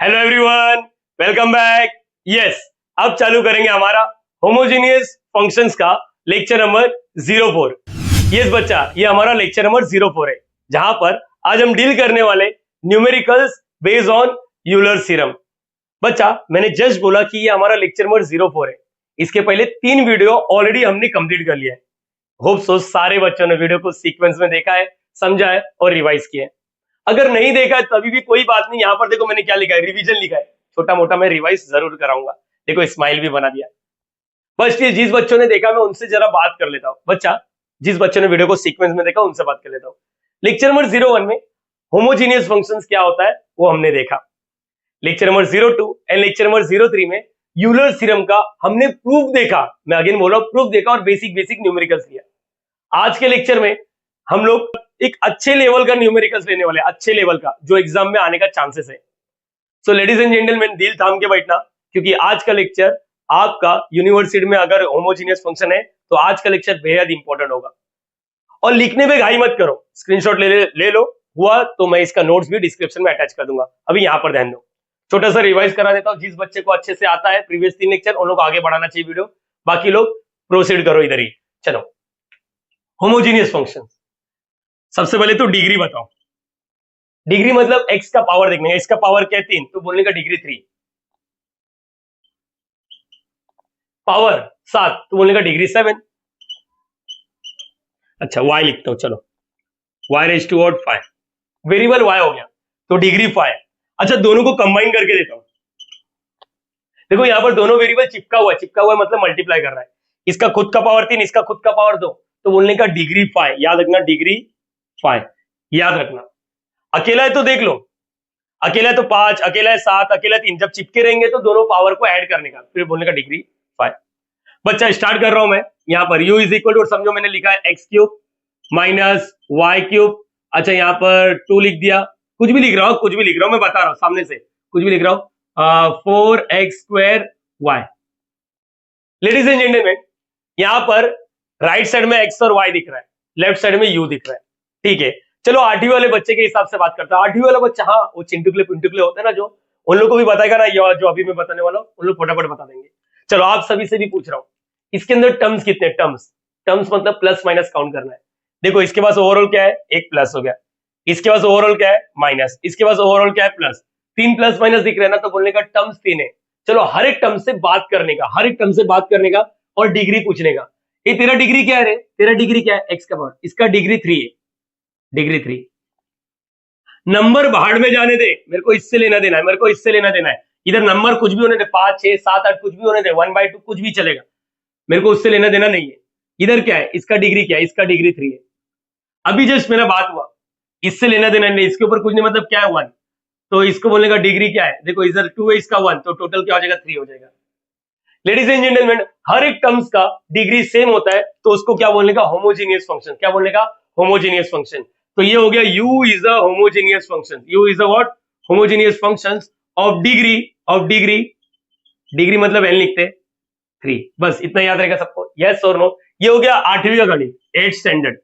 Hello everyone, welcome back. Yes, अब चालू करेंगे हमारा होमोजेनियस फंक्शंस का लेक्चर नंबर 04। यस बच्चा, ये हमारा लेक्चर नंबर 04 है, जहां पर आज हम डील करने वाले numericals based on Euler theorem. बच्चा, मैंने जस्ट बोला कि ये हमारा लेक्चर नंबर 04 है। इसके पहले 3 वीडियो ऑलरेडी हमने कंप्लीट कर लिया है। होप सो सारे बच्चों ने वीडियो को सीक्वेंस में देखा है, समझा है और रिवाइज किया है। अगर नहीं देखा है तभी भी कोई बात नहीं, यहाँ पर देखो मैंने क्या लिखा है, रिवीजन लिखा है। छोटा मोटा मैं रिवाइज जरूर कराऊंगा। देखो स्माइल भी बना दिया। बस ये जिस बच्चों ने देखा मैं उनसे जरा बात कर लेता हूँ। बच्चा, जिस बच्चों ने वीडियो को सीक्वेंस में देखा उनसे बात कर लेता हूँ। लेक्चर नंबर 01 में होमोजीनियस फंक्शंस क्या होता है वो हमने देखा। Lecture number 02 and lecture number 03 में यूलर थ्योरम का हमने प्रूफ देखा। मैं अगेन बोल रहा हूँ, प्रूफ देखा और बेसिक न्यूमेरिकल्स लिया। आज के लेक्चर में हम लोग एक अच्छे लेवल का न्यूमेरिकल्स लेने वाले हैं, अच्छे लेवल का जो एग्जाम में आने का चांसेस है। सो लेडीज एंड जेंटलमैन, दिल थाम के बैठना, क्योंकि आज का लेक्चर आपका यूनिवर्सिटी में अगर होमोजीनियस फंक्शन है तो आज का लेक्चर बेहद इंपॉर्टेंट होगा। और लिखने में घाई मत करो, स्क्रीनशॉट ले लो। हुआ तो मैं इसका नोट्स भी डिस्क्रिप्शन में अटैच कर दूंगा। अभी यहाँ पर ध्यान दो, छोटा सा रिवाइज करा देता हूँ। जिस बच्चे को अच्छे से आता है प्रीवियस 3 लेक्चर, उन लोग आगे बढ़ाना चाहिए वीडियो, बाकी लोग प्रोसीड करो इधर ही। चलो, होमोजीनियस फंक्शन। सबसे पहले तो डिग्री बताओ। डिग्री मतलब x का पावर देखने का। x का पावर क्या है? 3, तो बोलने का डिग्री 3। पावर 7, तो बोलने का डिग्री 7। अच्छा, y लिखता हूं, चलो y raise to 5। Variable y हो गया तो डिग्री 5। अच्छा, दोनों को कंबाइन करके देता हूं। देखो यहां पर दोनों वेरिएबल चिपका हुआ है मतलब मल्टीप्लाई कर रहा है। इसका खुद का पावर 3, इसका खुद का पावर 2, तो बोलने का डिग्री 5। याद रखना, डिग्री 5 याद रखना। अकेला है तो देख लो, अकेला है तो 5, अकेला है 7, अकेला है 3। जब चिपके रहेंगे तो दोनों पावर को ऐड करने का, फिर बोलने का डिग्री 5। बच्चा, स्टार्ट कर रहा हूं मैं। यहां पर u इज इक्वल टू, समझो मैंने लिखा है x cube minus Y cube. अच्छा, यहां पर 2 लिख दिया। कुछ भी लिख रहा हूं, मैं बता रहा हूं सामने से, कुछ भी लिख रहा हूं। 4x square y। Ladies and gentleman, यहां पर राइट साइड में x और y दिख रहा है, लेफ्ट साइड में u दिख रहा है। ठीक है, चलो 8वीं वाले बच्चे के हिसाब से बात करता हूं। 8वीं वाला बच्चा, हाँ वो चिंटुकले पिंटुकले होते हैं ना, जो उन लोग को भी बताएगा ना, जो अभी मैं बताने वाला हूं उन लोग फटाफट बता देंगे। चलो, आप सभी से भी पूछ रहा हूं, इसके अंदर टर्म्स कितने? टर्म्स मतलब प्लस माइनस काउंट करना है। देखो इसके पास ओवरऑल क्या है? एक प्लस हो गया। इसके पास ओवरऑल क्या है? माइनस। इसके पास ओवरऑल क्या है? प्लस। 3 प्लस माइनस दिख रहा है ना, तो बोलने का टर्म्स 3 है। चलो, हर एक टर्म से बात करने का और डिग्री पूछने का। ये तेरा डिग्री क्या है रे? तेरा डिग्री क्या है? एक्स का पावर। इसका डिग्री 3 है, डिग्री 3। नंबर भाड़ में जाने दे, मेरे को इससे लेना देना है, इधर नंबर कुछ भी होने दे, 5 6 7 8 कुछ भी होने दे, 1/2 कुछ भी चलेगा, मेरे को उससे लेना देना नहीं है। इधर क्या है? इसका डिग्री क्या है? इसका डिग्री 3 है। अभी जस्ट मेरा बात हुआ, इससे लेना देना नहीं, इसके ऊपर कुछ नहीं, मतलब क्या है? 1। तो इसको बोलने का डिग्री क्या है? देखो इधर 2 है, इसका 1, तो टोटल क्या हो जाएगा? 3 हो जाएगा। लेडीज एंड जेंटलमैन, हर एक टर्म्स का डिग्री सेम होता है, तो उसको क्या बोलने का? Homogeneous function. क्या बोलने का? Homogeneous function. तो ये हो गया u is a homogeneous function. u is a what? Homogeneous function of degree मतलब n लिखते 3। बस इतना याद रहेगा सबको, यस और नो। ये हो गया 8वीं का गणित, 8th स्टैंडर्ड।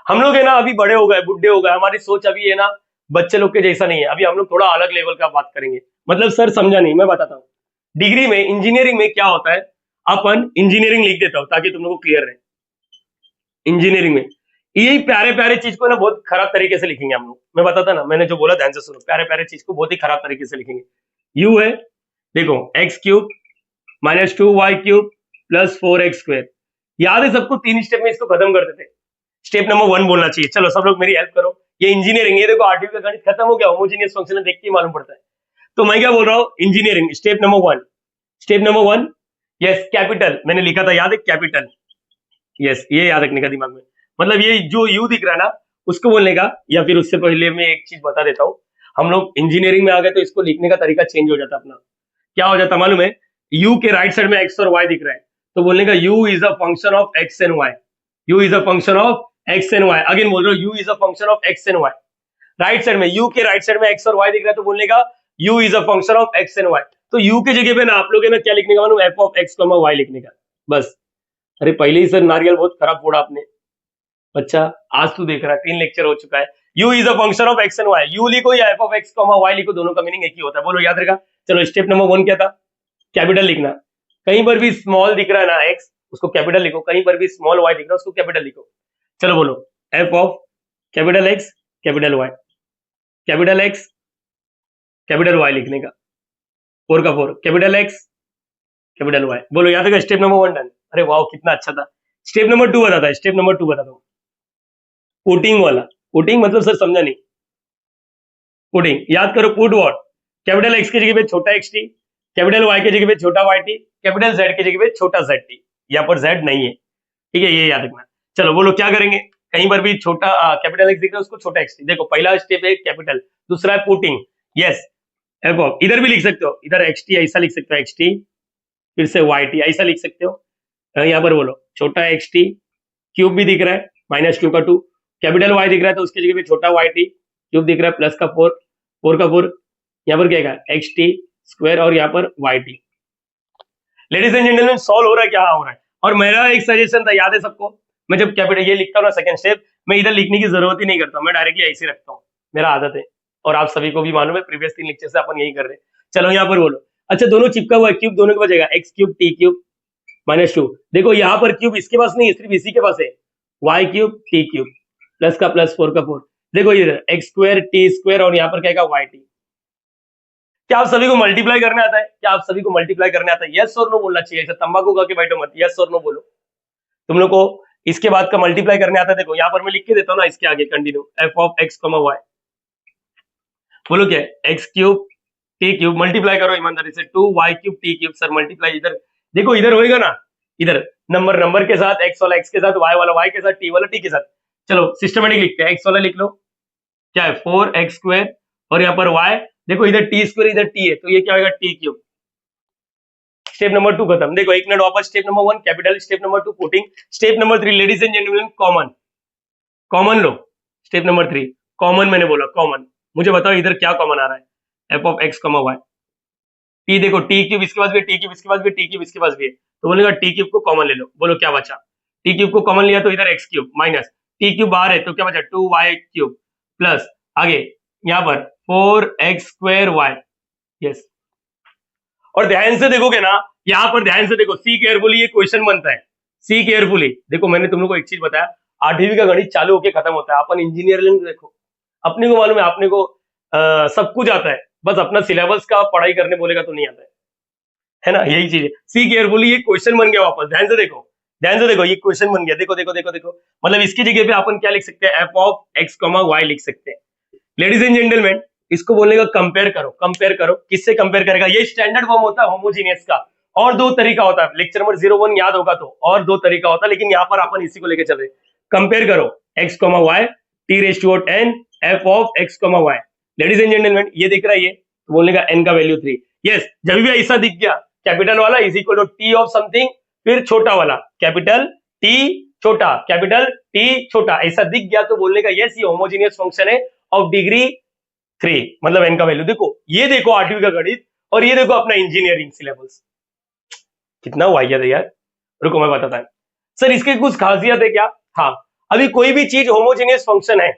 हम लोग है ना अभी बड़े हो गए, बुढ़े हो गए, हमारी सोच अभी है ना बच्चे लोग के जैसा नहीं है। अभी हम लोग थोड़ा अलग लेवल का बात करेंगे। मतलब सर समझा नहीं, मैं बताता हूँ। डिग्री में, इंजीनियरिंग में क्या होता है, अपन इंजीनियरिंग लिख देता हूं ताकि तुम लोग को क्लियर रहे। इंजीनियरिंग में यही प्यारे प्यारे चीज को ना बहुत खराब तरीके से लिखेंगे हम लोग। मैं बताता ना, मैंने जो बोला ध्यान से सुनो, प्यारे प्यारे चीज को बहुत ही खराब तरीके से लिखेंगे। u है, देखो x cube minus 2y cube plus 4x square. याद है सबको? 3 स्टेप में इसको खत्म कर देते। स्टेप नंबर 1 बोलना चाहिए। चलो सब लोग मेरी हेल्प करो। ये इंजीनियरिंग, ये देखो 8वीं का गणित खत्म हो गया, होमोजीनियस फंक्शन देख के मालूम पड़ता है। तो मैं क्या बोल रहा हूँ? Engineering step number 1। Step number 1, yes capital मैंने लिखा था, याद है? कैपिटल, यस ये याद रखने का दिमाग में। मतलब ये जो यू दिख रहा है ना, उसको बोलने का। या फिर उससे पहले मैं एक चीज बता देता हूँ, हम लोग इंजीनियरिंग में आ गए तो इसको लिखने का तरीका चेंज हो जाता अपना। क्या हो जाता मालूम है? यू के राइट साइड में एक्स और वाई दिख रहा है, तो बोलने का U is a function of X and Y. U is a function of X and Y. Again बोल रहा हूँ, U is a function of X and Y. Right side में, यू के राइट साइड में एक्स और Y दिख रहा है, तो बोलने का U is a function of X and Y. तो यू के जगह पे ना आप लोग है ना क्या लिखने का मालूम? एफ ऑफ एक्स वाई लिखने का, बस। अरे पहले ही सर नारियल बहुत खराब फोड़ा आपने। अच्छा, आज तू देख रहा है 3 लेक्चर हो चुका है, u is a function of x and y, u लिखो या f ऑफ x y लिखो, दोनों का मीनिंग एक ही होता है। बोलो याद रहेगा। चलो स्टेप नंबर 1 क्या था, कैपिटल लिखना। कहीं पर भी स्मॉल दिख रहा है ना x, उसको कैपिटल लिखो, कहीं पर भी स्मॉल y दिख रहा है उसको कैपिटल लिखो। चलो बोलो f of capital x capital y, capital x capital y लिखने का, 4 का 4 कैपिटल x कैपिटल y। बोलो याद रहेगा। Step number 1 done. अरे वाह कितना अच्छा था। स्टेप नंबर 2 बताता है, स्टेप नंबर 2 बताता हूँ, पुटिंग वाला। पुटिंग मतलब सर समझा नहीं। पुटिंग याद करो, पुट व्हाट, कैपिटल x की जगह पे छोटा xt, कैपिटल y की जगह पे छोटा yt, कैपिटल z की जगह पे छोटा zt। यहाँ पर z नहीं है, ठीक है, ये याद रखना। चलो बोलो क्या करेंगे, कहीं पर भी छोटा कैपिटल x दिख रहा है उसको छोटा xt। देखो पहला स्टेप है कैपिटल, दूसरा है पुटिंग। यस एफ ऑफ, इधर भी लिख सकते हो, इधर xt ऐसा लिख सकते हो xt, फिर से yt ऐसा लिख सकते हो। यहाँ पर बोलो छोटा xt, क्यूब भी दिख रहा है -2 का 2, कैपिटल y दिख रहा है तो उसकी जगह पे छोटा yt, क्यूब दिख रहा है प्लस का 4, 4 का 4, यहाँ पर क्या है xt स्क्वायर और यहाँ पर yt। Ladies and gentleman solve हो रहा है क्या, हो रहा है। और मेरा एक सजेशन था, याद है सबको, मैं जब कैपिटल ये लिखता हूँ ना सेकंड स्टेप, मैं इधर लिखने की जरूरत ही नहीं करता, मैं डायरेक्टली ऐसे रखता हूँ, मेरा आदत है और आप सभी को भी मालूम है, प्रीवियस 3 लेक्चर से अपन यही कर रहे हैं। चलो यहाँ पर बोलो, अच्छा दोनों चिपका हुआ है, क्यूब दोनों के पास जाएगा, x क्यूब t क्यूब -2। देखो यहाँ पर क्यूब इसके पास नहीं है, सिर्फ इसी के पास है, y cube t cube plus का प्लस 4 का 4। देखो इधर x स्क्वायर t स्क्वायर और यहाँ पर क्या है yt। क्या आप सभी को मल्टीप्लाई करने आता है, क्या आप सभी को मल्टीप्लाई करने आता है? यस और नो बोलना चाहिए, ऐसा तंबाकू खा के बैठो मत, यस और नो बोलो। तुम लोग को इसके बाद का मल्टीप्लाई करने आता है। देखो यहाँ पर मैं लिख के देता हूँ ना, इसके आगे continue, F of X y। बोलो क्या है, x cube t cube, multiply करो ईमानदारी से, 2y cube t cube. Sir multiply इधर देखो, इधर होएगा ना, इधर नंबर नंबर के साथ, एक्स वाला एक्स के साथ, वाई वाला वाई के साथ, टी वाला टी के साथ। चलो सिस्टमेटिक लिखते हैं, एक्स वाला लिख लो, क्या है 4x स्क्वायर और यहाँ पर y, देखो इधर टी स्क्वायर इधर टी है तो ये क्या होगा टी क्यूब। स्टेप नंबर 2 खत्म। देखो एक मिनट वापस, step number 1 capital, step number 2 putting, step number 3 ladies and gentleman common, common low. Step number 3 common, मैंने बोला कॉमन। मुझे बताओ इधर क्या कॉमन आ रहा है, F of X y। T देखो टी क्यूब इसके पास भी, टी क्यूब इसके पास भी, टी क्यूब इसके पास भी है, तो बोलेगा टी क्यूब को कॉमन ले लो। बोलो क्या बचा, टी क्यूब को कॉमन लिया तो इधर x cube minus T cube बाहर है तो क्या बचा 2y क्यूब प्लस आगे यहाँ पर 4x स्क्वायर y। यस, और ध्यान से देखोगे ना, यहाँ पर ध्यान से देखो, सी केयरफुली, ये क्वेश्चन बनता है, सी केयरफुली। देखो मैंने तुम लोग को एक चीज बताया, 8वीं का गणित चालू होके खत्म होता है, अपन इंजीनियरिंग देखो, अपने को मालूम है, अपने को सब कुछ आता है, बस अपना सिलेबस का पढ़ाई करने बोलेगा तो नहीं आता है ना, यही चीज है। सी केयरफुली, ये क्वेश्चन बन गया वापस, ध्यान से देखो, ध्यान से देखो, ये क्वेश्चन बन गया, देखो देखो देखो देखो, मतलब इसकी जगह पे अपन क्या लिख सकते हैं, एफ ऑफ एक्स y लिख सकते हैं। लेडीज एंड जेंटलमैन, इसको बोलने का कंपेयर करो, कंपेयर करो, किससे कंपेयर करेगा, ये स्टैंडर्ड फॉर्म होता है होमोजीनियस का, और 2 तरीका होता है, लेक्चर नंबर 01 याद होगा तो, और 2 तरीका होता है, लेकिन यहाँ पर अपन इसी को लेकर चल रहे हैं। कंपेयर करो x y t raise to 10 f of x y। Ladies and gentleman ये दिख रहा है, ये तो बोलने का n का वैल्यू 3। यस, जब भी ऐसा दिख गया कैपिटल वाला is equal to t of something, फिर छोटा वाला कैपिटल t छोटा कैपिटल t छोटा, ऐसा दिख गया तो बोलने का यस ये होमोजीनियस फंक्शन है ऑफ डिग्री 3, मतलब n का वैल्यू। देखो ये देखो 8वीं का गणित, और ये देखो अपना इंजीनियरिंग सिलेबस, कितना वाहियात है यार। रुको मैं बताता हूं सर, इसकी कुछ खासियत है क्या। हाँ, अभी कोई भी चीज होमोजीनियस फंक्शन है,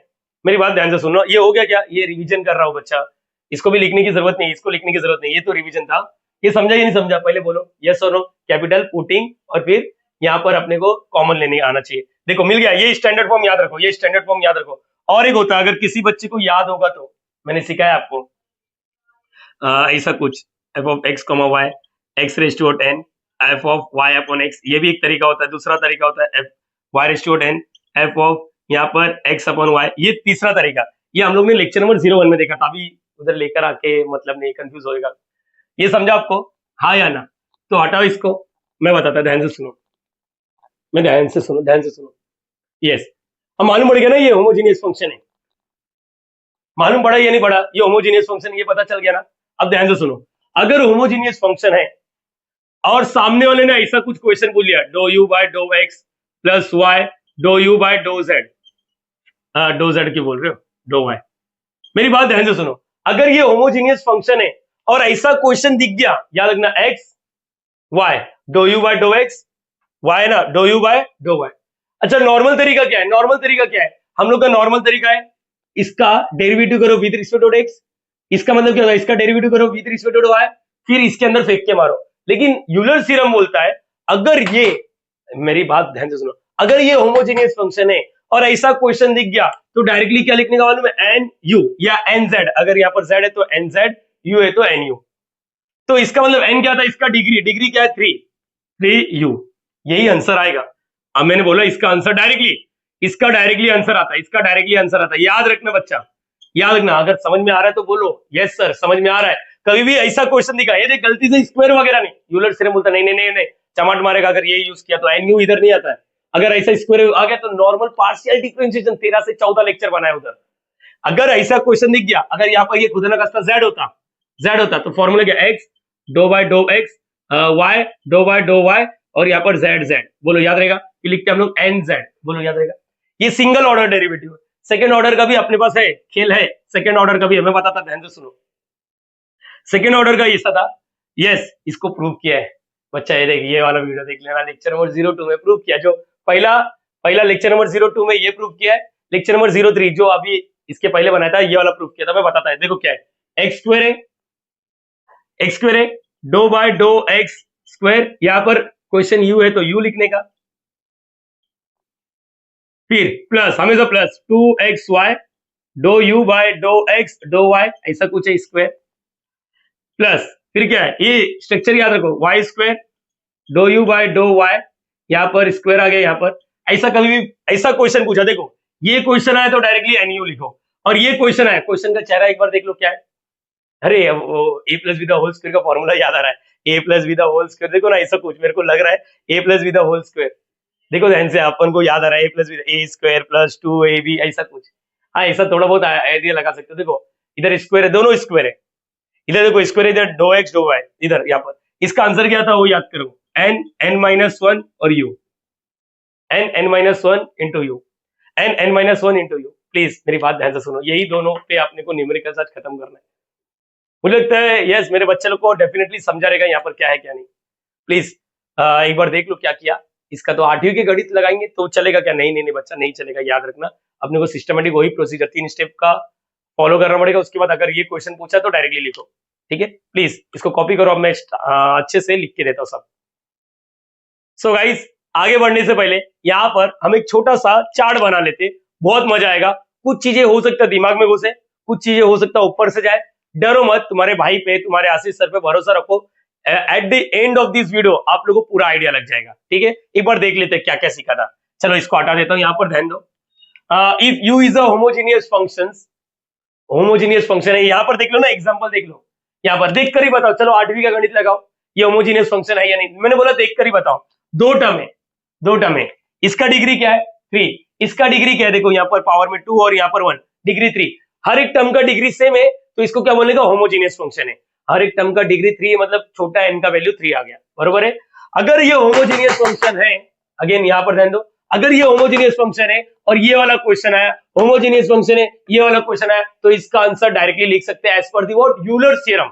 मेरी बात ध्यान से सुनो, ये हो गया क्या, ये रिवीजन कर रहा हूं बच्चा, इसको भी लिखने की जरूरत नहीं, इसको लिखने की जरूरत नहीं, ये तो रिवीजन था। ये समझा या नहीं समझा, पहले बोलो यस और नो, कैपिटल पुटिंग, और फिर यहाँ पर अपने को कॉमन लेने आना चाहिए। देखो मिल गया, ये स्टैंडर्ड फॉर्म याद रखो, ये स्टैंडर्ड फॉर्म याद रखो। और एक होता है, अगर किसी बच्चे को याद होगा तो मैंने सिखाया आपको ऐसा कुछ, F of X y X raise to 10 F of y upon x, ये भी एक तरीका होता है। दूसरा तरीका होता है F y raise to 10 F of यहाँ पर x अपॉन y, ये तीसरा तरीका। ये हम लोग ने लेक्चर नंबर 01 में देखा था, अभी उधर लेकर आके मतलब नहीं कंफ्यूज होएगा। ये समझा आपको, हाँ या ना? तो हटाओ इसको, मैं बताता, ध्यान से सुनो, मैं ध्यान से सुनो, ध्यान से सुनो। यस, अब मालूम पड़ गया ना ये होमोजीनियस फंक्शन है, मालूम पड़ा या नहीं पड़ा, ये होमोजीनियस फंक्शन, ये पता चल गया ना। अब ध्यान से सुनो, अगर होमोजीनियस फंक्शन है और सामने वाले ने ऐसा कुछ क्वेश्चन पूछ लिया, do you by dough x plus Y dough you by do Z, do Z की बोल रहे हो, डो वाई, मेरी बात ध्यान से सुनो, अगर ये होमोजीनियस फंक्शन है और ऐसा क्वेश्चन दिख गया, याद रखना x Y dough you by dough x, y ना do you by dough y. अच्छा नॉर्मल तरीका क्या है, नॉर्मल तरीका क्या है, हम लोग का नॉर्मल तरीका है इसका डेरिवेटिव करो विद रिस्पेक्ट टू एक्स, इसका मतलब क्या होता है, इसका डेरिवेटिव करो विद रिस्पेक्ट टू वाई, फिर इसके अंदर फेंक के मारो। लेकिन यूलर थ्योरम बोलता है अगर ये, मेरी बात ध्यान से सुनो, अगर ये होमोजेनियस फंक्शन है और ऐसा क्वेश्चन दिख गया तो डायरेक्टली क्या लिखने का मालूम है, एन यू या एन जेड। अगर यहाँ पर जेड है तो एन जेड, यू है तो एन यू। तो इसका मतलब एन क्या था, इसका डिग्री, डिग्री क्या है 3 यू, यही आंसर आएगा। अब मैंने बोला इसका आंसर डायरेक्टली, इसका डायरेक्टली आंसर आता है, इसका डायरेक्टली आंसर आता है। याद रखना बच्चा, याद रखना। अगर समझ में आ रहा है तो बोलो यस सर समझ में आ रहा है। कभी भी ऐसा क्वेश्चन दिखा, ये देख गलती से स्क्वायर वगैरह नहीं, यूलर थ्योरम बोलता नहीं नहीं नहीं नहीं, चमाट मारेगा अगर ये यूज किया तो एन यू इधर नहीं आता है। अगर ऐसा स्क्वायर आ गया तो नॉर्मल पार्शियल डिफरेंशिएशन 13 से 14 लेक्चर बनाए उधर। अगर ऐसा क्वेश्चन दिख गया, अगर यहाँ पर ये खुदा ना खास्ता जेड होता तो फॉर्मूला क्या, X do by dough x, Y do by dough Y, और यहाँ पर जेड जेड, बोलो याद रहेगा। ये लिखते हैं हम लोग एन जेड, बोलो याद रहेगा। ये सिंगल ऑर्डर डेरिवेटिव है, सेकंड ऑर्डर का भी अपने पास है, खेल है सेकंड ऑर्डर का भी, हमें बताता, ध्यान से सुनो। सेकंड ऑर्डर का ऐसा था, यस इसको प्रूव किया है बच्चा। ये देख, ये वाला वीडियो देख लेना, लेक्चर नंबर 02 में प्रूव किया। जो पहला लेक्चर नंबर 02 में ये प्रूव किया है, लेक्चर नंबर 03 जो अभी इसके पहले बनाया था ये वाला प्रूव किया था। मैं बताता है, देखो क्या है, एक्स स्क्वायर है do by dough x square, यहां पर क्वेश्चन यू है तो यू लिखने का, फिर प्लस, हमेशा plus 2xy do you by dough x dough Y, ऐसा कुछ है स्क्वायर, प्लस फिर क्या है, ये स्ट्रक्चर याद रखो, Y square do you by dough Y, यहाँ पर स्क्वायर आ गया यहाँ पर। ऐसा कभी भी ऐसा क्वेश्चन पूछा, देखो ये क्वेश्चन आया तो डायरेक्टली एनयू लिखो, और ये क्वेश्चन आया, क्वेश्चन का चेहरा एक बार देख लो क्या है। अरे a plus b the whole square का फॉर्मूला याद आ रहा है, a plus b the whole square, देखो ना ऐसा कुछ मेरे को लग रहा है, a plus b the whole square, देखो ध्यान से अपन को याद आ रहा है, a plus b a square plus 2ab, ऐसा कुछ। हाँ ऐसा थोड़ा बहुत आइडिया लगा सकते हो। देखो इधर स्क्वायर है, दोनों स्क्वायर है, इधर देखो स्क्वायर, इधर डो एक्स डो वाई, इधर यहाँ पर इसका आंसर क्या था वो याद करो, n-1 और u, n-1 into you, n-1 into you. Please मेरी बात ध्यान से सुनो, यही दोनों पे आपने को न्यूमेरिकल आज खत्म करना है। मुझे लगता है यस मेरे बच्चे लोग को डेफिनेटली समझा रहेगा यहाँ पर क्या है क्या नहीं। प्लीज एक बार देख लो क्या किया। इसका तो 8वीं के गणित लगाएंगे तो चलेगा क्या, नहीं नहीं नहीं बच्चा नहीं चलेगा, याद रखना। अपने को सिस्टमेटिक वही प्रोसीजर 3 स्टेप का फॉलो करना पड़ेगा। उसके बाद अगर ये क्वेश्चन पूछा तो डायरेक्टली लिखो, ठीक है। प्लीज इसको कॉपी करो, अब मैं अच्छे से लिख के देता हूँ सब। सो गाइस आगे बढ़ने से पहले यहाँ पर हम एक छोटा सा चार्ट बना लेते, बहुत मजा आएगा। कुछ चीजें हो सकता है दिमाग में घुसे, कुछ चीजें हो सकता है ऊपर से जाए, डरो मत, तुम्हारे भाई पे, तुम्हारे आशीष सर पे भरोसा रखो। At the end of this video आप लोगों को पूरा आइडिया लग जाएगा, ठीक है। एक बार देख लेते हैं क्या क्या सीखा था। चलो इसको हटा देता हूँ, यहाँ पर ध्यान दो। If you is a homogeneous function है, यहाँ पर देख लो ना, एग्जाम्पल देख लो, यहाँ पर देख कर ही बताओ। चलो 8वीं का गणित लगाओ, ये होमोजीनियस फंक्शन है या नहीं। मैंने बोला देख कर ही बताओ। दो टर्म है, इसका डिग्री क्या है 3, इसका डिग्री क्या है, देखो यहाँ पर पावर में 2 और यहाँ पर 1, डिग्री 3। हर एक टर्म का डिग्री सेम है तो इसको क्या बोलेगा, होमोजीनियस फंक्शन है। हर एक टर्म का डिग्री 3 है, मतलब छोटा n का वैल्यू 3 आ गया, बरोबर है। अगर ये होमोजीनियस फंक्शन है, अगेन यहाँ पर ध्यान दो, अगर ये होमोजीनियस फंक्शन है और ये वाला क्वेश्चन आया, होमोजीनियस फंक्शन है, ये वाला क्वेश्चन आया, तो इसका आंसर डायरेक्टली लिख सकते हैं एज पर दी व्हाट, यूलर थ्योरम।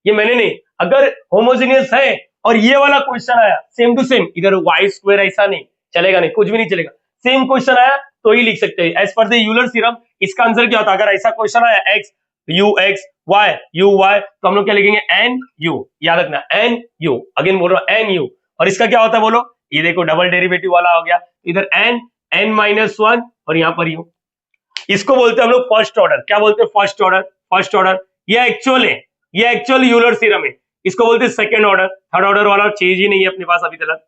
ये मैंने नहीं, अगर होमोजीनियस है और ये वाला क्वेश्चन आया सेम टू सेम, इधर वाई स्क्वायर ऐसा नहीं चलेगा, नहीं कुछ भी नहीं चलेगा, सेम क्वेश्चन आया तो ही लिख सकते हैं as per the Euler theorem. इसका आंसर क्या होता है, अगर ऐसा क्वेश्चन आया X U X Y U Y, तो हम लोग क्या लिखेंगे, एन यू, याद रखना एन यू, अगेन बोल रहा हूं एन यू। और इसका क्या होता है बोलो, ये देखो डबल डेरिवेटिव वाला हो गया, इधर n-1 और यहाँ पर यू। इसको बोलते हैं हम लोग फर्स्ट ऑर्डर, क्या बोलते हैं, फर्स्ट ऑर्डर। ये एक्चुअल है, ये एक्चुअल यूलर थ्योरम है। इसको बोलते हैं सेकंड ऑर्डर, थर्ड ऑर्डर वाला चीज ही नहीं है अपने पास अभी तक,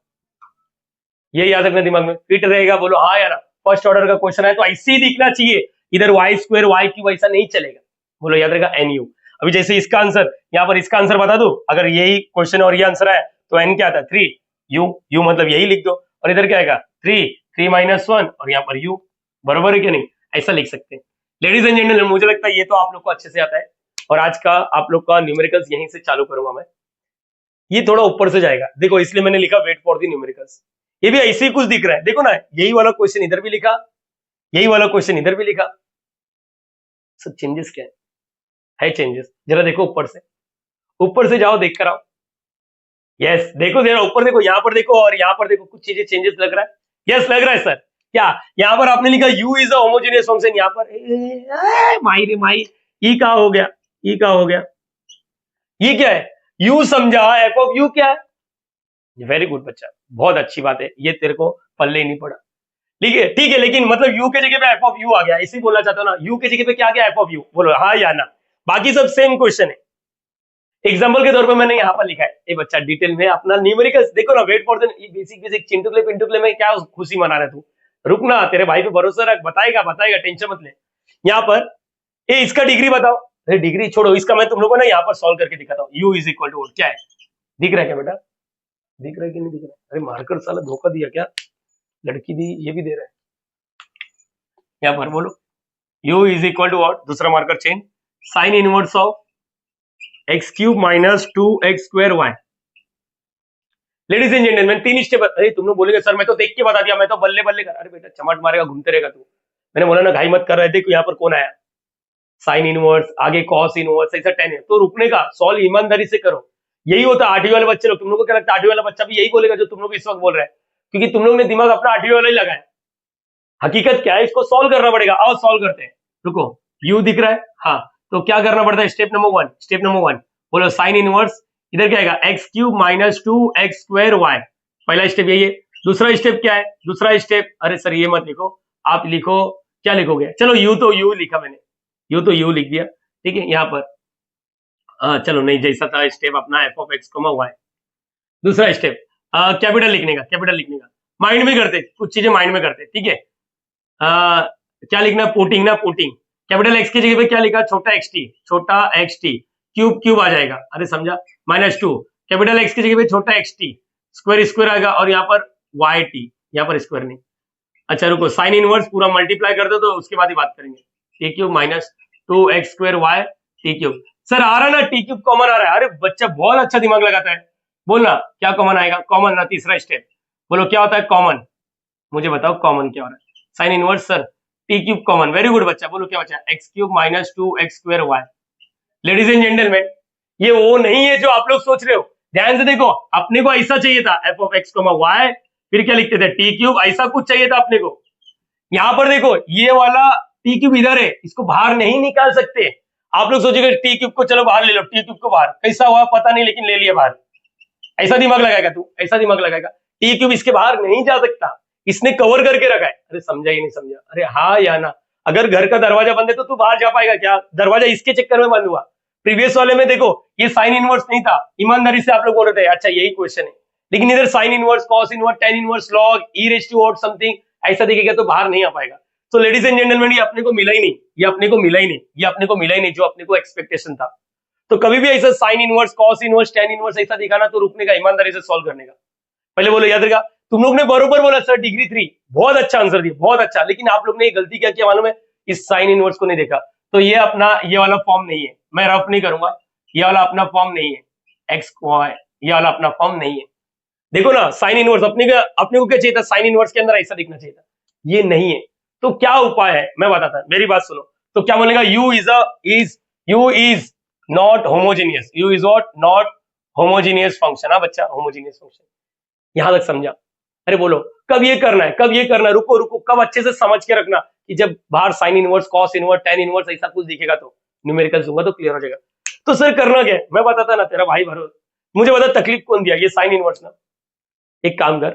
ये याद रखना दिमाग में, फिट रहेगा। बोलो हाँ यार, फर्स्ट ऑर्डर का क्वेश्चन है तो ऐसे ही दिखना चाहिए, इधर वाई स्क्वायर वाई क्यूब ऐसा नहीं चलेगा, बोलो याद रहेगा एन यू। अभी जैसे इसका आंसर, यहाँ पर इसका आंसर बता दो, अगर यही क्वेश्चन और ये आंसर है तो एन क्या आता है 3 यू मतलब यही लिख दो, और इधर क्या आएगा 3-1 और यहाँ पर यू, बरोबर है क्या नहीं, ऐसा लिख सकते हैं। लेडीज एंड जेंटलमैन, मुझे लगता है ये तो आप लोग को अच्छे से आता है, और आज का आप लोग का न्यूमेरिकल्स यहीं से चालू करूंगा मैं। ये थोड़ा ऊपर से जाएगा, देखो इसलिए मैंने लिखा वेट फॉर द न्यूमेरिकल्स। ये भी ऐसे ही कुछ दिख रहा है, देखो ना, यही वाला क्वेश्चन इधर भी लिखा, यही वाला क्वेश्चन इधर भी लिखा, सब चेंजेस क्या है चेंजेस, जरा देखो ऊपर से जाओ, देख कर आओ। यस देखो जरा ऊपर देखो, यहाँ पर देखो और यहाँ पर देखो, कुछ चीजें चेंजेस लग रहा है, यस लग रहा है सर, क्या यहाँ पर आपने लिखा u is a homogeneous function, यहाँ पर माई रे माई, ई का हो गया, ई का हो गया, ये क्या है, u समझा, एफ ऑफ यू क्या है। वेरी गुड बच्चा, बहुत अच्छी बात है, ये तेरे को पल्ले ही नहीं पड़ा। ठीक है, लेकिन मतलब u के जगह पे एफ ऑफ यू आ गया, इसी बोलना चाहता हूँ ना, u के जगह पे क्या आ गया, एफ ऑफ यू, बोलो हाँ या ना। बाकी सब सेम क्वेश्चन है। एग्जाम्पल के तौर पे मैंने यहाँ पर लिखा है, ये बच्चा डिटेल में अपना न्यूमेरिकल्स देखो ना, वेट फॉर द बेसिक चिंटुकले पिंटुकले में क्या खुशी मना रहे तू, रुकना, तेरे भाई पे भरोसा रख, बताएगा, टेंशन मत ले। यहाँ पर ये इसका डिग्री बताओ, अरे डिग्री छोड़ो, इसका मैं तुम लोगों को ना यहाँ पर सॉल्व करके दिखाता हूँ। u इज इक्वल टू क्या है, दिख रहा है क्या बेटा, दिख रहा है कि नहीं दिख रहा है, अरे मार्कर साला धोखा दिया क्या, लड़की दी ये भी दे रहा है। यहाँ पर बोलो u is equal to what, दूसरा marker change, sine inverse of x cube minus 2x² y। Ladies and gentleman, 3 step. अरे तुम लोग बोलेगे सर मैं तो देख के बता दिया, मैं तो बल्ले बल्ले कर, अरे बेटा चमट मारेगा, घूमते रहेगा तू, मैंने बोला ना घाई मत कर रहे, देखो यहाँ पर कौन आया, साइन इनवर्स, आगे कॉस इनवर्स, ऐसा 10 है, तो रुकने का, सॉल्व ईमानदारी से करो। यही होता है 8वीं वाले बच्चे लोग, तुम लोग को क्या लगता है 8वीं वाला बच्चा भी यही बोलेगा जो तुम लोग इस वक्त बोल रहे हैं, क्योंकि तुम लोग ने दिमाग अपना 8वीं वाला ही लगाया। हकीकत क्या है, इसको सॉल्व करना पड़ेगा, आओ सॉल्व करते हैं। रुको, u दिख रहा है, हाँ, तो क्या करना पड़ता है, स्टेप नंबर 1 बोलो साइन इनवर्स, इधर क्या आएगा, x cube minus 2x² y, पहला स्टेप यही है। दूसरा स्टेप क्या है, दूसरा स्टेप, अरे सर ये मत लिखो, आप लिखो, क्या लिखोगे, चलो u तो u लिखा मैंने, u तो u लिख दिया, ठीक है। यहाँ पर चलो नहीं, जैसा था स्टेप अपना एफ ऑफ एक्स y। दूसरा स्टेप कैपिटल लिखने का, माइंड में करते, कुछ चीजें माइंड में करते, ठीक है। क्या लिखना, पुटिंग, कैपिटल एक्स की जगह पे क्या लिखा, छोटा एक्स टी, क्यूब आ जाएगा, अरे समझा, -2, कैपिटल एक्स की जगह पे छोटा एक्स टी, स्क्वायर आएगा, और यहाँ पर वाई टी, यहाँ पर स्क्वायर नहीं। अच्छा रुको, साइन इनवर्स पूरा मल्टीप्लाई कर दो तो उसके बाद ही बात करेंगे, t cube minus 2x² y t cube. Sir आ रहा है ना, टी क्यूब कॉमन आ रहा है, अरे बच्चा बहुत अच्छा दिमाग लगाता है, बोलना क्या कॉमन आएगा, कॉमन ना, तीसरा स्टेप बोलो क्या होता है कॉमन, मुझे बताओ कॉमन क्या हो रहा है, sine inverse sir T cube common, very good बच्चा, बोलो क्या बचा, X cube minus 2x² y। Ladies and gentleman, ये वो नहीं है जो आप लोग सोच रहे हो, ध्यान से देखो, अपने को ऐसा चाहिए था एफ ऑफ एक्स y, फिर क्या लिखते थे टी क्यूब, ऐसा कुछ चाहिए था अपने को। यहाँ पर देखो ये वाला टी क्यूब इधर है, इसको बाहर नहीं निकाल सकते। आप लोग सोचेंगे टी क्यूब को चलो बाहर ले लो, टी क्यूब को बाहर, कैसा हुआ पता नहीं, लेकिन ले लिया बाहर, ऐसा दिमाग लगाएगा तू, ऐसा दिमाग लगाएगा, टी क्यूब इसके बाहर नहीं जा सकता, इसने कवर करके रखा है। अरे समझा ही नहीं समझा, अरे हाँ या ना, अगर घर का दरवाजा बंद है तो तू बाहर जा पाएगा क्या, दरवाजा इसके चक्कर में बंद हुआ। प्रीवियस वाले में देखो ये साइन इनवर्स नहीं था, ईमानदारी से आप लोग बोल रहे थे अच्छा यही क्वेश्चन है, लेकिन इधर sine inverse, cos inverse, tan inverse, log, E raise to what something, ऐसा दिखेगा तो बाहर नहीं आ पाएगा। तो लेडीज एंड जेंटलमैन, ये अपने को मिला ही नहीं, ये अपने को मिला ही नहीं जो अपने को एक्सपेक्टेशन था। तो कभी भी ऐसा sign inverse, cos inverse, tan inverse ऐसा दिखाना तो रुकने का, ईमानदारी से सॉल्व करने का। पहले बोलो, याद रखा, तुम लोग ने बरोबर बोला सर डिग्री 3, बहुत अच्छा आंसर दिया, बहुत अच्छा, लेकिन आप लोग ने ये गलती क्या किया मालूम है, इस साइन इनवर्स को नहीं देखा। तो ये अपना ये वाला फॉर्म नहीं है, मैं रफ नहीं करूंगा, ये वाला अपना फॉर्म नहीं है, एक्स वाई ये वाला अपना फॉर्म नहीं है। देखो ना साइन इनवर्स अपने को क्या चाहिए था, साइन इनवर्स के अंदर ऐसा दिखना चाहिए था, ये नहीं है। तो क्या उपाय है मैं बताता, मेरी बात सुनो। तो क्या बोलेगा, u is not homogeneous, u is not homogeneous function. हाँ बच्चा, होमोजेनियस फंक्शन, यहां तक समझा। अरे बोलो कब ये करना है, कब ये करना है, रुको कब, अच्छे से समझ के रखना कि जब बाहर sign inverse, cos inverse, tan inverse ऐसा कुछ दिखेगा तो न्यूमेरिकल दूंगा तो क्लियर हो जाएगा। तो सर करना क्या है मैं बताता ना, तेरा भाई भरोसा, मुझे बता तकलीफ कौन दिया, ये साइन इनवर्स ना। एक काम कर,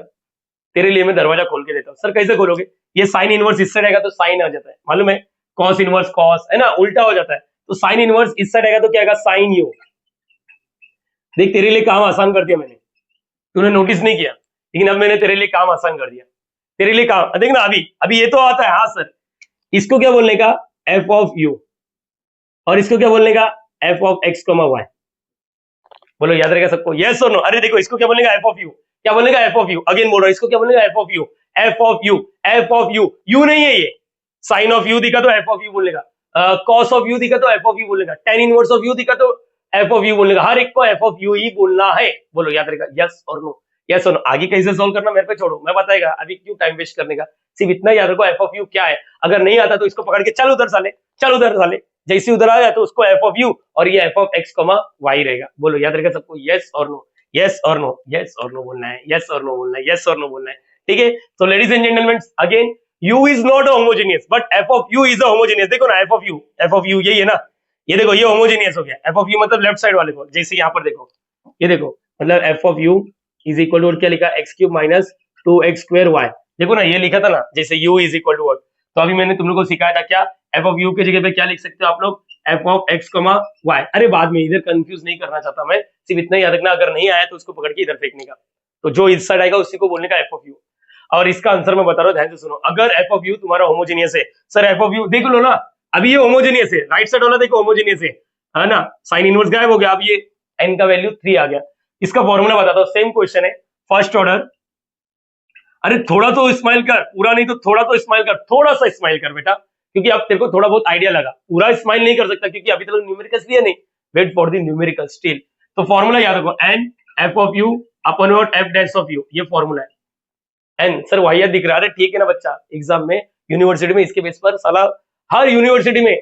तेरे लिए मैं दरवाजा खोल के देता हूँ। सर कैसे खोलोगे, ये साइन इनवर्स इस साइड आएगा तो साइन आ जाता है, मालूम है, कॉस इनवर्स कॉस है ना, उल्टा हो जाता है, तो साइन इनवर्स इस साइड आएगा तो क्या आएगा, साइन यू। देख तेरे लिए काम आसान कर दिया मैंने, तूने नोटिस नहीं किया, लेकिन अब मैंने तेरे लिए काम आसान कर दिया, तेरे लिए काम देख ना, अभी ये तो आता है, हाँ सर इसको क्या बोलने का, एफ ऑफ यू, और इसको क्या बोलने का, एफ ऑफ एक्स वाई। बोलो याद रहेगा सबको, यस और नो। अरे देखो इसको क्या बोलेगा, एफ ऑफ यू, क्या बोलेगा, एफ ऑफ यू, अगेन बोल रहा हूं, इसको क्या बोलेगा, F of you, F of you, F of you, you नहीं है ये, साइन ऑफ यू दिखा तो एफ ऑफ यू बोलेगा, कॉस ऑफ यू दिखा तो एफ ऑफ यू बोलेगा, टेन इनवर्स ऑफ यू दिखा तो एफ ऑफ यू बोलेगा, हर एक को एफ ऑफ यू ही बोलना है। बोलो याद रहेगा, यस और नो, यस और नो। आगे कैसे सॉल्व करना मेरे पे छोड़ो, मैं बताएगा, अभी क्यों टाइम वेस्ट करने का, सिर्फ इतना याद रखो एफ ऑफ यू क्या है, अगर नहीं आता तो इसको पकड़ के चल उधर साले, चल उधर साले, जैसे उधर आ गया तो उसको एफ ऑफ यू और ये एफ ऑफ एक्स वाई रहेगा। बोलो याद रहेगा सबको, यस और नो, यस और नो, यस और नो बोलना है, यस और नो बोलना है, यस और नो बोलना है, ठीक है। तो ladies and gentlemen again u is not homogeneous but F of U is homogeneous. देखो ना एफ ऑफ यू यही है ना, ये देखो ये होमोजेनियस हो गया। एफ ऑफ यू मतलब लेफ्ट साइड वाले को, जैसे यहाँ पर देखो ये देखो मतलब F of U is equal to क्या लिखा, x cube minus 2x² Y. देखो ना ये लिखा था ना जैसे u is equal to what, तो अभी मैंने तुम लोग को सिखाया था क्या, एफ ऑफ यू की जगह पे क्या लिख सकते हो आप लोग, एफ ऑफ एक्स वाई। अरे बाद में इधर कंफ्यूज नहीं करना चाहता मैं, सिर्फ इतना याद रखना, अगर नहीं आया तो उसको पकड़ के इधर फेंकने का, तो जो इस साइड आएगा उसी को बोलने का एफ ऑफ यू। और इसका आंसर मैं बता रहा हूँ, ध्यान से सुनो। अगर एफ ऑफ यू तुम्हारा होमोजेनियस है, सर एफ ऑफ यू देख लो ना, अभी ये होमोजेनियस है, राइट साइड वाला देखो होमोजेनियस है ना, साइन इनवर्स गायब हो गया, अब ये एन का वैल्यू 3 आ गया। इसका फॉर्मूला बताता हूँ, सेम क्वेश्चन है, फर्स्ट ऑर्डर। अरे थोड़ा तो स्माइल कर, पूरा नहीं तो थोड़ा तो स्माइल कर, थोड़ा सा स्माइल कर बेटा, क्योंकि अब तेरे को थोड़ा बहुत आइडिया लगा। पूरा स्माइल नहीं कर सकता क्योंकि अभी तक न्यूमेरिकल्स लिया नहीं, wait for the numerical still. तो फॉर्मूला याद रखो, N F of U upon not F dash of U, ये फॉर्मूला है। एन सर वाई दिख रहा है, ठीक है ना बच्चा, एग्जाम में यूनिवर्सिटी में इसके बेस पर साला हर यूनिवर्सिटी में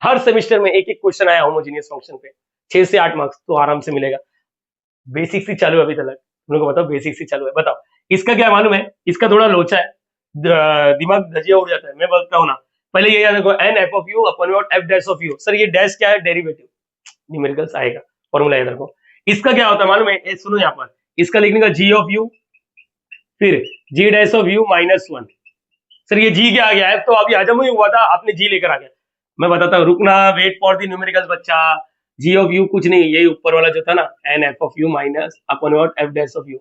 हर सेमेस्टर में एक एक क्वेश्चन आया होमोजेनियस फंक्शन पे, 6 से 8 मार्क्स तो आराम से मिलेगा। बेसिक से चालू है अभी तक, तुम लोग को बताओ बेसिक से चालू है। बताओ इसका क्या मालूम है, इसका थोड़ा लोचा है, दिमाग धजिया उड़ जाता है, मैं बोलता हूँ ना। पहले ये याद रखो, N F of U upon not F dash of U. Sir ये डैश क्या है, डेरिवेटिव, न्यूमेरिकल्स आएगा, फॉर्मूला याद रखो। इसका क्या होता है मालूम है, सुनो यहाँ पर, इसका लिखने का जी ऑफ यू फिर G dash of U minus 1। Sir ये जी क्या आ गया है, तो अभी हजम ही हुआ था, आपने जी लेकर आ गया। मैं बताता हूँ, रुकना, वेट फॉर द न्यूमेरिकल्स बच्चा। जी ऑफ यू कुछ नहीं, यही ऊपर वाला जो था ना, N F of U minus upon not F dash of U,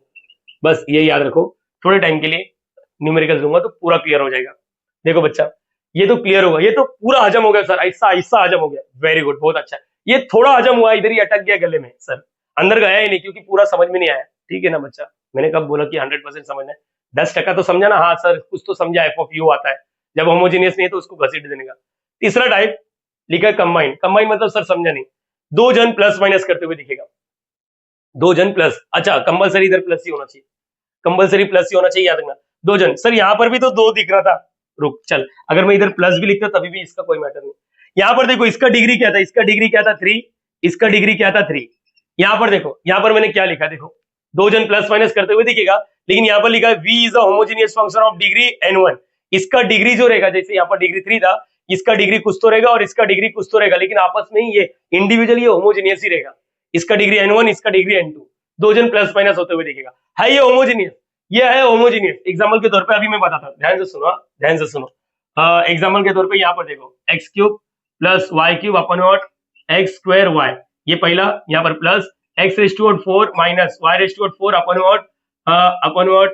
बस ये याद रखो। थोड़े टाइम के लिए न्यूमेरिकल्स दूंगा तो पूरा क्लियर हो जाएगा। देखो बच्चा ये तो क्लियर होगा, ये तो पूरा हजम हो गया सर, ऐसा ऐसा हजम हो गया, वेरी गुड, बहुत अच्छा। ये थोड़ा हजम हुआ, इधर ही अटक गया गले में सर, अंदर गया ही नहीं क्योंकि पूरा समझ में नहीं आया, ठीक है ना बच्चा। मैंने कब बोला कि 100% समझना है, 10% तो समझा ना, हाँ सर कुछ तो समझा, एफ ऑफ यू आता है, जब होमोजेनियस नहीं है तो उसको घसीट देने का। तीसरा टाइप लिखा है कंबाइन। कंबाइन मतलब सर समझा नहीं, दो जन प्लस माइनस करते हुए दिखेगा, दो जन प्लस, अच्छा कंपलसरी इधर प्लस ही होना चाहिए, कंपलसरी प्लस ही होना चाहिए, याद रखना। दो जन, सर यहाँ पर भी तो दो दिख रहा था, रुक चल, अगर मैं इधर प्लस भी लिखता तभी भी इसका कोई मैटर नहीं। यहाँ पर देखो इसका डिग्री क्या था, इसका डिग्री क्या था 3, इसका डिग्री क्या था 3। यहाँ पर देखो, यहाँ पर मैंने क्या लिखा, देखो दो जन प्लस माइनस करते हुए दिखेगा, लेकिन यहाँ पर लिखा है v is a homogeneous function of degree n1। इसका डिग्री जो रहेगा, जैसे यहाँ पर डिग्री 3 था, इसका डिग्री कुछ तो रहेगा और इसका डिग्री कुछ तो रहेगा, लेकिन आपस में ही ये इंडिविजुअली होमोजेनियस ही रहेगा। इसका डिग्री n1, इसका डिग्री n2, दो जन प्लस माइनस होते हुए दिखेगा, है ये होमोजेनियस, ये है होमोजेनियस। एग्जाम्पल के तौर पे अभी मैं बताता हूँ, ध्यान से सुनो, ध्यान से सुनो। एग्जाम्पल के तौर पे यहाँ पर देखो, X cube plus Y cube upon not X square Y, ये पहला, यहाँ पर plus X raise to 4 minus Y raise to 4 upon not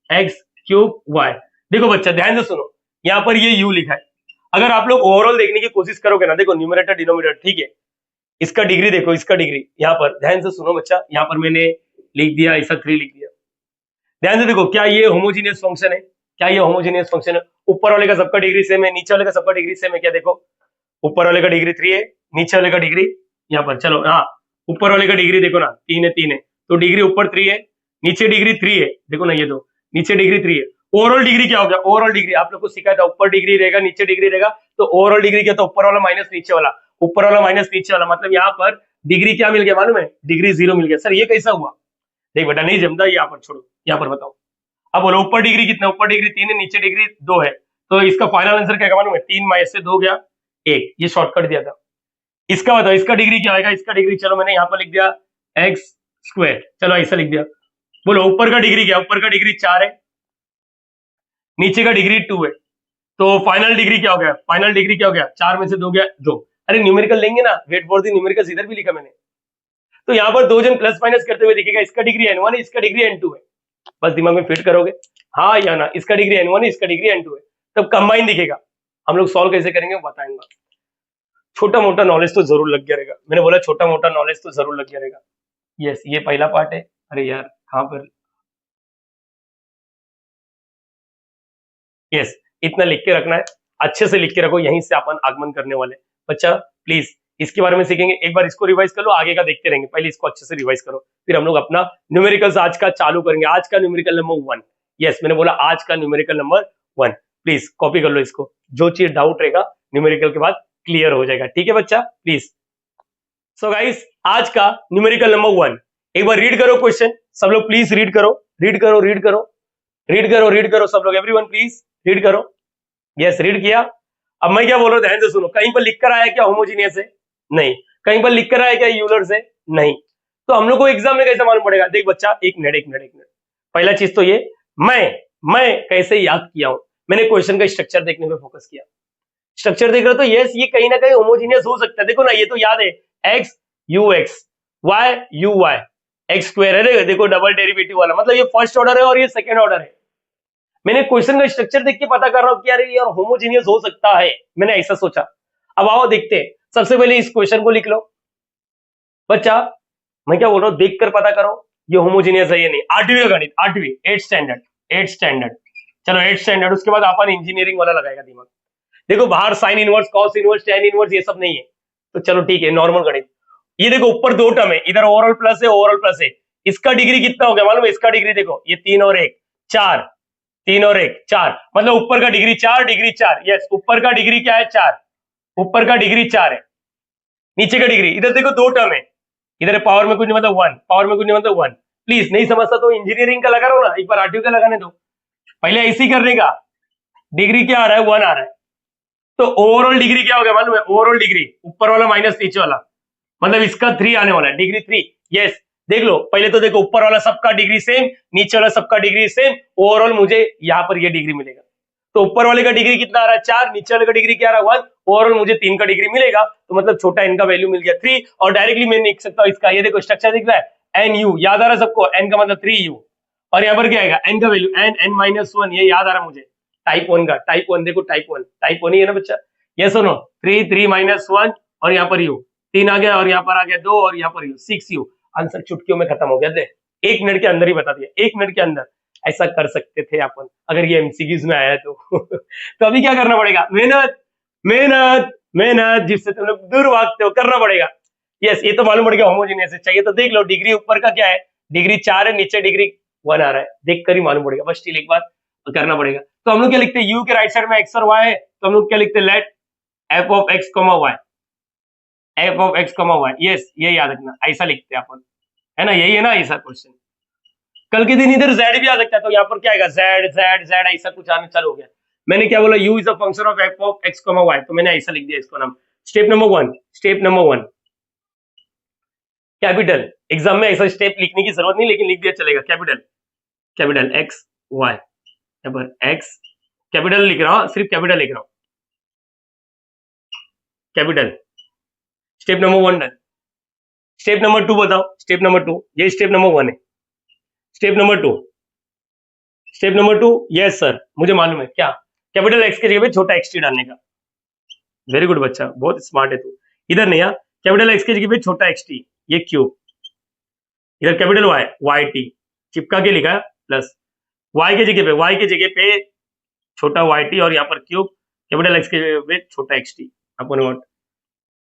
X cube Y. देखो बच्चा ध्यान से सुनो, यहाँ पर ये u लिखा है, अगर आप लोग ओवरऑल देखने की कोशिश करोगे ना, देखो न्यूमरेटर डिनोमिनेटर, ठीक है, इसका डिग्री देखो, इसका डिग्री यहाँ पर, ध्यान से सुनो बच्चा, यहाँ पर मैंने लिख दिया ऐसा 3 लिख दिया। ध्यान से देखो, क्या ये होमोजेनियस फंक्शन है, क्या ये होमोजेनियस फंक्शन है, ऊपर वाले का सबका डिग्री सेम है, नीचे वाले का सबका डिग्री सेम है, क्या देखो ऊपर वाले का डिग्री 3 है, नीचे वाले का डिग्री यहाँ पर, चलो हाँ ऊपर वाले का डिग्री देखो ना 3 है, 3 है, तो डिग्री ऊपर 3 है, नीचे डिग्री 3 है, देखो ना ये दो, नीचे डिग्री 3 है। ओवरऑल डिग्री क्या हो गया, ओवरऑल डिग्री आप लोग को सिखाया था, ऊपर डिग्री रहेगा नीचे डिग्री रहेगा, तो ओवरऑल डिग्री क्या, तो ऊपर वाला माइनस नीचे वाला, ऊपर वाला माइनस नीचे वाला, मतलब यहाँ पर डिग्री क्या मिल गया मालूम है, डिग्री 0 मिल गया। सर ये कैसा हुआ, देख बेटा नहीं जमता, यहाँ पर छोड़ो, यहाँ पर बताओ। अब बोलो ऊपर डिग्री कितना, ऊपर डिग्री 3 है, नीचे डिग्री 2 है, तो इसका फाइनल आंसर क्या मालूम है, 3 माइनस से 2 गया 1, ये शॉर्टकट दिया था। इसका बताओ, इसका डिग्री क्या आएगा, इसका डिग्री चलो मैंने यहाँ पर लिख दिया एक्स स्क्वायर, चलो ऐसा लिख दिया। बोलो ऊपर का डिग्री क्या, ऊपर का डिग्री 4 है, नीचे का डिग्री 2 है, तो फाइनल डिग्री क्या हो गया, फाइनल डिग्री क्या हो गया, 4 में से 2 गया 2। अरे न्यूमेरिकल लेंगे ना, वेट फॉर द न्यूमेरिकल्स, इधर भी लिखा मैंने, तो यहाँ पर दो जन प्लस माइनस करते हुए दिखेगा, इसका डिग्री n1 है, इसका डिग्री n2 है, बस दिमाग में फिट करोगे हाँ या ना, इसका डिग्री n1 है, इसका डिग्री n2 है, तब कंबाइन दिखेगा। हम लोग सॉल्व कैसे करेंगे बताएंगे, छोटा मोटा नॉलेज तो जरूर लग गया रहेगा, मैंने बोला छोटा मोटा नॉलेज तो जरूर लग गया रहेगा। यस ये पहला पार्ट है, अरे यार कहाँ पर, यस इतना लिख के रखना है, अच्छे से लिख के रखो, यहीं से अपन आगमन करने वाले। बच्चा प्लीज इसके बारे में सीखेंगे, एक बार इसको रिवाइज कर लो, आगे का देखते रहेंगे, पहले इसको अच्छे से रिवाइज करो, फिर हम लोग अपना न्यूमेरिकल्स आज का चालू करेंगे। आज का न्यूमेरिकल नंबर 1, यस मैंने बोला आज का न्यूमेरिकल नंबर 1, प्लीज कॉपी कर लो इसको, जो चीज डाउट रहेगा न्यूमेरिकल के बाद क्लियर हो जाएगा, ठीक है बच्चा प्लीज। सो गाइस आज का न्यूमेरिकल नंबर 1, एक बार रीड करो क्वेश्चन, सब लोग प्लीज रीड करो, रीड करो, रीड करो। रीड करो सब लोग, एवरीवन प्लीज रीड करो। यस, रीड किया। अब मैं क्या बोल रहा हूँ ध्यान से सुनो, कहीं पर लिख कर आया क्या होमोजीनियस है? नहीं। कहीं पर लिख कर आया क्या यूलर्स है? नहीं। तो हम लोग को एग्जाम में कैसे मालूम पड़ेगा? देख बच्चा, एक मिनट। पहला चीज तो ये, मैं कैसे याद किया हूं, मैंने क्वेश्चन का स्ट्रक्चर देखने पे फोकस किया। स्ट्रक्चर देख रहे हो तो यस, ये कहीं ना कहीं होमोजीनियस हो सकता है। देखो ना, ये तो याद है, X U X, Y U Y, X square है। देखो डबल डेरिवेटिव वाला, मतलब ये फर्स्ट ऑर्डर है और ये सेकंड ऑर्डर है। मैंने क्वेश्चन का स्ट्रक्चर देख के पता कर रहा हूं कि यार यार होमोजीनियस हो सकता है, मैंने ऐसा सोचा। अब आओ देखते हैं, सबसे पहले इस क्वेश्चन को लिख लो बच्चा। मैं क्या बोल रहा हूँ, देख कर पता करो ये होमोजीनियस है ये नहीं। आठवीं का गणित, आठवीं, एट स्टैंडर्ड। चलो एट स्टैंडर्ड, उसके बाद अपन इंजीनियरिंग वाला लगाएगा दिमाग। देखो बाहर sign inverse, cos inverse, tan inverse ये सब नहीं है, तो चलो ठीक है, नॉर्मल गणित। ये देखो ऊपर दो टर्म है, इधर ओवरऑल प्लस है, ओवरऑल प्लस है। इसका डिग्री कितना हो गया मालूम है? इसका डिग्री देखो, ये 3 और 1 4, 3 और 1 4, मतलब ऊपर का डिग्री 4, डिग्री 4। यस, ऊपर का डिग्री क्या है? 4। ऊपर का डिग्री 4 है, नीचे का डिग्री, इधर देखो दो टर्म है, इधर पावर में कुछ नहीं मतलब 1, पावर में कुछ नहीं मतलब 1। प्लीज नहीं समझता तो इंजीनियरिंग का लगा रहा हूं ना, एक बार आठवीं का लगाने दो। पहले ऐसे करने का, डिग्री क्या आ रहा है? 1 आ रहा है। तो ओवरऑल डिग्री क्या हो गया मालूम है? ओवरऑल डिग्री ऊपर वाला माइनस नीचे वाला, मतलब इसका 3 आने वाला है, डिग्री 3। यस, देख लो पहले तो, देखो ऊपर वाला सबका डिग्री सेम, नीचे वाला सबका डिग्री सेम, ओवरऑल मुझे यहाँ पर ये डिग्री मिलेगा। तो ऊपर वाले का डिग्री कितना आ रहा है? 4, नीचे वाले का डिग्री क्या आ रहा है? 1, ओवरऑल मुझे 3 का डिग्री मिलेगा। तो मतलब छोटा एन का वैल्यू मिल गया 3, और डायरेक्टली मैं लिख सकता हूँ इसका, ये देखो स्ट्रक्चर दिख रहा है, एन यू, याद आ रहा है सबको? एन का मतलब 3u, और यहाँ पर क्या आएगा? एन का वैल्यू एन माइनस 1, ये याद आ रहा है मुझे, टाइप 1 का, टाइप 1 देखो, टाइप 1 ही है ना बच्चा? ये सुनो, 3 माइनस 1, और यहाँ पर यू 3 आ गया, और यहाँ पर आ गया 2, और यहाँ पर यू 6u। आंसर चुटकियों में खत्म हो गया। दे, 1 मिनट के अंदर ही बता दिया, 1 मिनट के अंदर। ऐसा कर सकते थे अपन अगर ये एमसीक्यूज में आया तो। तो अभी क्या करना पड़ेगा? मेहनत मेहनत मेहनत, जिससे तुम लोग दूर भागते हो, करना पड़ेगा। यस, ये तो मालूम पड़ गया होमोजीनियस चाहिए, तो देख लो डिग्री ऊपर का क्या है? डिग्री 4 है, नीचे डिग्री 1 आ रहा है, देख कर ही मालूम पड़ेगा। बस स्टिल एक बार तो करना पड़ेगा। तो हम लोग क्या लिखते हैं? यू के राइट साइड में एक्स और वाई है, तो हम लोग क्या लिखते हैं? Let F of x comma Y, F of x comma Y. Yes, ये याद रखना, ऐसा लिखते हैं अपन, है ना? यही है ना ऐसा क्वेश्चन। कल के दिन इधर जेड भी आ सकता है, तो यहाँ पर क्या आएगा? जेड जेड जेड, ऐसा कुछ आने चालू हो गया। मैंने क्या बोला? U is a function of F of x comma Y, तो मैंने ऐसा लिख दिया इसको नाम। Step number 1, step number 1 capital. Exam में ऐसा स्टेप लिखने की जरूरत नहीं, लेकिन लिख दिया चलेगा। कैपिटल, कैपिटल एक्स वाई, यहाँ पर एक्स कैपिटल लिख रहा हूँ, सिर्फ कैपिटल लिख रहा हूँ, capital. Step number 1 done. Step number 2 बताओ, स्टेप नंबर 2, ये स्टेप नंबर 1 है। Step number 2, step number 2, yes sir मुझे मालूम है क्या, कैपिटल एक्स के जगह पे छोटा एक्स टी डालने का। वेरी गुड बच्चा, बहुत स्मार्ट है तू। इधर नहीं, कैपिटल एक्स के जगह पे छोटा एक्स टी, ये क्यूब। इधर कैपिटल वाई, वाई टी चिपका के लिखा है, प्लस वाई के जगह पे छोटा वाई टी, और यहाँ पर क्यूब, कैपिटल एक्स के जगह पे छोटा एक्स टी अपन नोट।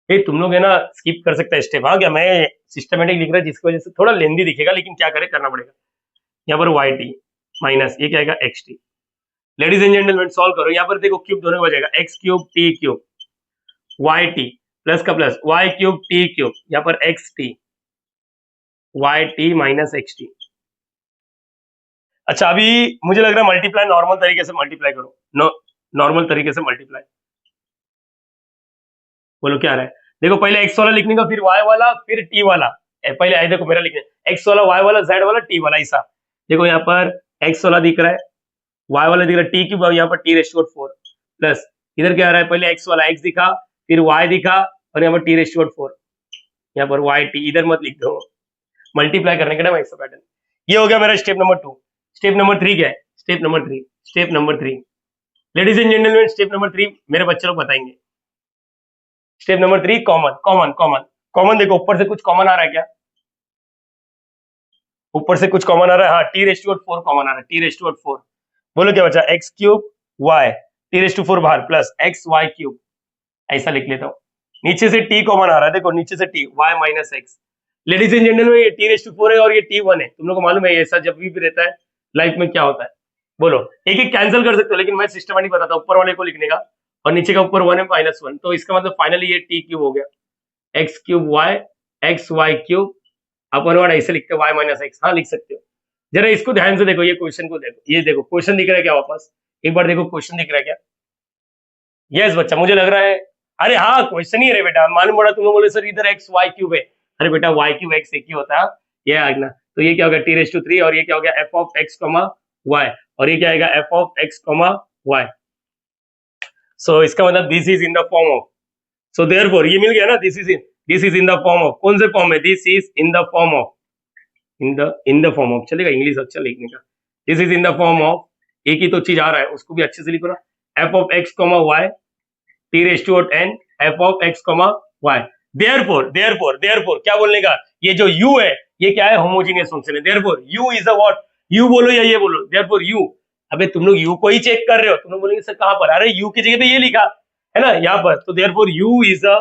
ये तुम लोग है ना स्किप कर सकते हैं स्टेप। हाँ क्या, मैं सिस्टमेटिक लिख रहा है, जिसकी वजह से थोड़ा लेंदी दिखेगा, लेकिन क्या करे, करना पड़ेगा। यहाँ पर वाई टी माइनस ये क्या आएगा? X t. Ladies and gentleman solve करो। यहाँ पर देखो क्यूब दोनों हो जाएगा, x cube t cube, Y t plus का plus, Y cube t cube, यहाँ पर x t, y t minus x t. अच्छा अभी मुझे लग रहा है मल्टीप्लाई नॉर्मल तरीके से मल्टीप्लाई करो, नॉर्मल तरीके से मल्टीप्लाई। बोलो क्या आ रहा है? देखो पहले एक्स वाला लिखने का, फिर वाई वाला, फिर टी वाला। पहले आई देखो मेरा लिखने, एक्स वाला, वाई वाला, जेड वाला, टी वाला, ऐसा। देखो यहाँ पर एक्स वाला दिख रहा है, वाई वाला दिख रहा है, टी क्यूब, यहाँ पर टी रेस्ट 4 प्लस, इधर क्या आ रहा है? पहले एक्स वाला एक्स दिखा, फिर वाई दिखा, और यहाँ पर टी रेस्ट 4, यहाँ पर वाई टी, इधर मत लिख दो, मल्टीप्लाई करने का ना ऐसा पैटर्न। ये हो गया मेरा स्टेप नंबर 2। स्टेप नंबर 3 क्या है? Step number 3, step number 3 ladies and gentleman, step number 3 मेरे बच्चे लोग बताएंगे। Step number 3 common common common common. देखो ऊपर से कुछ कॉमन आ रहा है क्या? ऊपर से कुछ कॉमन आ रहा है, हाँ, टी रेस्ट 4 कॉमन आ रहा है, टी रेस्ट 4। बोलो क्या बचा? X cube Y, T raised 4 बाहर, प्लस एक्स वाई क्यूब, ऐसा लिख लेता हूँ। नीचे से टी कॉमन आ रहा है, देखो नीचे से T, Y minus X. Ladies and gentleman, ये टी रेस्ट 4 है और ये टी 1 है। तुम लोग को मालूम है ऐसा जब भी रहता है लाइफ में क्या होता है? बोलो, एक एक कैंसिल कर सकते हो, लेकिन मैं सिस्टमेटिक बताता हूँ, ऊपर वाले को लिखने का, और नीचे का ऊपर 1 है माइनस 1, तो इसका मतलब फाइनली ये टी क्यूब हो गया, X cube Y, X Y cube upon word ऐसे लिखते हो, वाई माइनस एक्स, हाँ लिख सकते हो। जरा इसको ध्यान से देखो, ये क्वेश्चन को देखो, ये देखो क्वेश्चन दिख रहा है क्या वापस, एक बार देखो क्वेश्चन दिख रहा है क्या? यस बच्चा, मुझे लग रहा है, अरे हाँ क्वेश्चन ही है रे बेटा, मालूम पड़ा तुम्हें, बोले सर इधर एक्स वाई क्यूब है, अरे बेटा वाई क्यूब एक्स एक ही होता है, ये आएगा। तो ये क्या होगा t⁻3 और ये क्या हो गया f ऑफ x, y, और ये क्या आएगा f ऑफ x, y। सो इसका मतलब this is in the form of, so therefore ये मिल गया ना, this is in the form of, कौन से फॉर्म में, this is in the form of, in the form of चलेगा, इंग्लिश अच्छा लिखने का, this is in the form of, एक ही तो चीज आ रहा है उसको भी अच्छे से लिखो ना, f of x, y, t⁻n f of x, y। Therefore क्या बोलने का, ये जो u है ये क्या है, होमोजेनियस फंक्शन है, therefore u is a what, u बोलो या ये बोलो, देयरफॉर u, अबे तुम लोग u को ही चेक कर रहे हो, तुम लोग बोलेंगे सर कहां पर, अरे u की जगह पे ये लिखा है ना यहाँ पर, तो therefore u is a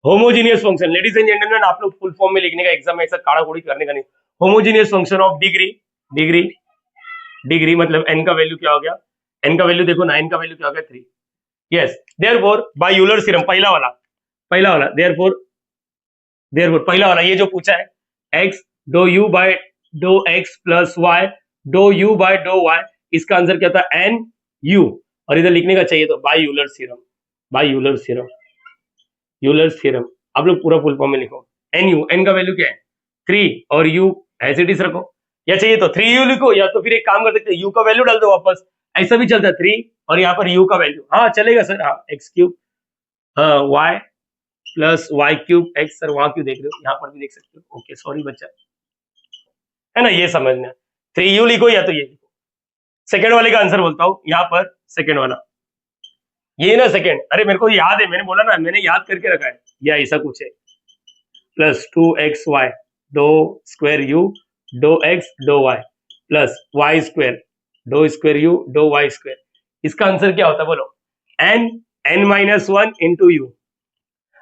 homogeneous function. Ladies and gentlemen, आप लोग फुल फॉर्म में लिखने का, एग्जाम में ऐसा काड़ा कोड़ी करने का नहीं, होमोजेनियस फंक्शन ऑफ डिग्री मतलब n का वैल्यू क्या हो गया, n का वैल्यू देखो ना, n का वैल्यू क्या हो गया 3। Yes, therefore by Euler theorem, पहला वाला देयरफॉर पहला वाला, ये जो पूछा है x dough u by dough x plus y dough u by dough y, इसका आंसर क्या था n u, और इधर लिखने का चाहिए तो बाय यूलर थ्योरम, आप लोग पूरा फुल फॉर्म में लिखो, n u, n का वैल्यू क्या है 3 और u एज इट इज रखो, या चाहिए तो 3u लिखो, या तो फिर एक काम कर सकते हैं u का वैल्यू डाल दो वापस, ऐसा भी चलता है 3 और यहाँ पर u का वैल्यू, हाँ चलेगा सर, हाँ x cube y plus Y cube X, sir वहां क्यों देख रहे हो, यहाँ पर भी देख सकते हो, ओके सॉरी बच्चा, है ना, ये समझना, 3u लिखो या तो ये लिखो। सेकंड वाले का आंसर बोलता हूँ, यहाँ पर सेकंड वाला, ये ना सेकंड, अरे मेरे को याद है, मैंने बोला ना, मैंने याद करके रखा है, या ऐसा कुछ है, प्लस 2xy दो स्क्वायर u दो x दो y प्लस y स्क्वायर दो स्क्वायर u दो y स्क्वायर, इसका आंसर क्या होता है बोलो, n माइनस 1 इंटू यू।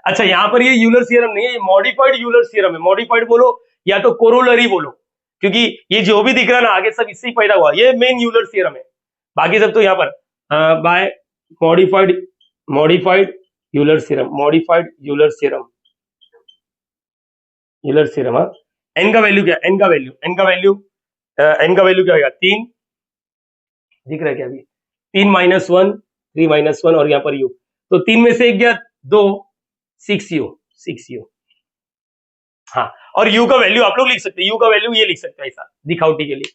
अच्छा यहाँ पर ये यूलर थ्योरम नहीं है, मॉडिफाइड यूलर थ्योरम है, मॉडिफाइड बोलो या तो कोरोलरी बोलो, क्योंकि ये जो भी दिख रहा है ना आगे सब इससे ही पैदा हुआ, ये मेन यूलर थ्योरम है, बाकी सब तो यहाँ पर by modified Euler theorem N का वैल्यू क्या, एन का वैल्यू क्या होगा 3, दिख रहा है क्या अभी, 3 - 1 और यहाँ पर u, तो 3 में से एक गया 2, 6u, हाँ, और u का वैल्यू आप लोग लिख सकते हैं, u का वैल्यू ये लिख सकते हैं ऐसा दिखावटी के लिए,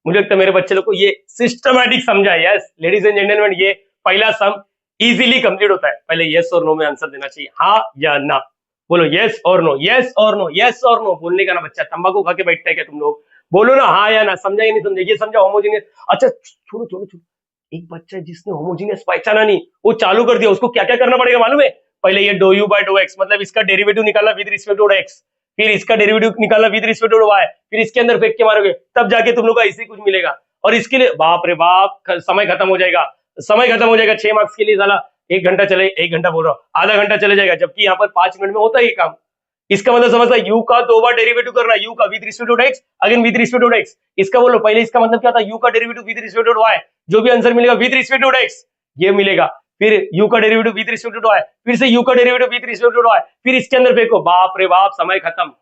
मुझे लगता है मेरे बच्चे लोग को ये सिस्टमैटिक समझा है। यस लेडीज एंड जेंटलमैन, ये पहला सम इजीली कंप्लीट होता है, पहले यस और नो में आंसर देना चाहिए, हाँ या ना, बोलो यस और नो, यस और नो बोलने का ना, बच्चा तंबाकू खा के बैठता है क्या तुम लोग, बोलो ना हाँ या ना, समझा या नहीं समझा, ये समझा होमोजेनियस, अच्छा छोड़ो, एक बच्चा जिसने होमोजेनियस पहचाना नहीं, वो चालू कर दिया, उसको क्या क्या करना पड़ेगा मालूम है, पहले ये do you by dough X, मतलब इसका डेरिवेटिव निकालना विद रिस्पेक्ट टू एक्स, फिर इसका डेरिवेटिव निकालना विद रिस्पेक्ट टू वाई, फिर इसके अंदर फेंक के मारोगे, तब जाके तुम लोग को ऐसे कुछ मिलेगा, और इसके लिए बाप रे बाप समय खत्म हो जाएगा, 6 मार्क्स के लिए साला 1 घंटा चले, 1 घंटा बोल रहा हूँ, आधा घंटा चले जाएगा, जबकि यहाँ पर 5 मिनट में होता है ये काम। इसका मतलब समझता है, u का 2 बार डेरिवेटिव करना, u का with respect to x again with respect to x, इसका बोलो पहले, इसका मतलब क्या था, u का derivative with respect to y, जो भी आंसर मिलेगा विद रिस्पेक्ट टू x ये मिलेगा, फिर u का derivative with respect to y, फिर से u का derivative with respect to y, फिर इसके अंदर फेंको, बाप रे बाप समय खत्म।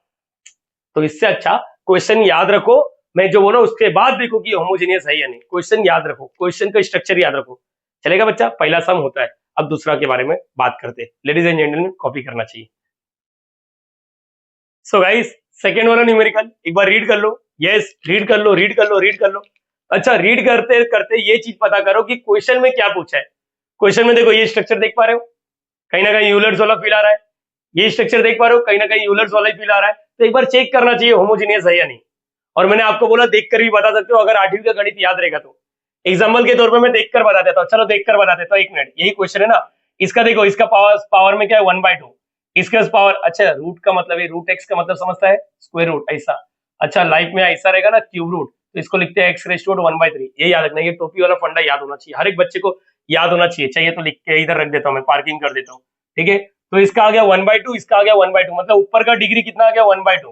तो इससे अच्छा क्वेश्चन याद रखो, मैं जो बोला उसके बाद देखो कि होमोजेनियस है या नहीं, क्वेश्चन याद रखो, क्वेश्चन का स्ट्रक्चर याद रखो, चलेगा बच्चा, पहला सम होता है। अब दूसरा के बारे में बात करते हैं, लेडीज एंड जेंटलमैन कॉपी करना चाहिए। सो गाइस सेकेंड वाला न्यूमेरिकल एक बार रीड कर लो, यस रीड कर लो। अच्छा रीड करते करते ये चीज पता करो कि क्वेश्चन में क्या पूछा है। क्वेश्चन में देखो ये स्ट्रक्चर देख पा रहे हो, कहीं ना कहीं यूलर्स वाला फील आ रहा है, ये स्ट्रक्चर देख पा रहे हो, कहीं ना कहीं यूलर्स वाला ही फील आ रहा है, तो एक बार चेक करना चाहिए होमोजेनियस है या नहीं। और मैंने आपको बोला देखकर भी बता सकते हो, अगर 8वीं का गणित याद रहेगा तो। एग्जाम्पल के तौर पर मैं देखकर बता देता हूँ, चलो देखकर बता देता हूँ, 1 मिनट, यही क्वेश्चन है ना, इसका देखो, इसका पावर में क्या है 1/2, इसका पावर, अच्छा रूट का मतलब है, रूट एक्स का मतलब समझता है स्क्वायर रूट, ऐसा, अच्छा लाइफ में ऐसा रहेगा ना क्यूब रूट, तो इसको लिखते हैं x रेज़ टू 1/3, ये याद रखना, ये टोपी वाला फंडा याद होना चाहिए, हर एक बच्चे को याद होना चाहिए, चाहिए तो लिख के इधर रख देता हूँ मैं, पार्किंग कर देता हूँ, ठीक है। तो इसका आ गया 1/2, इसका आ गया 1/2, मतलब ऊपर का डिग्री कितना आ गया 1/2,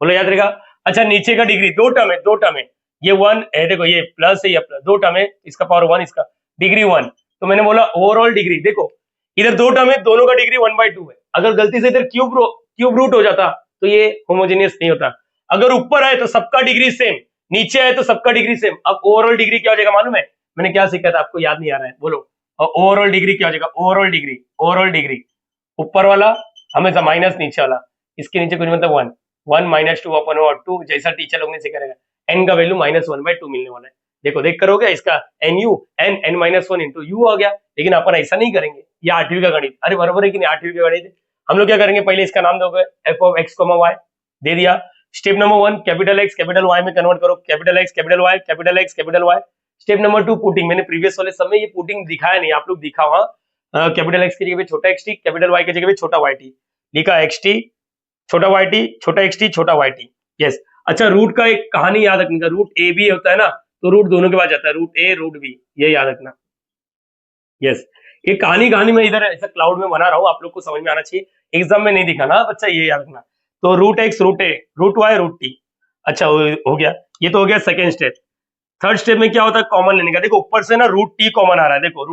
बोलो याद रहेगा। अच्छा नीचे का डिग्री दो टर्म है, ये 1 है, देखो ये प्लस है, ये प्लस, 2 टर्म है, इसका पावर 1, इसका डिग्री 1, तो मैंने बोला ओवरऑल डिग्री, देखो इधर 2 टर्म है, दोनों का डिग्री 1/2 है, अगर गलती से इधर क्यूब रूट हो जाता तो ये होमोजेनियस नहीं होता। अगर ऊपर है तो सबका डिग्री सेम, नीचे है तो सबका डिग्री सेम। अब ओवरऑल डिग्री क्या हो जाएगा मालूम है? मैंने क्या सीखा था आपको याद नहीं आ रहा है, बोलो। और ओवरऑल डिग्री क्या हो जाएगा? ओवरऑल डिग्री ऊपर वाला हमेशा माइनस नीचे वाला, इसके नीचे कुछ मतलब 1 1 माइनस 2 अपन 2, जैसा टीचर लोग ने सिखा रहेगा। एन का वैल्यू -1/2 मिलने वाला है। देखो देख करोगे इसका n u n -1 into u आ गया, लेकिन अपन ऐसा नहीं करेंगे, ये 8वीं का गणित। अरे बराबर है कि नहीं? 8वीं का गणित हम लोग क्या करेंगे, पहले इसका नाम दोगे एफ ऑफ एक्स वाई, दे दिया। Step number 1 capital x capital Y में कन्वर्ट करो, capital x capital Y capital x capital Y. Step number 2 putting, मैंने प्रीवियस वाले समय ये पुटिंग दिखाया नहीं, आप लोग दिखा वहां कैपिटल एक्स की जगह पे छोटा एक्स टी, कैपिटल वाई की जगह पे छोटा वाई टी, लिखा एक्स टी छोटा वाई टी छोटा एक्स टी छोटा वाई टी। यस। अच्छा रूट का एक कहानी याद रखने का, रूट ए बी होता है ना, तो रूट दोनों के बाद जाता है, रूट ए रूट बी, ये याद रखना। यस। ये कहानी में इधर ऐसा क्लाउड में बना रहा हूँ, आप लोग को समझ में आना चाहिए, एग्जाम में नहीं दिखाना बच्चा, ये याद रखना। तो रूट एक्स रूट ए रूट वाई रूट टी। अच्छा हो गया, ये तो हो गया सेकेंड स्टेप। थर्ड स्टेप में क्या होता है, कॉमन लेने का। देखो ऊपर से ना रूट टी कॉमन आ रहा है, देखो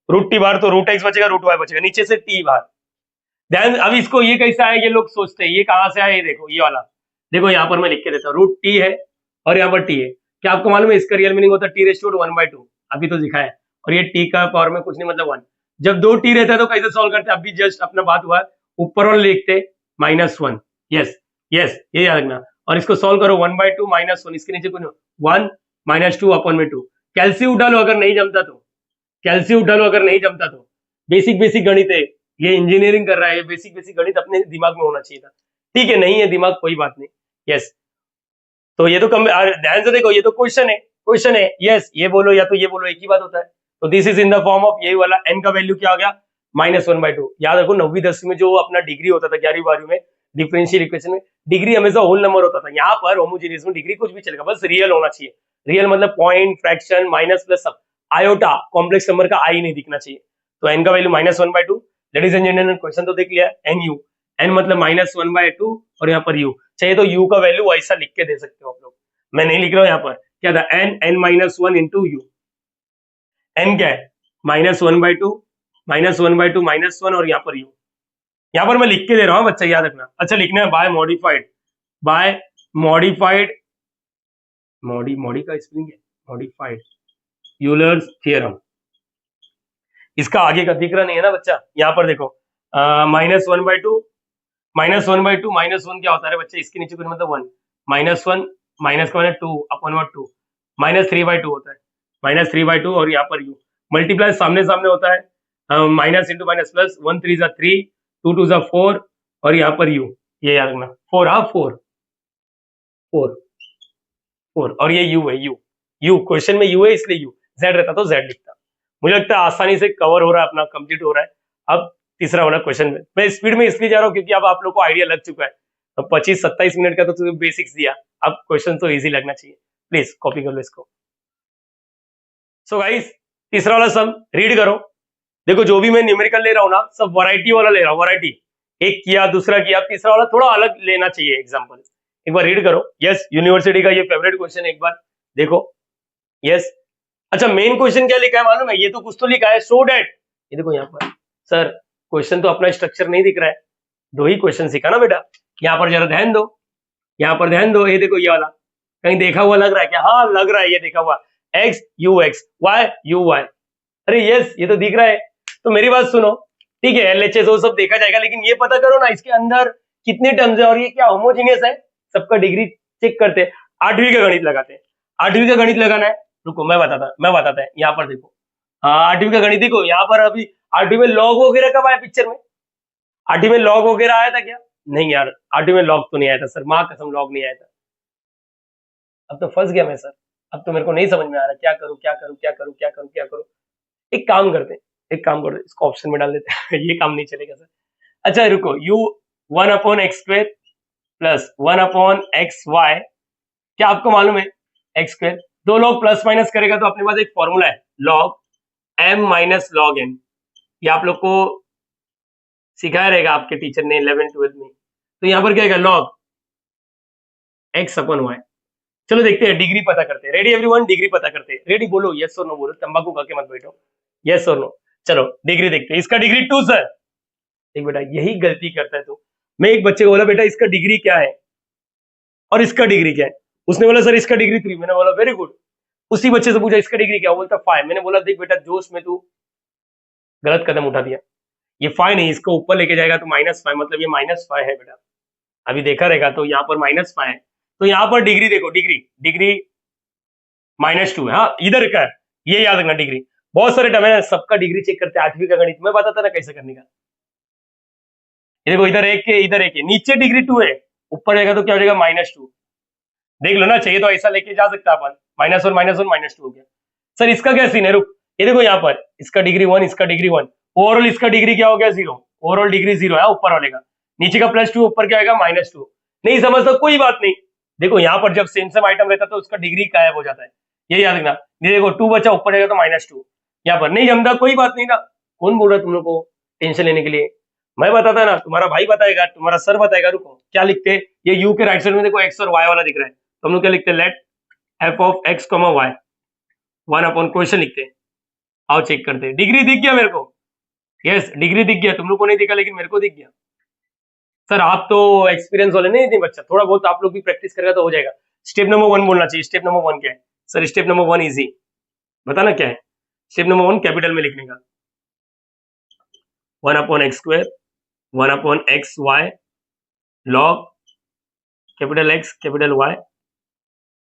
रूट टी बाहर, तो रूट एक्स बचेगा रूट वाई बचेगा, नीचे से टी बाहर। ध्यान, अब इसको ये कैसे आया, ये लोग सोचते हैं ये कहां से आया, ये देखो ये वाला, देखो यहाँ पर मैं लिख के देता हूँ, रूट टी है और यहाँ पर टी है। क्या आपको मालूम है इसका रियल मीनिंग होता है t⁻², अभी तो दिखाया है, और ये टी का पावर में कुछ नहीं मतलब 1। जब 2 टी रहता है तो कैसे सॉल्व करते हैं, अभी जस्ट अपना बात हुआ है, ऊपर वाले लिखते -1। यस यस, ये याद रखना। और इसको सॉल्व करो 1/2 -1, इसके नीचे कुछ 1 -2/2। कैलसी डालो अगर नहीं जमता तो, बेसिक गणित है, ये इंजीनियरिंग कर रहा है, बेसिक गणित अपने दिमाग में होना चाहिए था। ठीक है, नहीं है दिमाग कोई बात नहीं। यस, तो ये तो कम ध्यान से देखो, ये तो क्वेश्चन है। यस, ये बोलो या तो ये बोलो, एक ही बात होता है। तो this is in the form of यही वाला, एन का वैल्यू क्या आ गया -1/2। याद रखो 9वीं 10वीं में जो अपना डिग्री होता था, 11वीं 12वीं में डिफरेंशियल इक्वेशन में डिग्री हमेशा होल नंबर होता था। यहाँ पर होमोजेनियस में डिग्री कुछ भी चलेगा, बस रियल होना चाहिए। रियल मतलब पॉइंट, फ्रैक्शन, माइनस प्लस सब, आयोटा, कॉम्प्लेक्स नंबर का आई नहीं दिखना चाहिए। तो एन का value -1/2। Ladies and gentleman question तो देख लिया, एन यू, एन मतलब -1/2 और यहाँ पर यू, चाहिए तो यू का वैल्यू ऐसा लिख के दे सकते हो आप लोग, मैं नहीं लिख रहा हूँ यहाँ पर। क्या था, n-1 इंटू यू, एन क्या है -1/2 -1/2 -1 और यहाँ पर यू, यहाँ पर मैं लिख के दे रहा हूँ बच्चा, याद रखना। अच्छा लिखना है बाय मॉडी का स्पेलिंग है मॉडिफाइड यूलर्स थ्योरम। इसका आगे का दिख रहा नहीं है ना बच्चा, यहाँ पर देखो -1/2 -1/2 क्या होता है बच्चे, इसके नीचे कुछ मतलब 1 -1 माइनस का मतलब 2/2 -3/2 होता है, -3/2 और यहाँ पर यू मल्टीप्लाई सामने होता है, माइनस इंटू माइनस प्लस, 1 3 जा 3 2 2 जा 4 और यहाँ पर यू, ये याद रखना 4, हाँ 4 और ये यू है, यू क्वेश्चन में यू है इसलिए यू, जेड रहता तो जेड लिखता। मुझे लगता है आसानी से कवर हो रहा है, अपना कंप्लीट हो रहा है। अब तीसरा वाला क्वेश्चन में मैं स्पीड में इसलिए जा रहा हूँ क्योंकि अब आप लोग को आइडिया लग चुका है। अब 25-27 मिनट का तो बेसिक्स दिया, अब क्वेश्चन तो इजी लगना चाहिए, प्लीज कॉपी कर लो इसको। सो गाइस तीसरा वाला सम रीड करो। देखो जो भी मैं न्यूमेरिकल ले रहा हूँ ना, सब वैरायटी वाला ले रहा हूँ, वैरायटी, एक किया दूसरा किया, तीसरा वाला थोड़ा अलग लेना चाहिए एग्जाम्पल। एक बार रीड करो। यस, यूनिवर्सिटी का ये फेवरेट क्वेश्चन, एक बार देखो। यस, अच्छा मेन क्वेश्चन क्या लिखा है मालूम है, ये तो कुछ तो लिखा है, सो डैट, ये देखो यहाँ पर सर क्वेश्चन तो अपना स्ट्रक्चर नहीं दिख रहा है, 2 ही क्वेश्चन सीखा ना बेटा, यहाँ पर जरा ध्यान दो, यहाँ पर ध्यान दो, ये देखो ये वाला कहीं देखा हुआ लग रहा है क्या? हाँ लग रहा है, ये देखा हुआ x u x y u y, अरे यस ये तो दिख रहा है। तो मेरी बात सुनो, ठीक है LHS वो सब देखा जाएगा, लेकिन ये पता करो ना इसके अंदर कितने टर्म्स है और ये क्या होमोजेनियस है, सबका डिग्री चेक करते हैं। 8वीं का गणित लगाते हैं, 8वीं का गणित लगाना है, रुको मैं बताता है। यहाँ पर देखो 8वीं का गणित देखो, यहाँ पर अभी 8वीं में लॉग वगैरह कब आया पिक्चर में? 8वीं में लॉग वगैरह आया था क्या? नहीं यार 8वीं में लॉग तो नहीं आया था सर, माँ कसम लॉग नहीं आया था। अब तो फंस गया मैं सर, अब तो मेरे को नहीं समझ में आ रहा क्या करूं। एक काम करते इसको ऑप्शन में डाल देते हैं ये काम नहीं चलेगा सर। अच्छा रुको, u 1/x² प्लस 1/xy, क्या आपको मालूम है x², 2 लोग प्लस माइनस करेगा तो अपने पास एक फॉर्मूला है log m minus log n, ये आप लोग को सिखाया रहेगा आपके टीचर ने 11th-12th में। तो यहाँ पर क्या है log x/y। चलो देखते हैं, डिग्री पता करते हैं। रेडी एवरीवन, डिग्री पता करते हैं। रेडी बोलो, यस और नो बोलो, तंबाकू खा के मत बैठो, यस और नो। चलो डिग्री देखते हैं, इसका डिग्री 2 सर। एक बेटा यही गलती करता है तू, मैं एक बच्चे को बोला बेटा इसका डिग्री क्या है, और इसका डिग्री क्या है? उसने बोला सर इसका डिग्री 3, मैंने बोला वेरी गुड। उसी बच्चे से पूछा इसका डिग्री क्या, वो बोलता 5, मैंने बोला देख बेटा जोश में तू गलत कदम उठा दिया, ये 5 नहीं, इसको ऊपर लेके जाएगा तो -5, मतलब ये -5 है बेटा, अभी देखा रहेगा तो यहाँ पर -5 है, तो यहाँ पर डिग्री देखो, डिग्री डिग्री -2 है, हाँ इधर का है, ये याद रखना डिग्री। बहुत सारे टर्म है सबका डिग्री चेक करते हैं 8वीं का गणित में, बताता ना कैसे करने का। ये देखो इधर एक है, इधर एक है, नीचे डिग्री 2 है, ऊपर जाएगा तो क्या हो जाएगा -2, देख लो ना, चाहिए तो ऐसा लेके जा सकता अपन, -1 -1 -2 हो गया। सर इसका क्या सीन है, रुक, ये देखो यहाँ पर इसका डिग्री 1, इसका डिग्री 1, ओवरऑल इसका डिग्री क्या हो गया 0, ओवरऑल डिग्री 0 है ऊपर वाले का, नीचे का +2, ऊपर क्या आएगा -2, नहीं समझता कोई बात नहीं, देखो यहाँ पर जब सेम सेम आइटम रहता है तो उसका डिग्री गायब हो जाता है, ये याद रखना। ये देखो 2 बचा, ऊपर जाएगा तो -2, यहाँ पर नहीं जमता कोई बात नहीं ना, कौन बोल रहा है तुम लोग को टेंशन लेने के लिए, मैं बताता ना, तुम्हारा भाई बताएगा, तुम्हारा सर बताएगा। रुको क्या लिखते हैं, ये यू के राइट साइड में देखो x और y वाला दिख रहा है, तो हम लोग क्या लिखते हैं, let f of x, y 1 question लिखते हैं। आओ चेक करते हैं, डिग्री दिख गया मेरे को, यस डिग्री दिख गया, तुम लोग को नहीं दिखा लेकिन मेरे को दिख गया। सर आप तो एक्सपीरियंस वाले नहीं थे बच्चा, थोड़ा बहुत आप लोग भी प्रैक्टिस करेगा तो हो जाएगा। स्टेप नंबर 1 बोलना चाहिए, स्टेप नंबर 1 क्या है सर, स्टेप नंबर 1 इजी, बताना क्या है स्टेप नंबर 1, कैपिटल में लिखने का, 1/x², 1/xy log capital X capital Y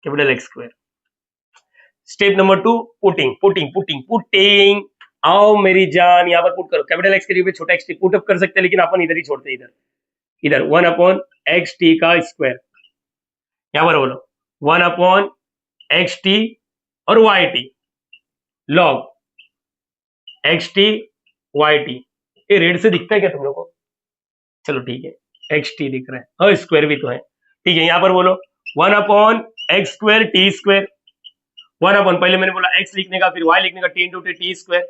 capital x²। Step number 2, putting, आओ मेरी जान यहाँ पर पुट करो, कैपिटल X के लिए छोटा x पुट अप कर सकते हैं, लेकिन अपन इधर ही छोड़ते हैं, इधर 1/xt का स्क्वायर, यहाँ पर बोलो 1/xt और yt log xt yt, ये रेड से दिखता है क्या तुम लोग को, चलो ठीक है xt दिख रहा है, हाँ स्क्वायर भी तो है, ठीक है। यहाँ पर बोलो 1/x² t², 1 पहले मैंने बोला x लिखने का, फिर y लिखने का, t × t²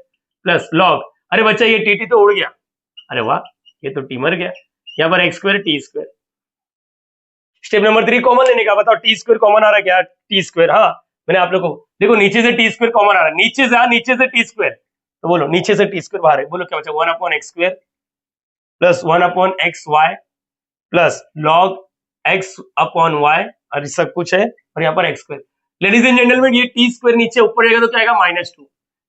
प्लस log, अरे बच्चा ये tt तो उड़ गया, अरे वाह ये तो t मर गया, यहाँ पर x² t²। Step number 3 common लेने का, बताओ t² कॉमन आ रहा है क्या, t², हाँ मैंने आप लोग को देखो नीचे से t² कॉमन आ रहा है, नीचे से, हाँ नीचे से t², तो बोलो नीचे से t² बाहर है, बोलो क्या बचा 1/x² plus 1/xy plus log x/y, और सब कुछ है, और यहाँ पर x²। लेडीज एंड जेंटलमैन ये t² नीचे ऊपर जाएगा तो क्या आएगा -2,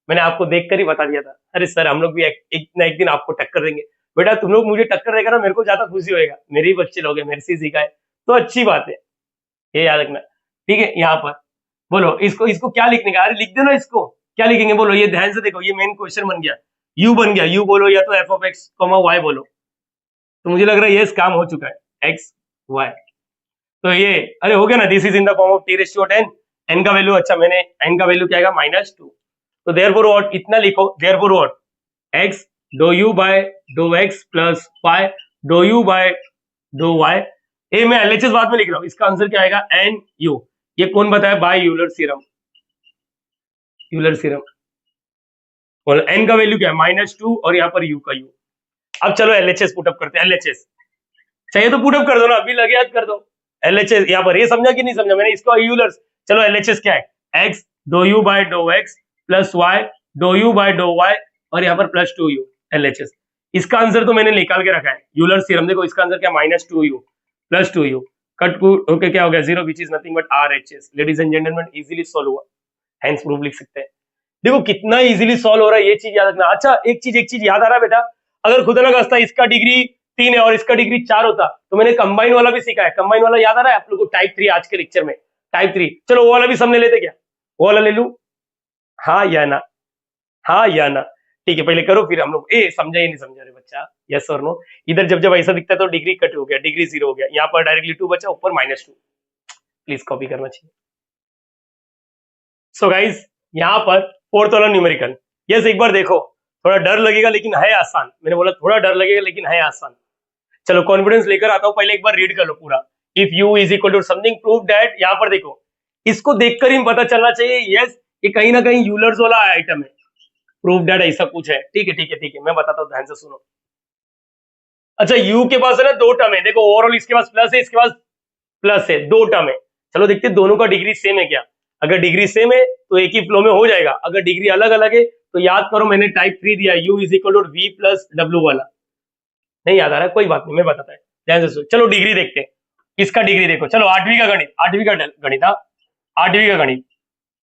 मैंने आपको देखकर ही बता दिया था। अरे सर हम लोग भी एक ना एक दिन आपको टक्कर देंगे बेटा, तुम लोग मुझे टक्कर देगा ना मेरे को ज्यादा खुशी होएगा, मेरे ही बच्चे लोग हैं, मेरे से सीखा है तो अच्छी बात है, ये याद रखना, ठीक है। यहाँ पर बोलो इसको क्या लिखने का, अरे लिख दो ना, इसको क्या लिखेंगे बोलो, ये ध्यान से देखो, ये मेन क्वेश्चन बन गया, u बन गया, u बोलो या तो f(x, y) बोलो, तो मुझे लग रहा है ये काम हो चुका है x y, तो ये अरे हो गया ना, this is in the form of t/10, n का वैल्यू, अच्छा मैंने n का वैल्यू क्या आएगा -2, तो देयरफॉर व्हाट इतना लिखो, therefore what x dou u by dou x plus y dou u by dou y, ये मैं LHS बाद में लिख रहा हूँ, इसका आंसर क्या आएगा NU, ये कौन बताया, by Euler theorem, Euler theorem, और n का वैल्यू क्या है -2 और यहाँ पर u का u। अब चलो LHS पुटअप करते हैं, LHS चाहिए तो पुटअप कर दो ना, अभी लगे याद कर दो, LHS यहाँ पर, ये समझा कि नहीं समझा मैंने इसको यूलर, चलो LHS क्या है, x dou u by dou x plus y dou u by dou y और यहाँ पर +2u, LHS, इसका आंसर तो मैंने निकाल के रखा है, यूलर सीरम, देखो इसका आंसर क्या -2u plus 2u, cut to okay क्या हो गया 0 which is nothing but RHS। Ladies and gentleman easily solve हुआ, हैंस प्रूफ लिख सकते हैं, देखो कितना इजीली सॉल्व हो रहा है, ये चीज याद रखना। अच्छा एक चीज याद आ रहा है बेटा, अगर खुदा ना खास्ता इसका डिग्री 3 है और इसका डिग्री 4 होता तो मैंने कंबाइन वाला भी सीखा है, कंबाइन वाला याद आ रहा है आप लोग को, टाइप 3 आज के लेक्चर में, टाइप 3, चलो वो वाला भी सामने लेते क्या, वो वाला ले लू, हाँ या ना, हाँ या ना, ठीक है पहले करो फिर हम लोग, ए समझा या नहीं समझा रे बच्चा, यस और नो। इधर जब ऐसा दिखता है तो डिग्री कट हो गया, डिग्री 0 हो गया, यहाँ पर डायरेक्टली 2 बचा, ऊपर -2, प्लीज कॉपी करना चाहिए। सो गाइज यहाँ पर 4th वाला न्यूमेरिकल, यस एक बार देखो, थोड़ा डर लगेगा लेकिन है आसान, मैंने बोला थोड़ा डर लगेगा लेकिन है आसान, चलो कॉन्फिडेंस लेकर आता हूँ, पहले एक बार रीड कर लो पूरा। If u is equal to something prove that, यहाँ पर देखो इसको देखकर ही पता चलना चाहिए यस ये कहीं ना कहीं यूलर्स वाला आइटम है, प्रूव दैट ऐसा कुछ है, ठीक है ठीक है ठीक है, मैं बताता हूँ ध्यान से सुनो। अच्छा u के पास है ना 2 टर्म है, देखो ओवरऑल इसके पास प्लस है, इसके पास प्लस है, 2 टर्म है, चलो देखते हैं दोनों का डिग्री सेम है क्या, अगर डिग्री सेम है तो एक ही फ्लो में हो जाएगा, अगर डिग्री अलग अलग है तो याद करो मैंने टाइप 3 दिया, u is equal to v plus w वाला, नहीं याद आ रहा है कोई बात नहीं मैं बताता है ध्यान से सुनो, चलो डिग्री देखते हैं। इसका डिग्री देखो, चलो आठवीं का गणित, गणित, हाँ, आठवीं का गणित।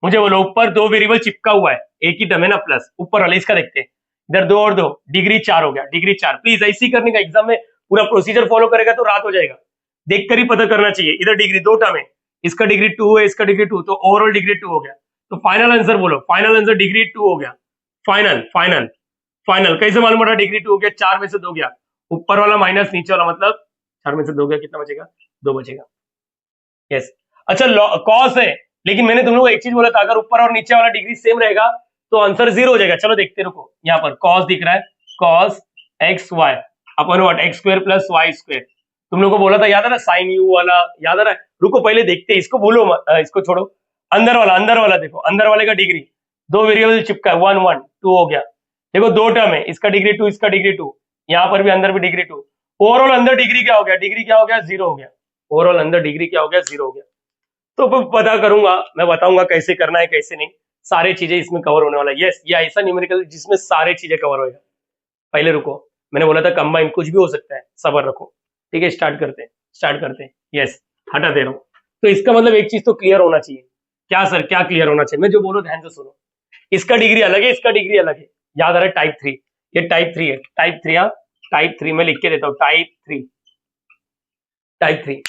मुझे बोलो ऊपर दो वेरिएबल चिपका हुआ है, एक ही टर्म है ना प्लस, ऊपर वाले इसका देखते हैं, इधर दो और दो, डिग्री 4 हो गया, डिग्री 4। प्लीज ऐसे ही करने का, एग्जाम में पूरा प्रोसीजर फॉलो करेगा तो रात हो जाएगा, देखकर ही पता करना चाहिए। इधर डिग्री दो टर्म है, इसका डिग्री 2 है, इसका डिग्री 2, तो ओवरऑल डिग्री 2 हो गया। तो फाइनल आंसर बोलो, फाइनल आंसर डिग्री 2 हो गया। फाइनल फाइनल फाइनल कैसे मालूम पड़ा डिग्री 2 हो गया? 4 में से 2 गया, ऊपर वाला माइनस नीचे वाला, मतलब 4 में से 2 गया, कितना बचेगा? 2 बचेगा। यस। अच्छा कॉस है, लेकिन मैंने तुम लोग को एक चीज बोला था, अगर ऊपर और नीचे वाला डिग्री सेम रहेगा तो आंसर 0 हो जाएगा। चलो देखते रुको, यहाँ पर कॉस दिख रहा है, cos x Y upon what x square plus Y square. तुम लोग को बोला था, याद है ना, साइन यू वाला, याद है ना? रुको पहले देखते, इसको बोलो इसको छोड़ो, अंदर वाला देखो, अंदर वाले का डिग्री, दो वेरिएबल चिपका है, 1 1 2 हो गया। देखो दो टर्म है, इसका डिग्री 2, इसका डिग्री 2, यहाँ पर भी अंदर भी डिग्री 2। ओवरऑल अंदर डिग्री क्या हो गया? डिग्री क्या हो गया? 0 हो गया। ओवरऑल अंदर डिग्री क्या हो गया? 0 हो गया। तो पता करूंगा, मैं बताऊंगा कैसे करना है कैसे नहीं, सारी चीजें इसमें कवर होने वाला है। यस, ये ऐसा न्यूमेरिकल जिसमें सारी चीजें कवर होएगा। पहले रुको, मैंने बोला था कंबाइन कुछ भी हो सकता है, सबर रखो। ठीक है, स्टार्ट करते हैं। यस, हटा दे रहा हूँ। तो इसका मतलब एक चीज तो क्लियर होना चाहिए। क्या सर, क्या क्लियर होना चाहिए? मैं जो बोलो ध्यान से सुनो। इसका डिग्री अलग है, इसका डिग्री अलग है, याद आ रहा है? टाइप 3, ये टाइप 3 है, टाइप 3, हाँ टाइप 3 में लिख के देता हूँ, टाइप 3, टाइप 3।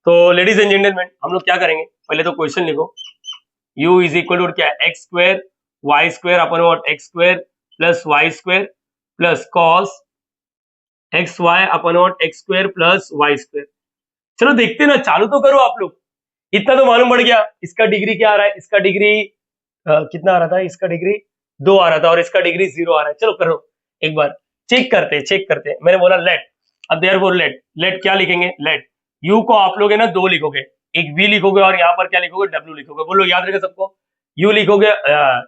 तो लेडीज एंड जेंटलमैन, हम लोग क्या करेंगे, पहले तो क्वेश्चन लिखो। u इज इक्वल टू क्या है? X square Y square upon what x square plus Y square plus cos x Y upon what x square plus Y square. चलो देखते ना, चालू तो करो आप लोग। इतना तो मालूम पड़ गया, इसका डिग्री क्या आ रहा है? इसका डिग्री कितना आ रहा था? इसका डिग्री 2 आ रहा था, और इसका डिग्री 0 आ रहा है। चलो करो एक बार, चेक करते हैं। मैंने बोला लेट, अब देयर फोर लेट क्या लिखेंगे? लेट u को आप लोग है ना 2 लिखोगे, एक v लिखोगे और यहाँ पर क्या लिखोगे? w लिखोगे। बोलो याद रहेगा सबको? u लिखोगे,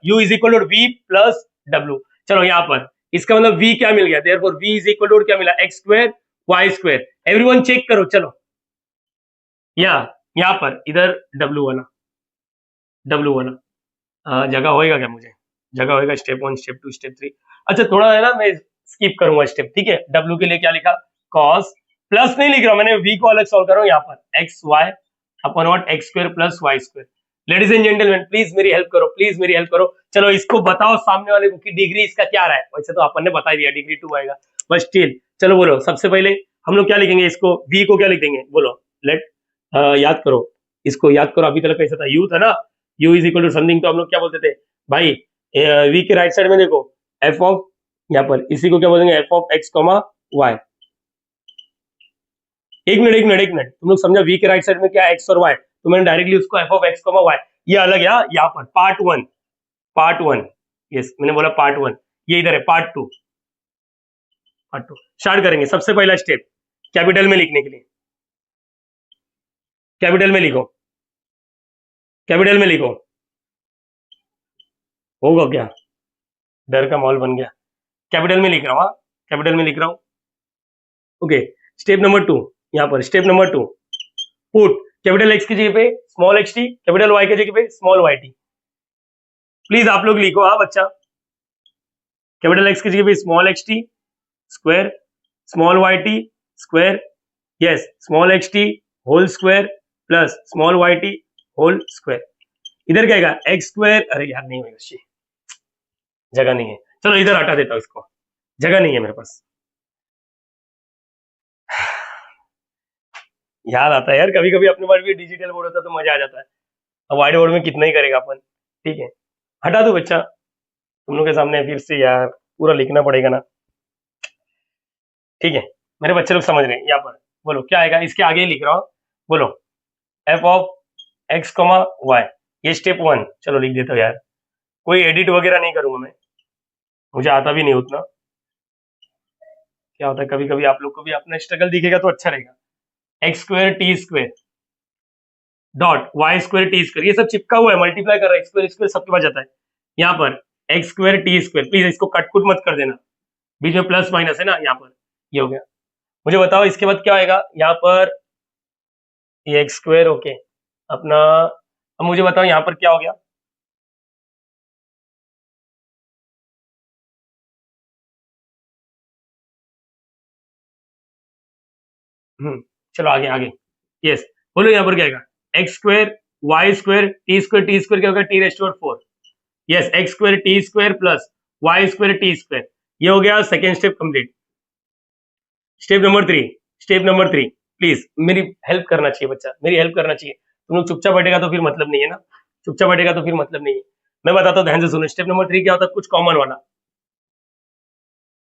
u is equal to v plus w। चलो यहाँ पर इसका मतलब v क्या मिल गया? Therefore v is equal to क्या मिला? X square Y square. Everyone check करो, चलो यहाँ पर इधर w वाला जगह होएगा क्या? मुझे जगह होएगा? Step 1 step 2 step 3। अच्छा थोड़ा है ना, मैं स्किप करूंगा स्टेप, ठीक है? w के लिए क्या लिखा? cos, प्लस नहीं लिख रहा मैंने, v को अलग सॉल्व कर रहा हूँ यहाँ पर, X Y upon what x square plus Y square. Ladies and gentleman please मेरी हेल्प करो, प्लीज मेरी हेल्प करो। चलो इसको बताओ सामने वाले को कि डिग्री इसका क्या रहा है। वैसे तो अपन ने बता दिया डिग्री 2 आएगा, बट स्टिल चलो बोलो। सबसे पहले हम लोग क्या लिखेंगे? इसको v को क्या लिखेंगे? बोलो लेट, याद करो, इसको याद करो। अभी तक कैसा था? u था ना, u is equal to something, तो हम लोग क्या बोलते थे भाई? v के राइट साइड में देखो f ऑफ, यहाँ पर इसी को क्या बोलेंगे? f of x comma y। एक मिनट, तुम लोग समझा v के राइट साइड में क्या x और y? तो मैंने डायरेक्टली उसको f of x comma y, ये अलग है यहाँ पर पार्ट वन। यस, मैंने बोला पार्ट 1, ये इधर है पार्ट 2। स्टार्ट करेंगे। सबसे पहला स्टेप कैपिटल में लिखने के लिए, कैपिटल में लिखो, कैपिटल में लिखो। होगा क्या? डर का माहौल बन गया। कैपिटल में लिख रहा हूँ, हाँ कैपिटल में लिख रहा हूँ। ओके, स्टेप नंबर 2, यहाँ पर step number 2, put capital x की जगह पे small x t, capital y की जगह पे स्मॉल वाई टी। प्लीज आप लोग लिखो, हाँ बच्चा। कैपिटल एक्स की जगह पे small x t square, small y t square, yes small x t whole square plus small y t whole square. इधर क्या आएगा? एक्स स्क्वायर, अरे यार नहीं होगा, जगह नहीं है। चलो इधर हटा देता हूँ इसको, जगह नहीं है मेरे पास। याद आता है यार, कभी कभी अपने पास भी डिजिटल बोर्ड होता है तो मजा आ जाता है। अब व्हाइट बोर्ड में कितना ही करेगा अपन। ठीक है, हटा दो बच्चा, तुम लोग के सामने फिर से यार पूरा लिखना पड़ेगा ना। ठीक है, मेरे बच्चे लोग समझ रहे हैं। यहाँ पर बोलो क्या आएगा? इसके आगे ही लिख रहा हूँ, बोलो f of x comma y, ये स्टेप 1। चलो लिख देता हूँ यार, कोई एडिट वगैरह नहीं करूंगा मैं, मुझे आता भी नहीं उतना। क्या होता है कभी कभी आप लोग को भी अपना स्ट्रगल दिखेगा तो अच्छा रहेगा। X square t square dot y square t square, ये सब चिपका हुआ है, मल्टीप्लाई कर रहा है, स्क्वायर स्क्वायर सबके पास जाता है। यहाँ पर x square t square, please इसको कट कुट मत कर देना, बीच में प्लस माइनस है ना। यहाँ पर ये हो गया। मुझे बताओ इसके बाद क्या आएगा? यहाँ पर ये एक्स स्क्वायर, ओके अपना। अब मुझे बताओ यहाँ पर क्या हो गया? चलो आगे आगे, यस बोलो यहाँ पर क्या आएगा, x square Y square t square क्या होगा, t raised to 4। Yes x square t square plus Y square t square, ये हो गया second step complete. Step number three please मेरी हेल्प करना चाहिए बच्चा, मेरी हेल्प करना चाहिए। तुम लोग चुपचाप बैठेगा तो फिर मतलब नहीं है ना, चुपचाप बैठेगा तो फिर मतलब नहीं है। मैं बताता हूँ ध्यान से सुनो। स्टेप नंबर 3 क्या होता है, कुछ कॉमन वाला,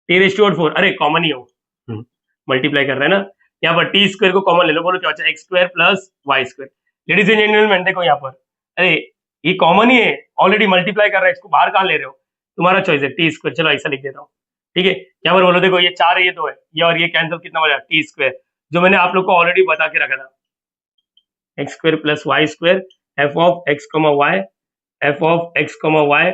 टी रेस्ट टू 4, अरे कॉमन ही हो, मल्टीप्लाई कर रहे हैं ना। यहाँ पर टी स्क्वायर को कॉमन ले लो, बोलो क्या होता है, x square plus Y square. Ladies and gentleman देखो यहाँ पर, अरे ये कॉमन ही है, ऑलरेडी मल्टीप्लाई कर रहा है, इसको बाहर कहाँ ले रहे हो, तुम्हारा चॉइस है, टी स्क्वायर। चलो ऐसा लिख देता हूँ, ठीक है। यहाँ पर बोलो देखो ये 4 है, ये 2 है, ये और ये कैंसिल, कितना बचा, टी स्क्वायर, जो मैंने आप लोग को ऑलरेडी बता के रखा था, x square plus Y square f of x comma Y, F of x comma Y,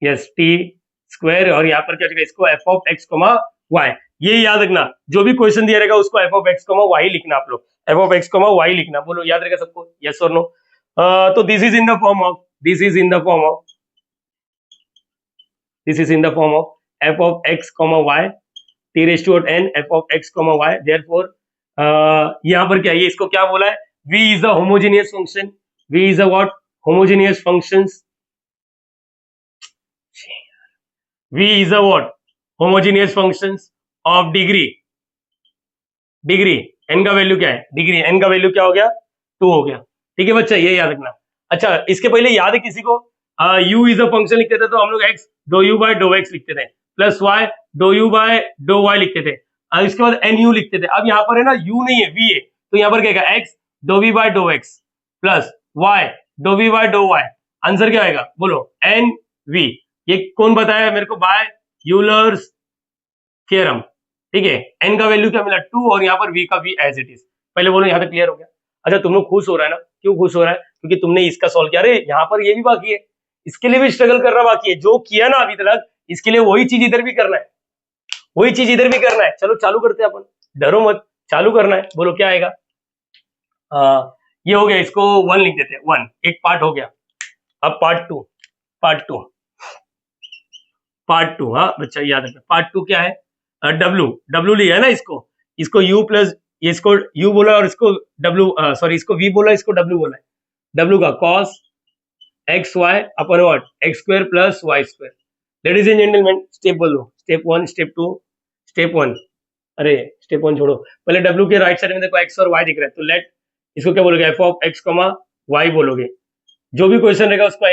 yes t square, और यहाँ पर क्या होगा, इसको f of x comma y. ये याद रखना, जो भी क्वेश्चन दिया रहेगा उसको f of x comma y लिखना, आप लोग f of x comma y लिखना। बोलो याद रहेगा सबको, यस और नो। तो this is in the form of, this is in the form of, this is in the form of F of x comma y t raise to n F of x comma y. Therefore यहाँ पर क्या है, ये इसको क्या बोला है, v is a homogeneous function, v is a what, homogeneous functions, v is a what, homogeneous functions of degree, degree n का वैल्यू क्या है, डिग्री n का वैल्यू क्या हो गया, 2 हो गया, ठीक है बच्चा, ये याद रखना। अच्छा इसके पहले याद है किसी को, u इज अ फंक्शन लिखते थे तो हम लोग x dough u by dough x लिखते थे, plus y dough u by dough y लिखते थे, इसके बाद nu लिखते थे। अब यहाँ पर है ना u नहीं है, v है, तो यहाँ पर क्या है, x डो v by dough x plus y dough v by dough y, answer क्या आएगा बोलो, एन v। ये कौन बताया मेरे को, बाय यूलर्स थ्योरम, ठीक है। n का वैल्यू क्या मिला, 2, और यहाँ पर v का v एज इट इज। पहले बोलो यहाँ तक क्लियर हो गया। अच्छा तुम लोग खुश हो रहा है ना, क्यों खुश हो रहा है, क्योंकि तुमने इसका सॉल्व किया, अरे यहाँ पर ये भी बाकी है, इसके लिए भी स्ट्रगल करना बाकी है, जो किया ना अभी तक इसके लिए वही चीज इधर भी करना है, वही चीज इधर भी करना है। चलो चालू करते हैं अपन, डरो मत, चालू करना है। बोलो क्या आएगा, ये हो गया, इसको 1 लिख देते हैं, 1 एक पार्ट हो गया। अब part two, part two, part two, हाँ बच्चा याद रखना, पार्ट टू क्या है, डब्ल्यू, डब्ल्यू लिया है ना, इसको यू प्लस, इसको यू बोला और इसको डब्ल्यू, सॉरी इसको वी बोला, इसको डब्ल्यू बोला है, डब्ल्यू का cos x Y upon what, x square plus Y square. Ladies and gentleman step बोलो, स्टेप 1, स्टेप 2, स्टेप 1, अरे स्टेप 1 छोड़ो, पहले डब्ल्यू के राइट साइड में देखो एक्स और वाई दिख रहा है, तो लेट इसको क्या बोलोगे, f of x comma y बोलोगे, जो भी क्वेश्चन रहेगा उसको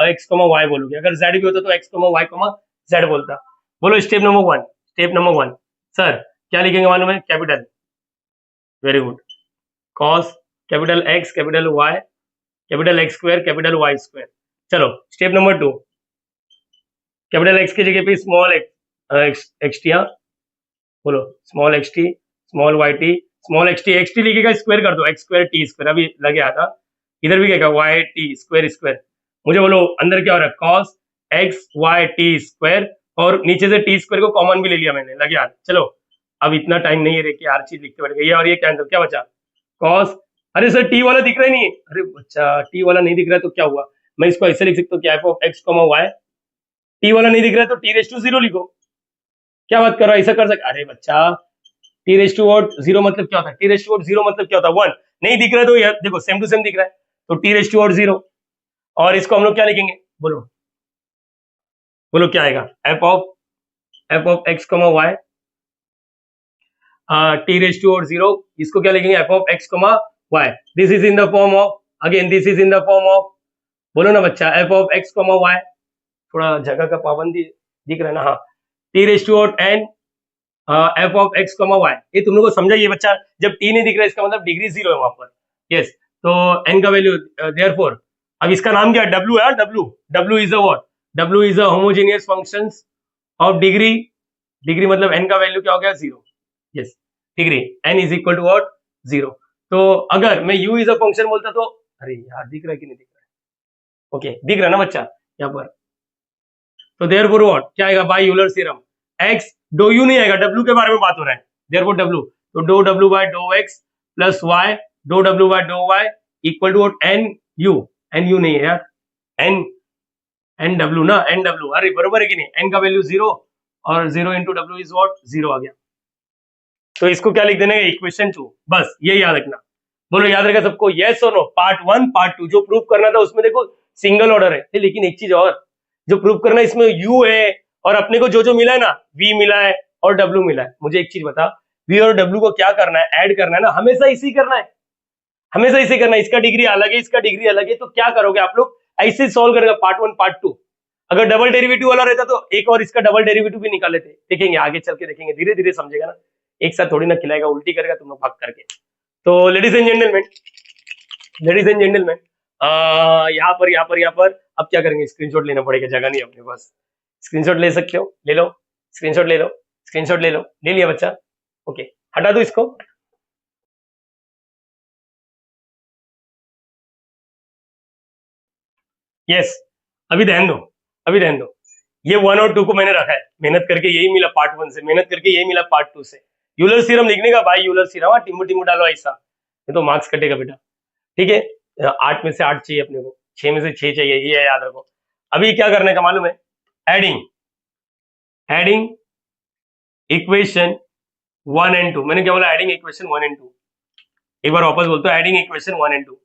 एक्स कॉमा वाई बोलोगे, अगर जेड भी होता तो x comma y comma z बोलता। बोलो step number 1, step number 1 sir क्या लिखेंगे मालूम है, capital, very good, cos capital x capital Y capital x square capital y square. चलो स्टेप नंबर 2, कैपिटल एक्स की जगह पे स्मॉल एक्स टी, बोलो small x t small y t small x t लिखेगा, स्क्वायर कर दो x square t square, अभी लगे आता, इधर भी क्या वाई टी स्क्वायर स्क्वायर, मुझे बोलो अंदर क्या हो रहा है, cos x y t square, और नीचे से टी स्क्वायर को कॉमन भी ले लिया मैंने, लगे यार। चलो अब इतना टाइम नहीं है कि हर चीज लिखते बैठ गए, और ये कैंसिल, क्या बचा, कॉस, अरे सर टी वाला दिख रहा ही नहीं है, अरे बच्चा टी वाला नहीं दिख रहा है तो क्या हुआ, मैं इसको ऐसे लिख सकता हूँ, क्या f of x comma y, t वाला नहीं दिख रहा है तो टी रेज टू 0 लिखो, क्या बात कर रहा है, ऐसा कर सकते, अरे बच्चा टी रेज टू वॉट 0 मतलब क्या होता है, टी रेज टू वॉट 0 मतलब क्या होता है, 1 नहीं दिख रहा है तो यार देखो सेम टू सेम दिख रहा है, तो टी रेज टू वॉट 0, और इसको हम लोग क्या लिखेंगे, बोलो बोलो क्या आएगा, f of x comma y t raise to और 0, इसको क्या लिखेंगे, f of x comma y, this is in the form of, again this is in the form of, बोलो ना बच्चा, f of x comma y, थोड़ा जगह का पाबंदी दिख रहा है ना, हाँ, टी रेज टू और n F of x comma y, ये तुम लोग को समझा ये बच्चा, जब टी नहीं दिख रहा है इसका मतलब डिग्री 0 है वहां पर, यस, तो एन का वैल्यू देयरफॉर, अब इसका नाम क्या है, डब्ल्यू है, डब्ल्यू इज अ व्हाट, डब्ल्यू is a homogeneous functions of degree, degree मतलब एन का वैल्यू क्या हो गया, 0, yes, degree n is equal to what, 0। तो अगर मैं u इज अ फंक्शन बोलता तो, अरे यार दिख रहा है कि नहीं दिख रहा है, ओके दिख रहा है ना बच्चा यहाँ पर, तो देयरफॉर व्हाट क्या आएगा, by Euler theorem, x dough u नहीं आएगा, w के बारे में बात हो रहा है, देयरफॉर w, तो डो w by dough x plus y डो w by dough y equal to n u नहीं है यार, n w ना, n w, अरे बरोबर है कि नहीं, n का वैल्यू 0 और 0 इंटू डब्ल्यू इज व्हाट, 0 आ गया, तो इसको क्या लिख देना है, इक्वेशन 2, बस ये याद रखना, बोलो याद रहेगा सबको, यस और नो, पार्ट 1 पार्ट 2 जो प्रूव करना था उसमें देखो सिंगल ऑर्डर है, लेकिन एक चीज और जो प्रूव करना है इसमें यू है और अपने को जो मिला है ना, वी मिला है और डब्ल्यू मिला है। मुझे एक चीज बता, वी और डब्ल्यू को क्या करना है, ऐड करना है ना, हमेशा इसी करना है, हमेशा इसे करना है। इसका डिग्री अलग है, इसका डिग्री अलग है, तो क्या करोगे आप लोग, ऐसे सॉल्व करेगा पार्ट 1 पार्ट 2। अगर डबल डेरिवेटिव वाला रहता तो एक और इसका डबल डेरिवेटिव भी निकाले थे, देखेंगे आगे चल के, देखेंगे धीरे धीरे समझेगा ना, एक साथ थोड़ी ना खिलाएगा, उल्टी करेगा तुम लोग भाग करके। तो ladies and gentleman, ladies and gentleman, यहाँ पर अब क्या करेंगे, स्क्रीनशॉट लेना पड़ेगा, जगह नहीं अपने पास। स्क्रीनशॉट ले सकते हो, ले लो, स्क्रीनशॉट ले लो, स्क्रीनशॉट ले लो, ले लिया बच्चा, ओके, हटा दो इसको। यस, अभी ध्यान दो, अभी ध्यान दो, ये 1 और 2 को मैंने रखा है, मेहनत करके यही मिला पार्ट 1 से, मेहनत करके यही मिला पार्ट 2 से। यूलर थ्योरम लिखने का भाई, यूलर थ्योरम, टिम्बू टिम्बू डालो ऐसा, ये तो मार्क्स कटेगा बेटा, ठीक है। 8 में से 8 चाहिए अपने को, 6 में से 6 चाहिए, ये याद रखो। अभी क्या करने का मालूम है, एडिंग, एडिंग इक्वेशन 1 एंड 2, मैंने क्या बोला, एडिंग इक्वेशन 1 एंड 2। एक बार वापस बोलते हो, एडिंग इक्वेशन 1 एंड 2।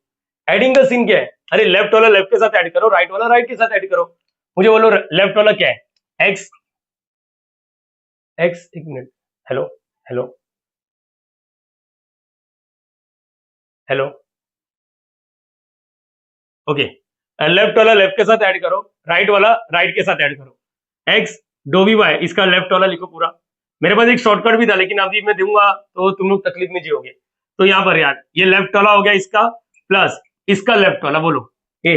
एडिंग का सीन क्या है, अरे लेफ्ट वाला लेफ्ट के साथ ऐड करो, राइट वाला राइट के साथ ऐड करो। मुझे बोलो लेफ्ट वाला क्या है, एक्स, एक्स, एक minute, hello hello hello, okay, left वाला लेफ्ट के साथ ऐड करो, राइट वाला राइट के साथ ऐड करो। एक्स डो वी वाई, इसका लेफ्ट वाला लिखो पूरा। मेरे पास एक शॉर्टकट भी था, लेकिन अभी मैं दूंगा तो तुम लोग तकलीफ में जियोगे। तो यहाँ पर यार ये लेफ्ट वाला हो गया इसका, प्लस इसका लेफ्ट वाला, बोलो ए,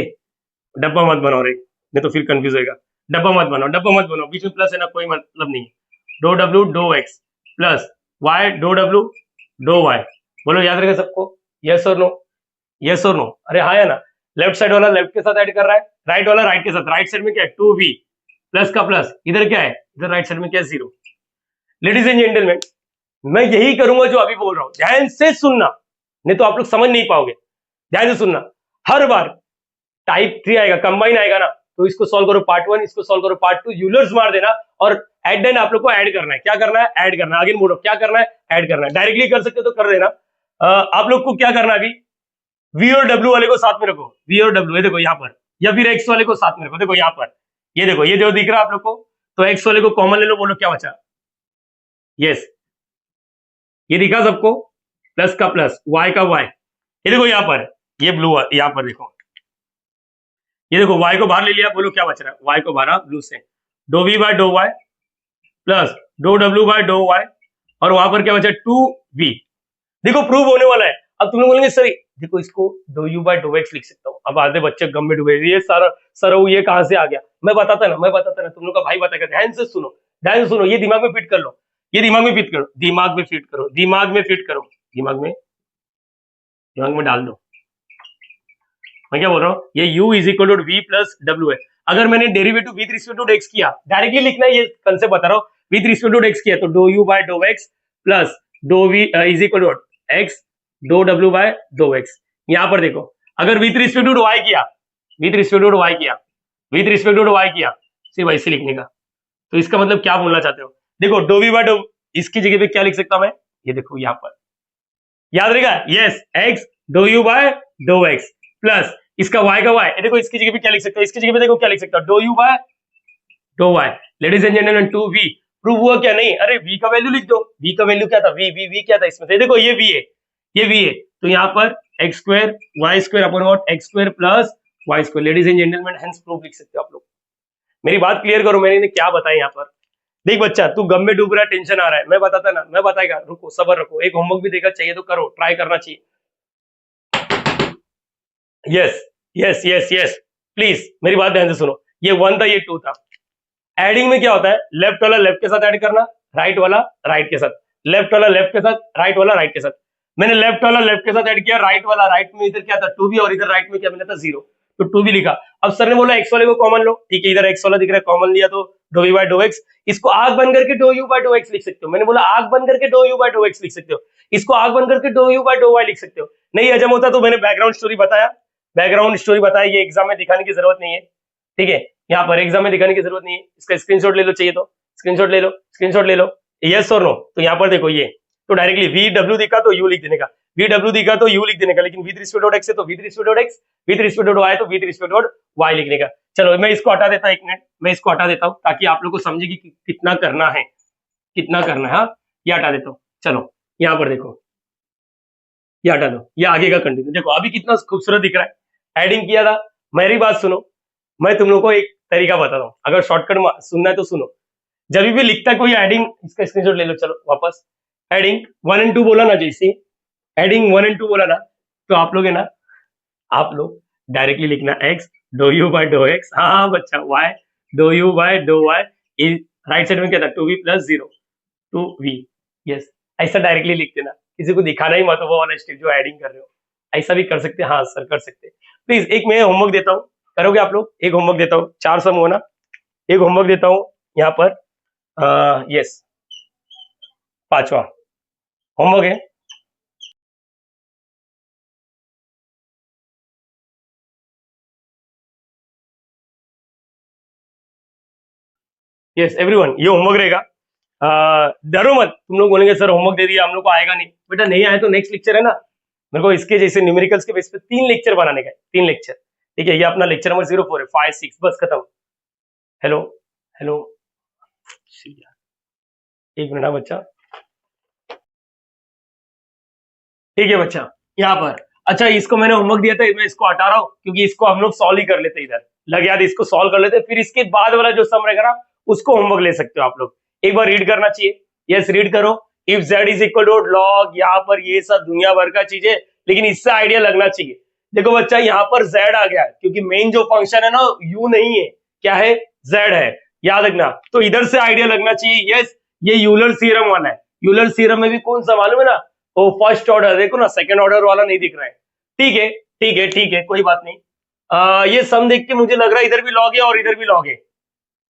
डब्बा मत बनाओ रे, नहीं तो फिर कंफ्यूज होगा। डब्बा मत बनाओ, डब्बा मत बनाओ, बीच में प्लस है ना, कोई मतलब नहीं है। डो डब्ल्यू डो एक्स प्लस वाई डो डब्ल्यू डो वाई, बोलो याद रहेगा सबको, यस और नो, यस और नो, अरे हाँ है ना। लेफ्ट साइड वाला लेफ्ट के साथ ऐड कर रहा है, राइट वाला राइट के साथ, राइट साइड में क्या है 2v, प्लस का प्लस, इधर क्या है, इधर राइट साइड में क्या है 0। लेडीज एंड जेंटलमैन, मैं यही करूंगा जो अभी बोल रहा हूं, ध्यान से सुनना, नहीं तो आप लोग समझ नहीं पाओगे। ध्यान से सुनना, हर बार टाइप 3 आएगा, कंबाइन आएगा ना, तो इसको सॉल्व करो पार्ट 1, इसको सॉल्व करो पार्ट 2, यूलर्स मार देना, और एट द एंड आप लोग को ऐड करना है। क्या करना है, ऐड करना है। आगे बोलो क्या करना है, ऐड करना है। डायरेक्टली कर सकते हो तो कर देना। आप लोग को क्या करना है, अभी वी और डब्ल्यू वाले को साथ में रखो, वी और डब्ल्यू, ये देखो यहाँ पर, या फिर एक्स वाले को साथ में रखो, देखो यहाँ पर, ये देखो, ये जो दिख रहा है आप लोग को, तो एक्स वाले को कॉमन ले लो, बोलो क्या बचा, यस, ये दिखा सबको, प्लस का प्लस, वाई का वाई, ये देखो यहाँ पर, ये ब्लू, यहाँ पर देखो, ये देखो y को बाहर ले लिया, बोलो क्या बच रहा है, y को बाहर ब्लू से, डो v by dough y plus डो w बाय डो y, और वहां पर क्या बचा 2v। देखो प्रूव होने वाला है। अब तुम लोग बोलेंगे सर देखो इसको डो u बाय डो x लिख सकता हूँ। अब आधे बच्चे गम में डूबे, ये सारा सर ये कहां से आ गया, मैं बताता ना, मैं बताता ना, तुम लोग का भाई बताएगा। ध्यान से सुनो, ध्यान से सुनो, ये दिमाग में फिट कर लो, ये दिमाग में फिट करो, दिमाग में फिट करो, दिमाग में फिट करो, दिमाग में डाल दो। मैं क्या बोल रहा हूँ, ये u is equal to v plus डब्ल्यू है। अगर मैंने derivative with respect to x किया, डायरेक्टली लिखना है, ये कंसेप्ट बता रहा हूँ, विद रिस्पेक्ट टू x किया तो डो u by dough x plus डो v is equal to x डो w बाय डो x। यहाँ पर देखो, अगर विद रिस्पेक्ट टू y किया, विद रिस्पेक्ट टू y किया, विद रिस्पेक्ट टू y किया, सिर्फ ऐसे लिखने का। तो इसका मतलब क्या बोलना चाहते हो, देखो डो v बाय डो, इसकी जगह पे क्या लिख सकता हूं मैं, ये देखो यहाँ पर, याद रहेगा, yes, x dough u by dough x plus इसका y का y, देखो इसकी जगह पे क्या लिख सकते हो, इसकी जगह पे देखो क्या लिख सकता हूं, डो u by dough y। Ladies and gentleman 2v prove हुआ क्या, नहीं, अरे v का वैल्यू लिख दो, v का वैल्यू क्या था, v क्या था इसमें से, देखो ये v है, ये v है, तो यहाँ पर x square Y square upon what, x square plus Y square. Ladies and gentleman hence proof लिख सकते हो आप लोग। मेरी बात क्लियर करो, मैंने क्या बताया यहाँ पर। देख बच्चा, तू गम में डूब रहा है, टेंशन आ रहा है, मैं बताता ना, मैं बताएगा, रुको सबर रखो, एक होमवर्क भी देगा, चाहिए तो करो, ट्राई करना चाहिए। Yes yes yes yes, please मेरी बात ध्यान से सुनो, ये 1 था, ये 2 था। एडिंग में क्या होता है, लेफ्ट वाला लेफ्ट के साथ ऐड करना, राइट वाला राइट के साथ, लेफ्ट वाला लेफ्ट के साथ, राइट वाला राइट के साथ। मैंने लेफ्ट वाला लेफ्ट के साथ ऐड किया, राइट वाला राइट में, इधर क्या था 2v, और इधर राइट में क्या मिला था 0, तो 2v लिखा। अब सर ने बोला एक्स वाले को कॉमन लो, ठीक है, इधर एक्स वाला दिख रहा है, कॉमन लिया तो डो v बाय डो x, इसको आग बन करके डो u बाय डो x लिख सकते हो। मैंने बोला आग बन करके डो u बाय डो x लिख सकते हो, इसको आग बन करके डो u बाय डो y लिख सकते हो। नहीं हजम होता तो मैंने बैकग्राउंड स्टोरी बताया, बैकग्राउंड स्टोरी बताया, ये एग्जाम में दिखाने की जरूरत नहीं है, ठीक है, यहाँ पर एग्जाम में दिखाने की जरूरत नहीं है। इसका स्क्रीनशॉट ले लो, चाहिए तो स्क्रीनशॉट ले लो, स्क्रीनशॉट ले लो, यस और नो। तो यहाँ पर देखो ये, तो डायरेक्टली वी डब्ल्यू दिखा तो यू लिख देने का, वी डब्ल्यू दिखा तो यू लिख देने का, लेकिन विद रिस्पेक्ट ऑफ एक्स है तो with respect of x, with respect of y तो विद रिस्पेक्ट ऑफ वाई लिखने का। चलो मैं इसको हटा देता हूँ, 1 मिनट मैं इसको हटा देता हूँ ताकि आप लोग को समझे कि कितना करना है, कितना करना है। हाँ ये हटा देता हूँ। चलो यहाँ पर देखो, ये हटा दो, ये आगे का कंटिन्यू देखो, अभी कितना खूबसूरत दिख रहा है। एडिंग किया था। मेरी बात सुनो, मैं तुम लोग को एक तरीका बताता हूँ, अगर शॉर्टकट सुनना है तो सुनो। जब भी लिखता है कोई एडिंग, इसका स्क्रीनशॉट ले लो। चलो वापस, एडिंग 1 और 2 बोला ना, जैसे एडिंग 1 और 2 बोला ना, तो आप लोग है ना, आप लोग डायरेक्टली लिखना एक्स डो यू बाय डो एक्स, हाँ बच्चा, y dough you by dough y, right side में क्या था 2v + 0 2v, यस ऐसा डायरेक्टली लिख देना, किसी को दिखाना ही मत वो वाला स्टेप जो एडिंग कर रहे हो, ऐसा भी कर सकते हैं। हाँ सर कर सकते हैं। प्लीज एक मैं होमवर्क देता हूँ, करोगे आप लोग? एक होमवर्क देता हूँ, 4 सम हो ना, एक होमवर्क देता हूँ यहाँ पर, यस 5वां होमवर्क है। यस एवरीवन, ये होमवर्क रहेगा। डरो मत, तुम लोग बोलेंगे सर होमवर्क दे दिया हम लोग को आएगा नहीं, बेटा नहीं आए तो नेक्स्ट लेक्चर है ना, मेरे को इसके जैसे न्यूमेरिकल्स के बेस पे 3 लेक्चर बनाने का है, 3 लेक्चर, ठीक है। ये अपना लेक्चर नंबर 04 है, 5 6 बस खत्म। हेलो हेलो, एक मिनट बच्चा, ठीक है बच्चा, यहाँ पर अच्छा इसको मैंने होमवर्क दिया था, मैं इसको हटा रहा हूँ क्योंकि इसको हम लोग सॉल्व ही कर लेते, इधर लग याद, इसको सॉल्व कर लेते, फिर इसके बाद वाला जो सम रहेगा ना उसको होमवर्क ले सकते हो आप लोग। एक बार रीड करना चाहिए, यस रीड करो। If z is equal to log, यहाँ पर ये सब दुनिया भर का चीज है, लेकिन इससे आइडिया लगना चाहिए। देखो बच्चा यहाँ पर z आ गया क्योंकि मेन जो फंक्शन है ना u नहीं है, क्या है, z है, याद रखना। तो इधर से आइडिया लगना चाहिए, यस ये यूलर थ्योरम वाला है। यूलर थ्योरम में भी कौन सा मालूम है ना, वो फर्स्ट ऑर्डर, देखो ना सेकंड ऑर्डर वाला नहीं दिख रहा है, ठीक है ठीक है ठीक है कोई बात नहीं। ये सम देख के मुझे लग रहा है इधर भी लॉग है और इधर भी लॉग है।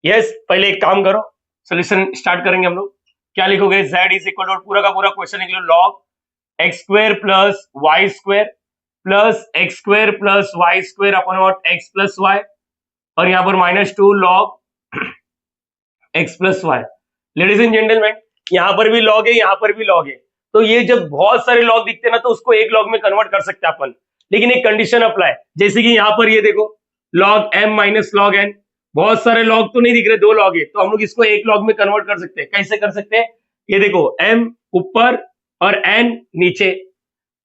यस पहले एक काम करो, सोल्यूशन स्टार्ट करेंगे हम लोग। क्या लिखोगे, z इज इक्वल टू, पूरा का पूरा क्वेश्चन लिख लो, log x square plus Y square plus x square plus Y square upon what x plus y, और यहाँ पर -2 log x plus y. Ladies and gentleman, यहाँ पर भी लॉग है, यहाँ पर भी लॉग है, तो ये जब बहुत सारे लॉग दिखते हैं ना तो उसको एक लॉग में कन्वर्ट कर सकते हैं अपन, लेकिन एक कंडीशन अप्लाई, जैसे कि यहाँ पर ये देखो log m minus log n, बहुत सारे लॉग तो नहीं दिख रहे, 2 लॉग है, तो हम लोग इसको एक लॉग में कन्वर्ट कर सकते हैं। कैसे कर सकते हैं, ये देखो m ऊपर और n नीचे,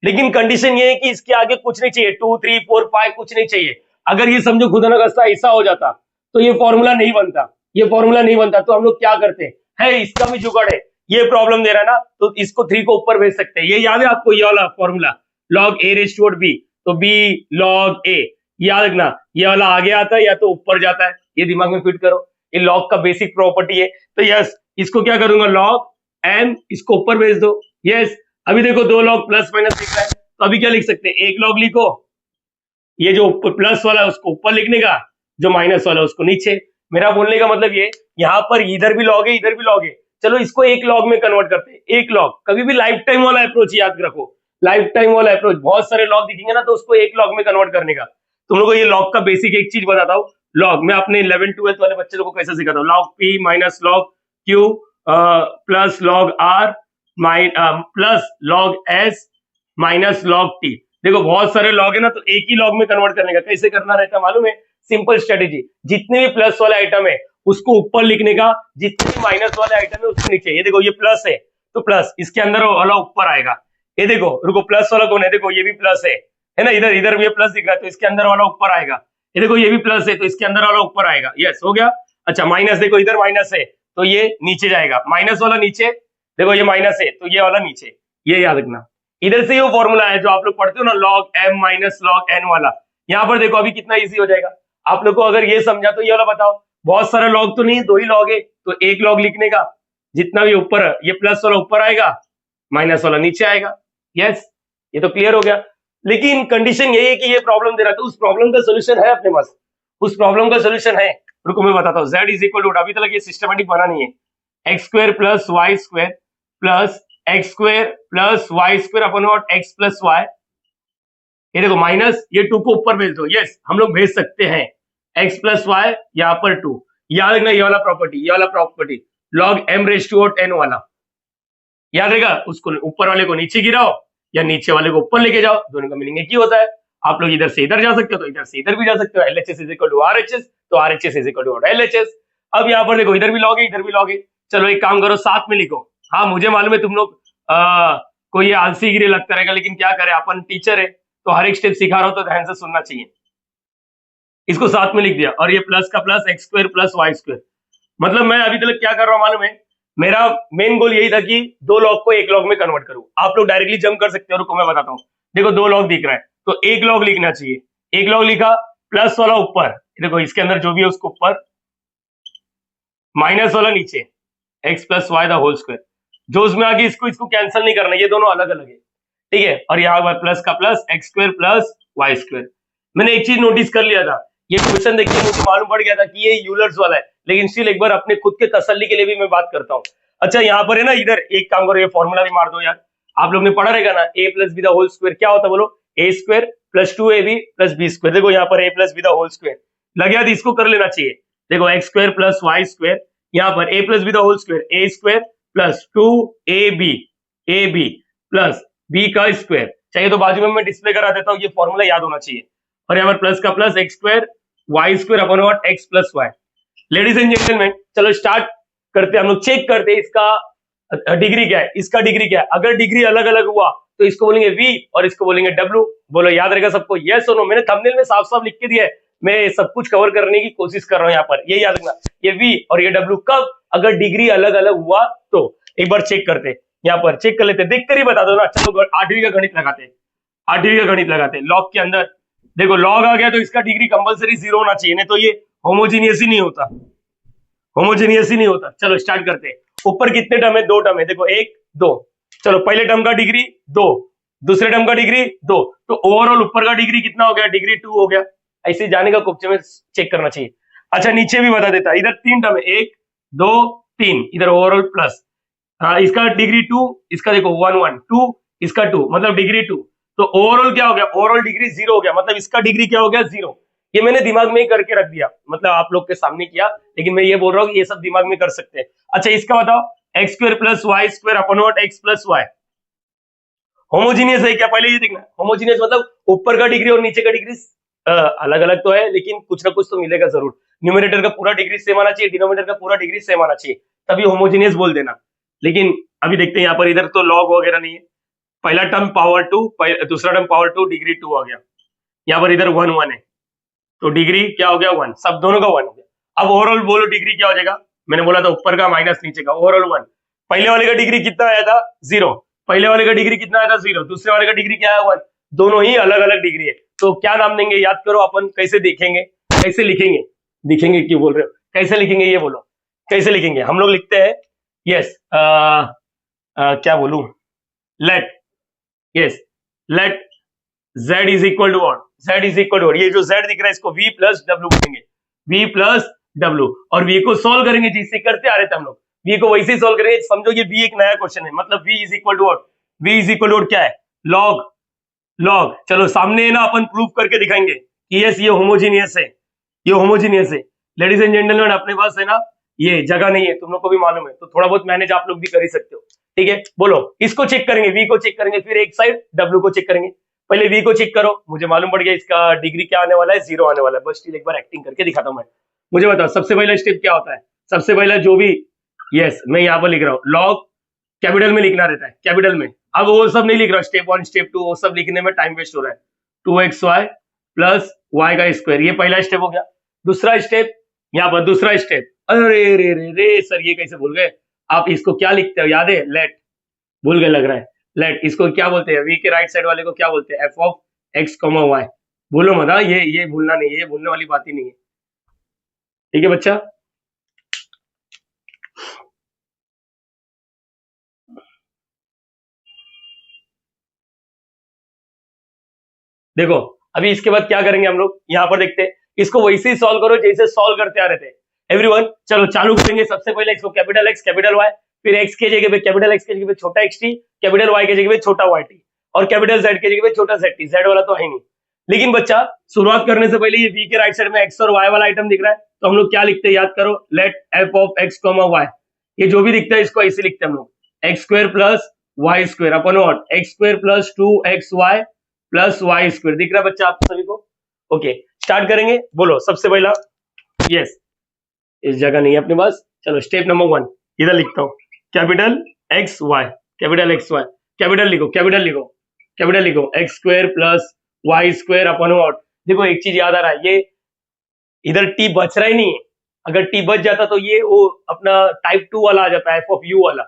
लेकिन कंडीशन ये है कि इसके आगे कुछ नहीं चाहिए, 2 3 4 5 कुछ नहीं चाहिए। अगर ये समझो खुदा ना खास्ता ऐसा हो जाता तो ये फॉर्मूला नहीं बनता, ये फॉर्मूला नहीं बनता। तो हम लोग क्या करते हैं, इसका भी जुगाड़ है, ये प्रॉब्लम दे रहा है ना तो इसको 3 को ऊपर भेज सकते हैं। ये याद है आपको, ये वाला formula log a raise to b, तो b log a, याद रखना ये वाला आगे आता है या तो ऊपर जाता है, ये दिमाग में फिट करो, ये लॉग का बेसिक प्रॉपर्टी है। तो यस इसको क्या करूंगा, लॉग m इसको ऊपर भेज दो। यस अभी देखो 2 लॉग प्लस माइनस दिख रहा है, तो अभी क्या लिख सकते हैं, एक लॉग लिखो, ये जो प्लस वाला है उसको ऊपर लिखने का, जो माइनस वाला है उसको नीचे। मेरा बोलने का मतलब ये, यहाँ पर इधर भी लॉग है इधर भी लॉग है, चलो इसको एक लॉग में कन्वर्ट करते हैं। एक लॉग, कभी भी लाइफ टाइम वाला अप्रोच याद रखो, लाइफ टाइम वाला अप्रोच, बहुत सारे लॉग दिखेंगे ना तो उसको एक लॉग में कन्वर्ट करने का। तुम लोगों को ये लॉग का बेसिक एक चीज बताता हूँ, लॉग मैं अपने 11 12 वाले बच्चे लोगों को कैसे सिखाता हूँ, log p minus log q plus log r plus log s minus log t। देखो बहुत सारे लॉग है ना तो एक ही लॉग में कन्वर्ट करने का कैसे करना रहता है मालूम है, सिंपल स्ट्रेटेजी, जितने भी प्लस वाले आइटम है उसको ऊपर लिखने का, जितने भी माइनस वाले आइटम है उसके नीचे। ये देखो ये प्लस है तो प्लस इसके अंदर वाला ऊपर आएगा, ये देखो रुको प्लस वाला कौन है, देखो ये भी प्लस है ना, इधर इधर भी प्लस दिख रहा है तो इसके अंदर वाला ऊपर आएगा। ये देखो ये भी प्लस है तो इसके अंदर वाला ऊपर आएगा, यस हो गया। अच्छा माइनस, देखो इधर माइनस है तो ये नीचे जाएगा, माइनस वाला नीचे, देखो ये माइनस है तो ये वाला नीचे, ये याद रखना। इधर से ये फॉर्मूला है जो आप लोग पढ़ते हो ना, log m minus log n वाला। यहाँ पर देखो अभी कितना इजी हो जाएगा आप लोग को, अगर ये समझा तो ये वाला बताओ, बहुत सारा लॉग तो नहीं, 2 ही लॉग है तो एक लॉग लिखने का, जितना भी ऊपर ये प्लस वाला ऊपर आएगा माइनस वाला नीचे आएगा। यस ये तो क्लियर हो गया, लेकिन कंडीशन यही है कि ये प्रॉब्लम दे रहा है तो उस प्रॉब्लम का सोल्यूशन है अपने पास, उस प्रॉब्लम का सोल्यूशन है, रुको मैं बताता हूँ। z इज इक्वल टू, अभी तक ये सिस्टमेटिक बना नहीं है, x square plus Y square plus x square plus Y square upon what x plus y. ये देखो माइनस, ये 2 को ऊपर भेज दो, यस हम लोग भेज सकते हैं, एक्स प्लस वाई यहाँ पर 2, याद रखना ये वाला प्रॉपर्टी, ये वाला property log m raise to n वाला, याद रहेगा, उसको ऊपर वाले को नीचे गिराओ, या नीचे वाले को ऊपर लेके जाओ, दोनों का मीनिंग एक ही होता है। आप लोग इधर से इधर जा सकते हो तो इधर से इधर भी जा सकते हो। LHS is equal to RHS, तो RHS is equal to LHS। अब यहाँ पर देखो इधर भी लॉग है इधर भी लॉग है। चलो एक काम करो साथ में लिखो। हाँ मुझे मालूम है तुम लोग कोई ये आलसी गिरी लगता रहेगा, लेकिन क्या करे अपन टीचर है तो हर एक स्टेप सिखा रहा हूँ तो ध्यान से सुनना चाहिए। इसको साथ में लिख दिया और ये प्लस का plus x square plus Y square. मतलब मैं अभी तक क्या कर रहा हूँ मालूम है, मेरा मेन गोल यही था कि दो लॉग को एक लॉग में कन्वर्ट करूं। आप लोग डायरेक्टली जंप कर सकते हो, रुको मैं बताता हूँ। देखो दो लॉग दिख रहा है तो एक लॉग लिखना चाहिए। एक लॉग लिखा, प्लस वाला ऊपर, देखो इसके अंदर जो भी है उसको ऊपर, माइनस वाला नीचे, x plus y the whole square. जो उसमें आगे इसको इसको कैंसिल नहीं करना, ये दोनों अलग अलग है, ठीक है। और यहाँ पर प्लस का plus x square plus Y square. मैंने एक चीज नोटिस कर लिया था, ये क्वेश्चन देखिए मुझे मालूम पड़ गया था कि ये यूलर्स वाला है, लेकिन स्टिल एक बार अपने खुद के तसल्ली के लिए भी मैं बात करता हूँ। अच्छा यहाँ पर है ना, इधर एक काम करो, ये फॉर्मूला भी मार दो यार। आप लोग ने पढ़ा रहेगा ना, a plus b the whole square क्या होता है बोलो, a square plus 2ab plus b square. देखो यहाँ पर a plus b the whole square लग गया, इसको कर लेना चाहिए। देखो x square plus Y square, यहाँ पर a plus b the whole square, a square plus 2ab plus b का स्क्वायर। चाहिए तो बाजू में मैं डिस्प्ले करा देता हूँ, ये फॉर्मूला याद होना चाहिए। और यहाँ पर प्लस का plus x square Y square upon what x plus y. Ladies and gentleman चलो स्टार्ट करते हैं, हम लोग चेक करते हैं इसका डिग्री क्या है, इसका डिग्री क्या है। अगर डिग्री अलग अलग हुआ तो इसको बोलेंगे v और इसको बोलेंगे w। बोलो याद रहेगा सबको, यस और नो। मैंने थंबनेल में साफ साफ लिख के दिया है, मैं सब कुछ कवर करने की कोशिश कर रहा हूं यहाँ पर, ये याद रखना, ये v और ये w कब, अगर डिग्री अलग अलग हुआ तो। एक बार चेक करते हैं, यहाँ पर चेक कर लेते हैं, देख कर ही बता दो ना। चलो 8वीं का गणित लगाते हैं, 8वीं का गणित लगाते हैं। लॉग के अंदर देखो लॉग आ गया तो इसका डिग्री कंपलसरी 0 होना चाहिए, नहीं तो ये होमोजीनियस ही नहीं होता, होमोजीनियस ही नहीं होता। चलो स्टार्ट करते हैं। ऊपर कितने टर्म है, 2 टर्म है, देखो 1 2। चलो पहले टर्म का डिग्री 2, दूसरे टर्म का डिग्री 2, तो ओवरऑल ऊपर का डिग्री कितना हो गया, डिग्री 2 हो गया। ऐसे जाने का कुप्चे में चेक करना चाहिए। अच्छा नीचे भी बता देता, इधर 3 टर्म है, 1 2 3, इधर ओवरऑल प्लस, इसका डिग्री 2, इसका देखो 1 1 2, इसका 2, मतलब डिग्री 2। तो ओवरऑल क्या हो गया, ओवरऑल डिग्री 0 हो गया, मतलब इसका डिग्री क्या हो गया, 0। ये मैंने दिमाग में ही करके रख दिया, मतलब आप लोग के सामने किया, लेकिन मैं ये बोल रहा हूँ कि ये सब दिमाग में कर सकते हैं। अच्छा इसका बताओ, x square plus Y square upon what x plus y. Homogeneous है क्या, पहले ये देखना। होमोजीनियस मतलब ऊपर का डिग्री और नीचे का डिग्री अलग अलग तो है, लेकिन कुछ ना कुछ तो मिलेगा जरूर। न्यूमरेटर का पूरा डिग्री सेम आना चाहिए, डिनोमिनेटर का पूरा डिग्री सेम आना चाहिए, तभी होमोजीनियस बोल देना। लेकिन अभी देखते हैं यहाँ पर, इधर तो लॉग वगैरह नहीं है। पहला टर्म पावर 2, दूसरा टर्म पावर 2, डिग्री 2 आ गया। यहाँ पर इधर 1 1 है तो डिग्री क्या हो गया, 1, सब दोनों का 1 हो गया। अब ओवरऑल बोलो डिग्री क्या हो जाएगा, मैंने बोला था ऊपर का माइनस नीचे का, ओवरऑल 1। पहले वाले का डिग्री कितना आया था, 0। पहले वाले का डिग्री कितना आया था, 0। दूसरे वाले का डिग्री क्या है, 1। दोनों ही अलग अलग डिग्री है, तो क्या नाम देंगे, याद करो। अपन कैसे देखेंगे, कैसे लिखेंगे, दिखेंगे क्यों बोल रहे हो, कैसे लिखेंगे ये बोलो, कैसे लिखेंगे। हम लोग लिखते हैं यस, क्या बोलूं, let, yes let z is equal to what, z is equal to, ये जो z दिख रहा है इसको v प्लस डब्ल्यू बोलेंगे, v प्लस डब्ल्यू। और v को सॉल्व करेंगे, जिससे करते आ रहे थे हम लोग, v को वैसे ही सॉल्व करेंगे। समझो ये v एक नया क्वेश्चन है, मतलब v is equal to what, v is equal to क्या है, लॉग, लॉग। चलो सामने है ना, अपन प्रूव करके दिखाएंगे कि यस ये होमोजीनियस है, ये होमोजीनियस है। लेडीज एंड जेंटलमैन अपने पास है ना ये जगह नहीं है, तुम लोग को भी मालूम है, तो थोड़ा बहुत मैनेज आप लोग भी कर ही सकते हो, ठीक है। बोलो इसको चेक करेंगे, v को चेक करेंगे, फिर एक साइड w को चेक करेंगे। पहले v को चेक करो, मुझे मालूम पड़ गया इसका डिग्री क्या आने वाला है, 0 आने वाला है। बस एक बार एक्टिंग करके दिखाता हूं मैं। मुझे बताओ सबसे पहला स्टेप क्या होता है, सबसे पहला जो भी, यस मैं यहाँ पर लिख रहा हूँ, लॉग कैपिटल में लिखना रहता है, कैपिटल में। अब वो सब नहीं लिख रहा, स्टेप 1 स्टेप 2 वो सब लिखने में टाइम वेस्ट हो रहा है। 2xy प्लस y का स्क्वायर, ये पहला स्टेप हो गया। दूसरा स्टेप, यहाँ पर दूसरा स्टेप, अरे रे रे रे सर ये कैसे भूल गए आप, इसको क्या लिखते हो याद है, लेट, भूल गए लग रहा है। लेट इसको क्या बोलते हैं, v के राइट साइड वाले को क्या बोलते हैं, f ऑफ x, y। भूलो मत, ये भूलना नहीं है, ये भूलने वाली बात ही नहीं है, ठीक है बच्चा। देखो अभी इसके बाद क्या करेंगे हम लोग, यहाँ पर देखते हैं, इसको वैसे ही सॉल्व करो जैसे सॉल्व करते आ रहे थे एवरीवन। चलो चालू करेंगे, सबसे पहले इसको कैपिटल x कैपिटल y, फिर x के जगह पे कैपिटल x के जगह पे छोटा xt, कैपिटल y के जगह पे छोटा yt, और कैपिटल z के जगह पे छोटा zt। z वाला तो है नहीं, लेकिन बच्चा शुरुआत करने से पहले ये v के राइट साइड में x और y वाला आइटम दिख रहा है, तो हम लोग क्या लिखते हैं याद करो, let f of x, y। ये जो भी दिखता है इसको ऐसे लिखते हैं हम लोग, x square plus Y square upon what x square plus 2xy plus Y square. दिख रहा है बच्चा आप सभी को? ओके स्टार्ट करेंगे, बोलो सबसे पहला। यस इस जगह नहीं है अपने पास, चलो स्टेप नंबर 1 इधर लिखता हूँ, capital x y, capital x y, capital लिखो, कैपिटल लिखो, कैपिटल लिखो, x square plus Y square upon what. देखो एक चीज याद आ रहा है, ये इधर टी बच रहा ही नहीं है, अगर टी बच जाता तो ये वो अपना टाइप 2 वाला आ जाता है, एफ ऑफ यू वाला।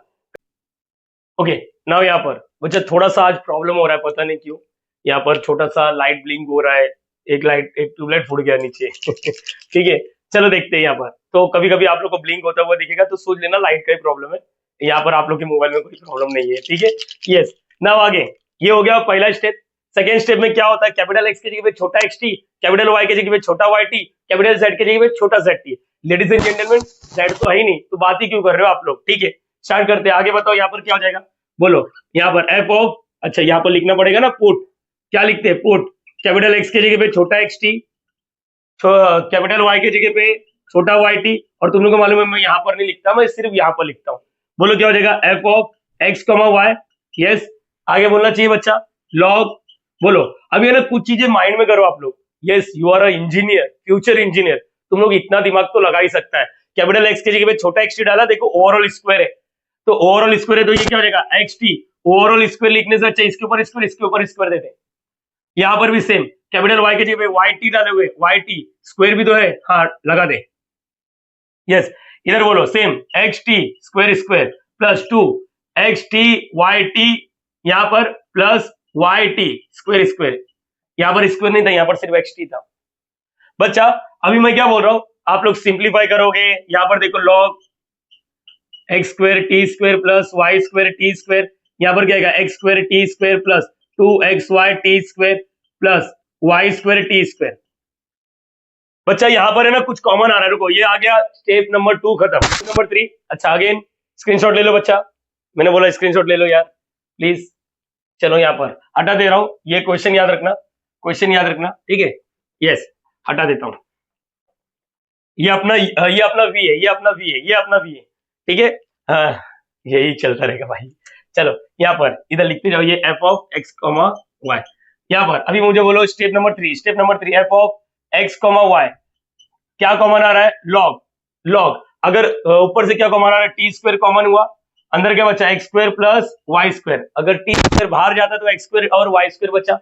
ओके नाउ यहाँ पर बच्चा थोड़ा सा आज प्रॉब्लम हो रहा है, पता नहीं क्यों, यहाँ पर छोटा सा लाइट ब्लिंक हो रहा है, एक ट्यूबलाइट फूट गया नीचे ठीक है चलो देखते हैं यहाँ पर। तो कभी कभी आप लोग को ब्लिंक होता हुआ दिखेगा तो सोच लेना लाइट का ही प्रॉब्लम है, यहाँ पर आप लोग के मोबाइल में कोई प्रॉब्लम नहीं है, ठीक है। यस नाउ आगे ये हो गया पहला स्टेप। सेकेंड स्टेप में क्या होता है, कैपिटल एक्स की जगह पे छोटा एक्स टी, कैपिटल वाई की जगह पे छोटा वाई टी, कैपिटल जेड की जगह पे छोटा Z T. Ladies and gentleman Z तो है ही नहीं, तो बात ही क्यों कर रहे हो आप लोग, ठीक है। स्टार्ट करते हैं, आगे बताओ यहाँ पर क्या हो जाएगा, बोलो। यहाँ पर एफ ऑफ, अच्छा यहाँ पर लिखना पड़ेगा ना पुट, क्या लिखते हैं पुट, कैपिटल एक्स की जगह पे छोटा एक्स टी, कैपिटल वाई की जगह पे छोटा वाई टी, और तुम लोग को मालूम है मैं यहाँ पर नहीं लिखता, मैं सिर्फ यहाँ पर लिखता हूँ। बोलो क्या हो जाएगा, f of x comma Y. Yes आगे बोलना चाहिए बच्चा, लॉग, बोलो। अभी है ना कुछ चीजें माइंड में करो आप लोग। Yes you are a engineer, future engineer, तुम लोग इतना दिमाग तो लगा ही सकता है। कैपिटल एक्स की जगह पे छोटा एक्स टी डाला, देखो ओवरऑल स्क्वायर है, तो ओवरऑल स्क्वायर है तो ये क्या हो जाएगा एक्स टी। ओवरऑल स्क्वायर लिखने से अच्छा इसके ऊपर स्क्वायर, इसके ऊपर स्क्वायर देते हैं। यहाँ पर भी सेम, कैपिटल वाई के जगह वाई टी डाले हुए, वाई टी स्क्वायर भी तो है, हाँ लगा दे। यस इधर बोलो same, x t square square plus 2 x t y t, यहाँ पर plus y t square square, यहाँ पर स्क्वायर नहीं था, यहाँ पर सिर्फ एक्स टी था। बच्चा अभी मैं क्या बोल रहा हूँ, आप लोग सिंप्लीफाई करोगे, यहाँ पर देखो log x square t square plus Y square t square, यहाँ पर क्या आएगा x square t square plus 2xy t square plus Y square t square. बच्चा यहाँ पर है ना कुछ कॉमन आ रहा है, रुको ये आ गया, स्टेप नंबर 2 खत्म। नंबर 3, अच्छा अगेन स्क्रीनशॉट ले लो बच्चा, मैंने बोला स्क्रीनशॉट ले लो यार प्लीज। चलो यहाँ पर हटा दे रहा हूँ, ये क्वेश्चन याद रखना, क्वेश्चन याद रखना, ठीक है। यस हटा देता हूँ, ये अपना वी है, ये अपना वी है, ये अपना वी है, ठीक है। हाँ यही चलता रहेगा भाई। चलो यहाँ पर इधर लिखते जाओ, ये f of x comma y. यहाँ पर अभी मुझे बोलो step number 3, step number 3 f of x comma y, क्या कॉमन आ रहा है, लॉग। लॉग अगर ऊपर से क्या कॉमन आ रहा है, टी स्क्वायर कॉमन हुआ, अंदर क्या बचा x square plus Y square, अगर टी स्क्वायर बाहर जाता है तो एक्स स्क्वायर और वाई स्क्वायर बचा,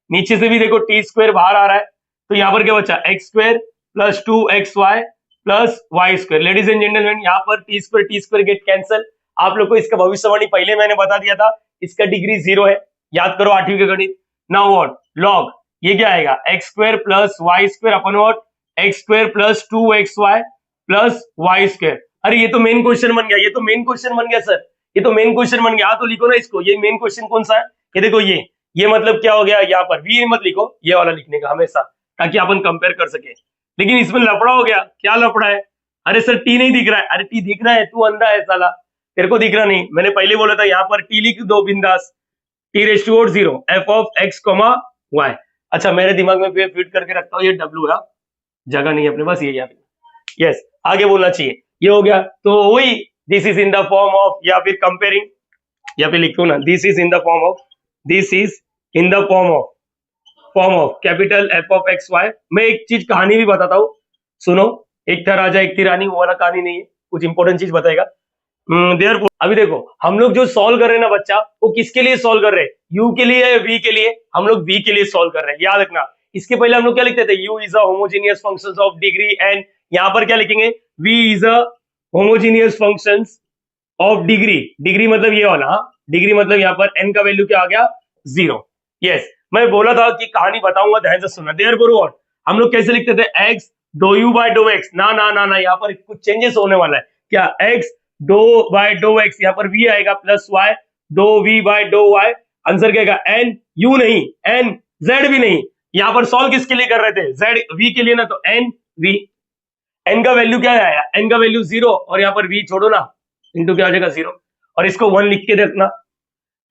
नीचे से भी देखो टी स्क्वायर बाहर आ रहा है, तो यहाँ पर क्या बचा x square plus 2xy plus Y square. Ladies and gentleman यहाँ पर टी स्क्वायर गेट कैंसल। आप लोग को इसका भविष्यवाणी पहले मैंने बता दिया था, इसका डिग्री 0 है, याद करो 8वीं के गणित। नाउ व्हाट, लॉग ये क्या आएगा x square plus Y square upon what x square plus 2xy plus Y square. अरे ये तो मेन क्वेश्चन बन गया, ये तो मेन क्वेश्चन बन गया सर, ये तो मेन क्वेश्चन बन गया। हाँ तो लिखो ना इसको, ये मेन क्वेश्चन कौन सा है, ये देखो ये मतलब क्या हो गया, यहाँ पर वी मत लिखो, ये वाला लिखने का हमेशा, ताकि अपन कंपेयर कर सके। लेकिन इसमें लफड़ा हो गया, क्या लफड़ा है, अरे सर टी नहीं दिख रहा है, अरे टी दिख रहा है, तू अंधा है साला, तेरे को दिख रहा नहीं, मैंने पहले बोला था यहाँ पर टी लिख दो बिंदास, t raise to 0 f of x comma y. अच्छा मेरे दिमाग में फिट करके रखता हूँ, ये डब्ल्यू है, जगह नहीं अपने पास, ये यहाँ पे। यस आगे बोलना चाहिए, ये हो गया, तो वही this is in the form of, या फिर कंपेयरिंग, या फिर लिखो ना this is in the form of, this is in the form of capital F of x y. मैं एक चीज कहानी भी बताता हूँ, सुनो, एक था राजा एक थी रानी, वो वाला कहानी नहीं है, कुछ इंपॉर्टेंट चीज बताएगा। देयरफॉर अभी देखो हम लोग जो सॉल्व कर रहे हैं ना बच्चा, वो किसके लिए सॉल्व कर रहे हैं, यू के लिए या वी के लिए, हम लोग वी के लिए सॉल्व कर रहे हैं, याद रखना। इसके पहले हम लोग क्या लिखते थे, u is a homogeneous functions of degree and, यहाँ पर क्या लिखेंगे, v is a homogeneous functions of degree, degree मतलब ये वाला, डिग्री मतलब यहाँ पर n का वैल्यू क्या आ गया 0। यस मैं बोला था कि कहानी बताऊंगा, ध्यान से सुनना। देयरफॉर व्हाट, हम लोग कैसे लिखते थे, x dough u by dough x, ना ना ना ना, यहाँ पर कुछ चेंजेस होने वाला है, क्या x doe by dough x, यहाँ पर v आएगा plus y dough v by dough y, answer क्या आएगा n, u नहीं n, z भी नहीं। यहाँ पर सॉल्व किसके लिए कर रहे थे, z v के लिए ना, तो n v, n का वैल्यू क्या आया, n का वैल्यू 0, और यहाँ पर v छोड़ो ना, इंटू क्या आ जाएगा 0, और इसको 1 लिख के रखना।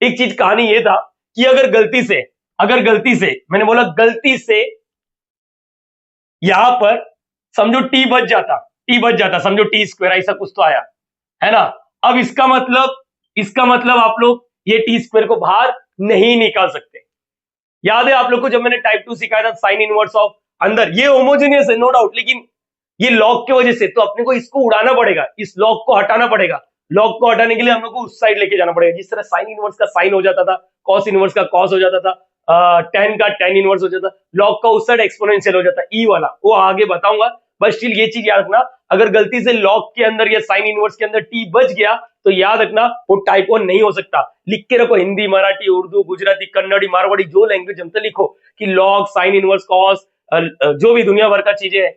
एक चीज कहानी ये था कि अगर गलती से मैंने बोला गलती से यहां पर समझो t बच जाता, समझो टी स्क्वायर ऐसा कुछ तो आया है ना। अब इसका मतलब आप लोग ये टी स्क्वायर को बाहर नहीं निकाल सकते। याद है आप लोग को जब मैंने टाइप 2 सिखाया था साइन इनवर्स ऑफ अंदर, ये होमोजेनियस है नो डाउट, लेकिन ये लॉग की वजह से तो अपने को इसको उड़ाना पड़ेगा, इस लॉग को हटाना पड़ेगा। लॉग को हटाने के लिए हम लोग को उस साइड लेके जाना पड़ेगा। जिस तरह साइन इनवर्स का साइन हो जाता था, कॉस इनवर्स का कॉस हो जाता था, टेन का टेन इनवर्स हो जाता, लॉग का उस साइड एक्सपोनेंशियल हो जाता, ई वाला वो आगे बताऊंगा। बस स्टिल ये चीज याद रखना, अगर गलती से लॉग के अंदर या साइन इनवर्स के अंदर टी बच गया तो याद रखना वो टाइप 1 नहीं हो सकता। लिख के रखो, हिंदी, मराठी, उर्दू, गुजराती, कन्नड़ी, मारवाड़ी, जो लैंग्वेज हमसे लिखो कि लॉग, साइन इनवर्स, कॉस, जो भी दुनिया भर का चीजें है,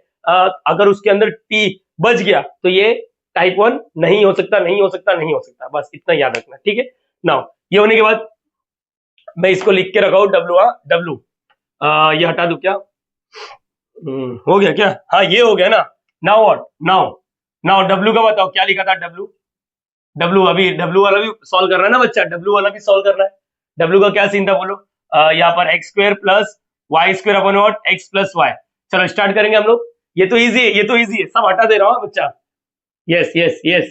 अगर उसके अंदर टी बच गया तो ये टाइप 1 नहीं हो सकता, नहीं हो सकता, नहीं हो सकता। बस इतना याद रखना, ठीक है। नाउ ये होने के बाद मैं इसको लिख के रखा हूं डब्ल्यू, डब्ल्यू ये हटा दू क्या? हो गया क्या? हाँ ये हो गया ना। Now what? Now now W का बताओ क्या लिखा था? डब्ल्यू, डब्ल्यू अभी डब्ल्यू वाला भी सॉल्व करना है ना बच्चा, डब्ल्यू वाला भी सॉल्व करना है। डब्ल्यू का क्या सीन था बोलो? यहाँ पर x square plus Y square upon what? X plus y. चलो स्टार्ट करेंगे हम लोग। ये तो इजी है, ये तो इजी है, सब हटा दे रहा हूँ बच्चा। यस यस यस,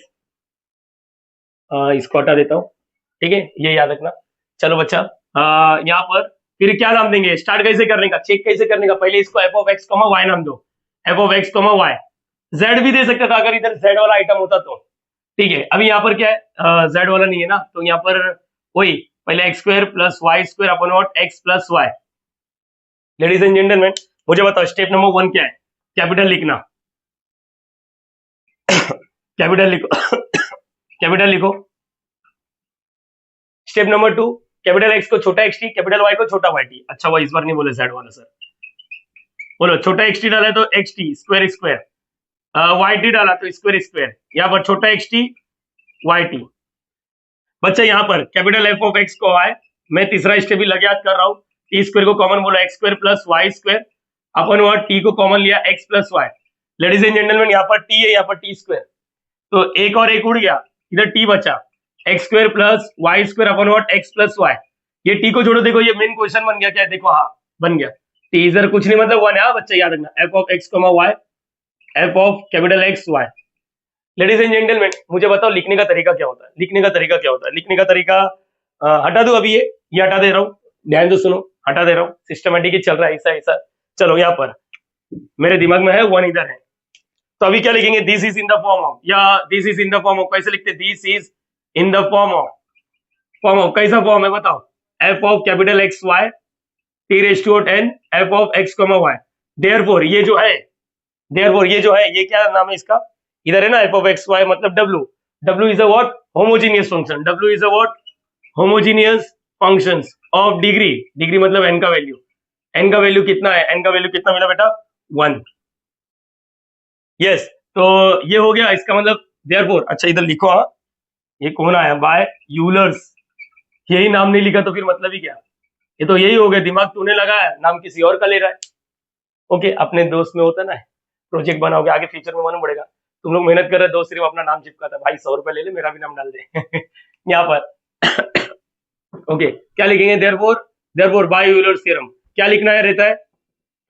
इसको हटा देता हूँ, ठीक है, ये याद रखना। चलो बच्चा, यहाँ पर फिर क्या नाम देंगे? स्टार्ट कैसे करने का, चेक कैसे करने का? पहले इसको f of x comma y नाम दो, f of x comma y. Z भी दे सकता था अगर इधर जेड वाला आइटम होता तो, ठीक है। अभी यहाँ पर क्या है, जेड वाला नहीं है ना, तो यहाँ पर वही पहले x square plus Y square upon what? X plus y. Ladies and gentlemen मुझे बताओ स्टेप नंबर 1 क्या है? कैपिटल लिखना, कैपिटल लिखो कैपिटल लिखो। स्टेप नंबर 2, कैपिटल एक्स को छोटा एक्स टी, कैपिटल वाई को छोटा वाई टी। अच्छा वो इस बार नहीं बोले जेड वाला सर, बोलो छोटा एक्स टी डाला तो x t square square, y t डाला तो स्क्वायर स्क्वायर, यहाँ पर छोटा एक्स टी वाई टी। बच्चा यहाँ पर कैपिटल एफ ऑफ एक्स को वाई, मैं तीसरा स्टेप भी लगे याद कर रहा हूँ। टी स्क्वायर को कॉमन बोला, x square plus Y square अपन वहां टी को कॉमन लिया, x plus y. Ladies and gentleman यहाँ पर टी है, यहाँ पर टी स्क्वायर, तो एक और एक उड़ गया, इधर टी बचा, x square plus Y square upon what? X plus y. ये टी को जोड़ो, देखो ये मेन क्वेश्चन बन गया क्या? देखो हाँ बन गया, टी इधर कुछ नहीं मतलब 1 है। हाँ बच्चा याद रखना, f of x comma Y, F of capital x y. Ladies and gentlemen मुझे बताओ लिखने का तरीका क्या होता है? लिखने का तरीका क्या होता है? लिखने का तरीका हटा दो अभी, ये हटा दे रहा हूँ, ध्यान से सुनो, हटा दे रहा हूँ, सिस्टमेटिक ही चल रहा है ऐसा ऐसा। चलो यहाँ पर मेरे दिमाग में है 1 इधर है, तो अभी क्या लिखेंगे? This is in the form of, या this is in the form of, कैसे लिखते? This is in the form of कैसा फॉर्म है बताओ? F of capital x y t raise to 10 F of x comma y. Therefore ये जो है, therefore ये जो है, ये क्या नाम है इसका? इधर है ना एफ ऑफ एक्स वाई मतलब W, W is a what? Homogeneous function, W is a what? Homogeneous functions of degree, degree मतलब एन का वैल्यू, एन का वैल्यू कितना है? एन का वैल्यू कितना मिला बेटा? 1। यस, तो ये हो गया इसका मतलब देयरफॉर। अच्छा इधर लिखो, हाँ ये कौन आया? By Euler's. यही नाम नहीं लिखा तो फिर मतलब ही क्या? ये तो यही हो गया, दिमाग तूने लगाया, नाम किसी और का ले रहा है। ओके, अपने दोस्त में होता ना, प्रोजेक्ट बनाओगे आगे फ्यूचर में मालूम पड़ेगा। तुम लोग मेहनत कर रहे, दोस्त सिर्फ अपना नाम चिपकाता है, भाई 100 रुपए ले ले मेरा भी नाम डाल दे यहाँ पर ओके क्या लिखेंगे? Therefore, therefore by Euler's theorem क्या लिखना है रहता है?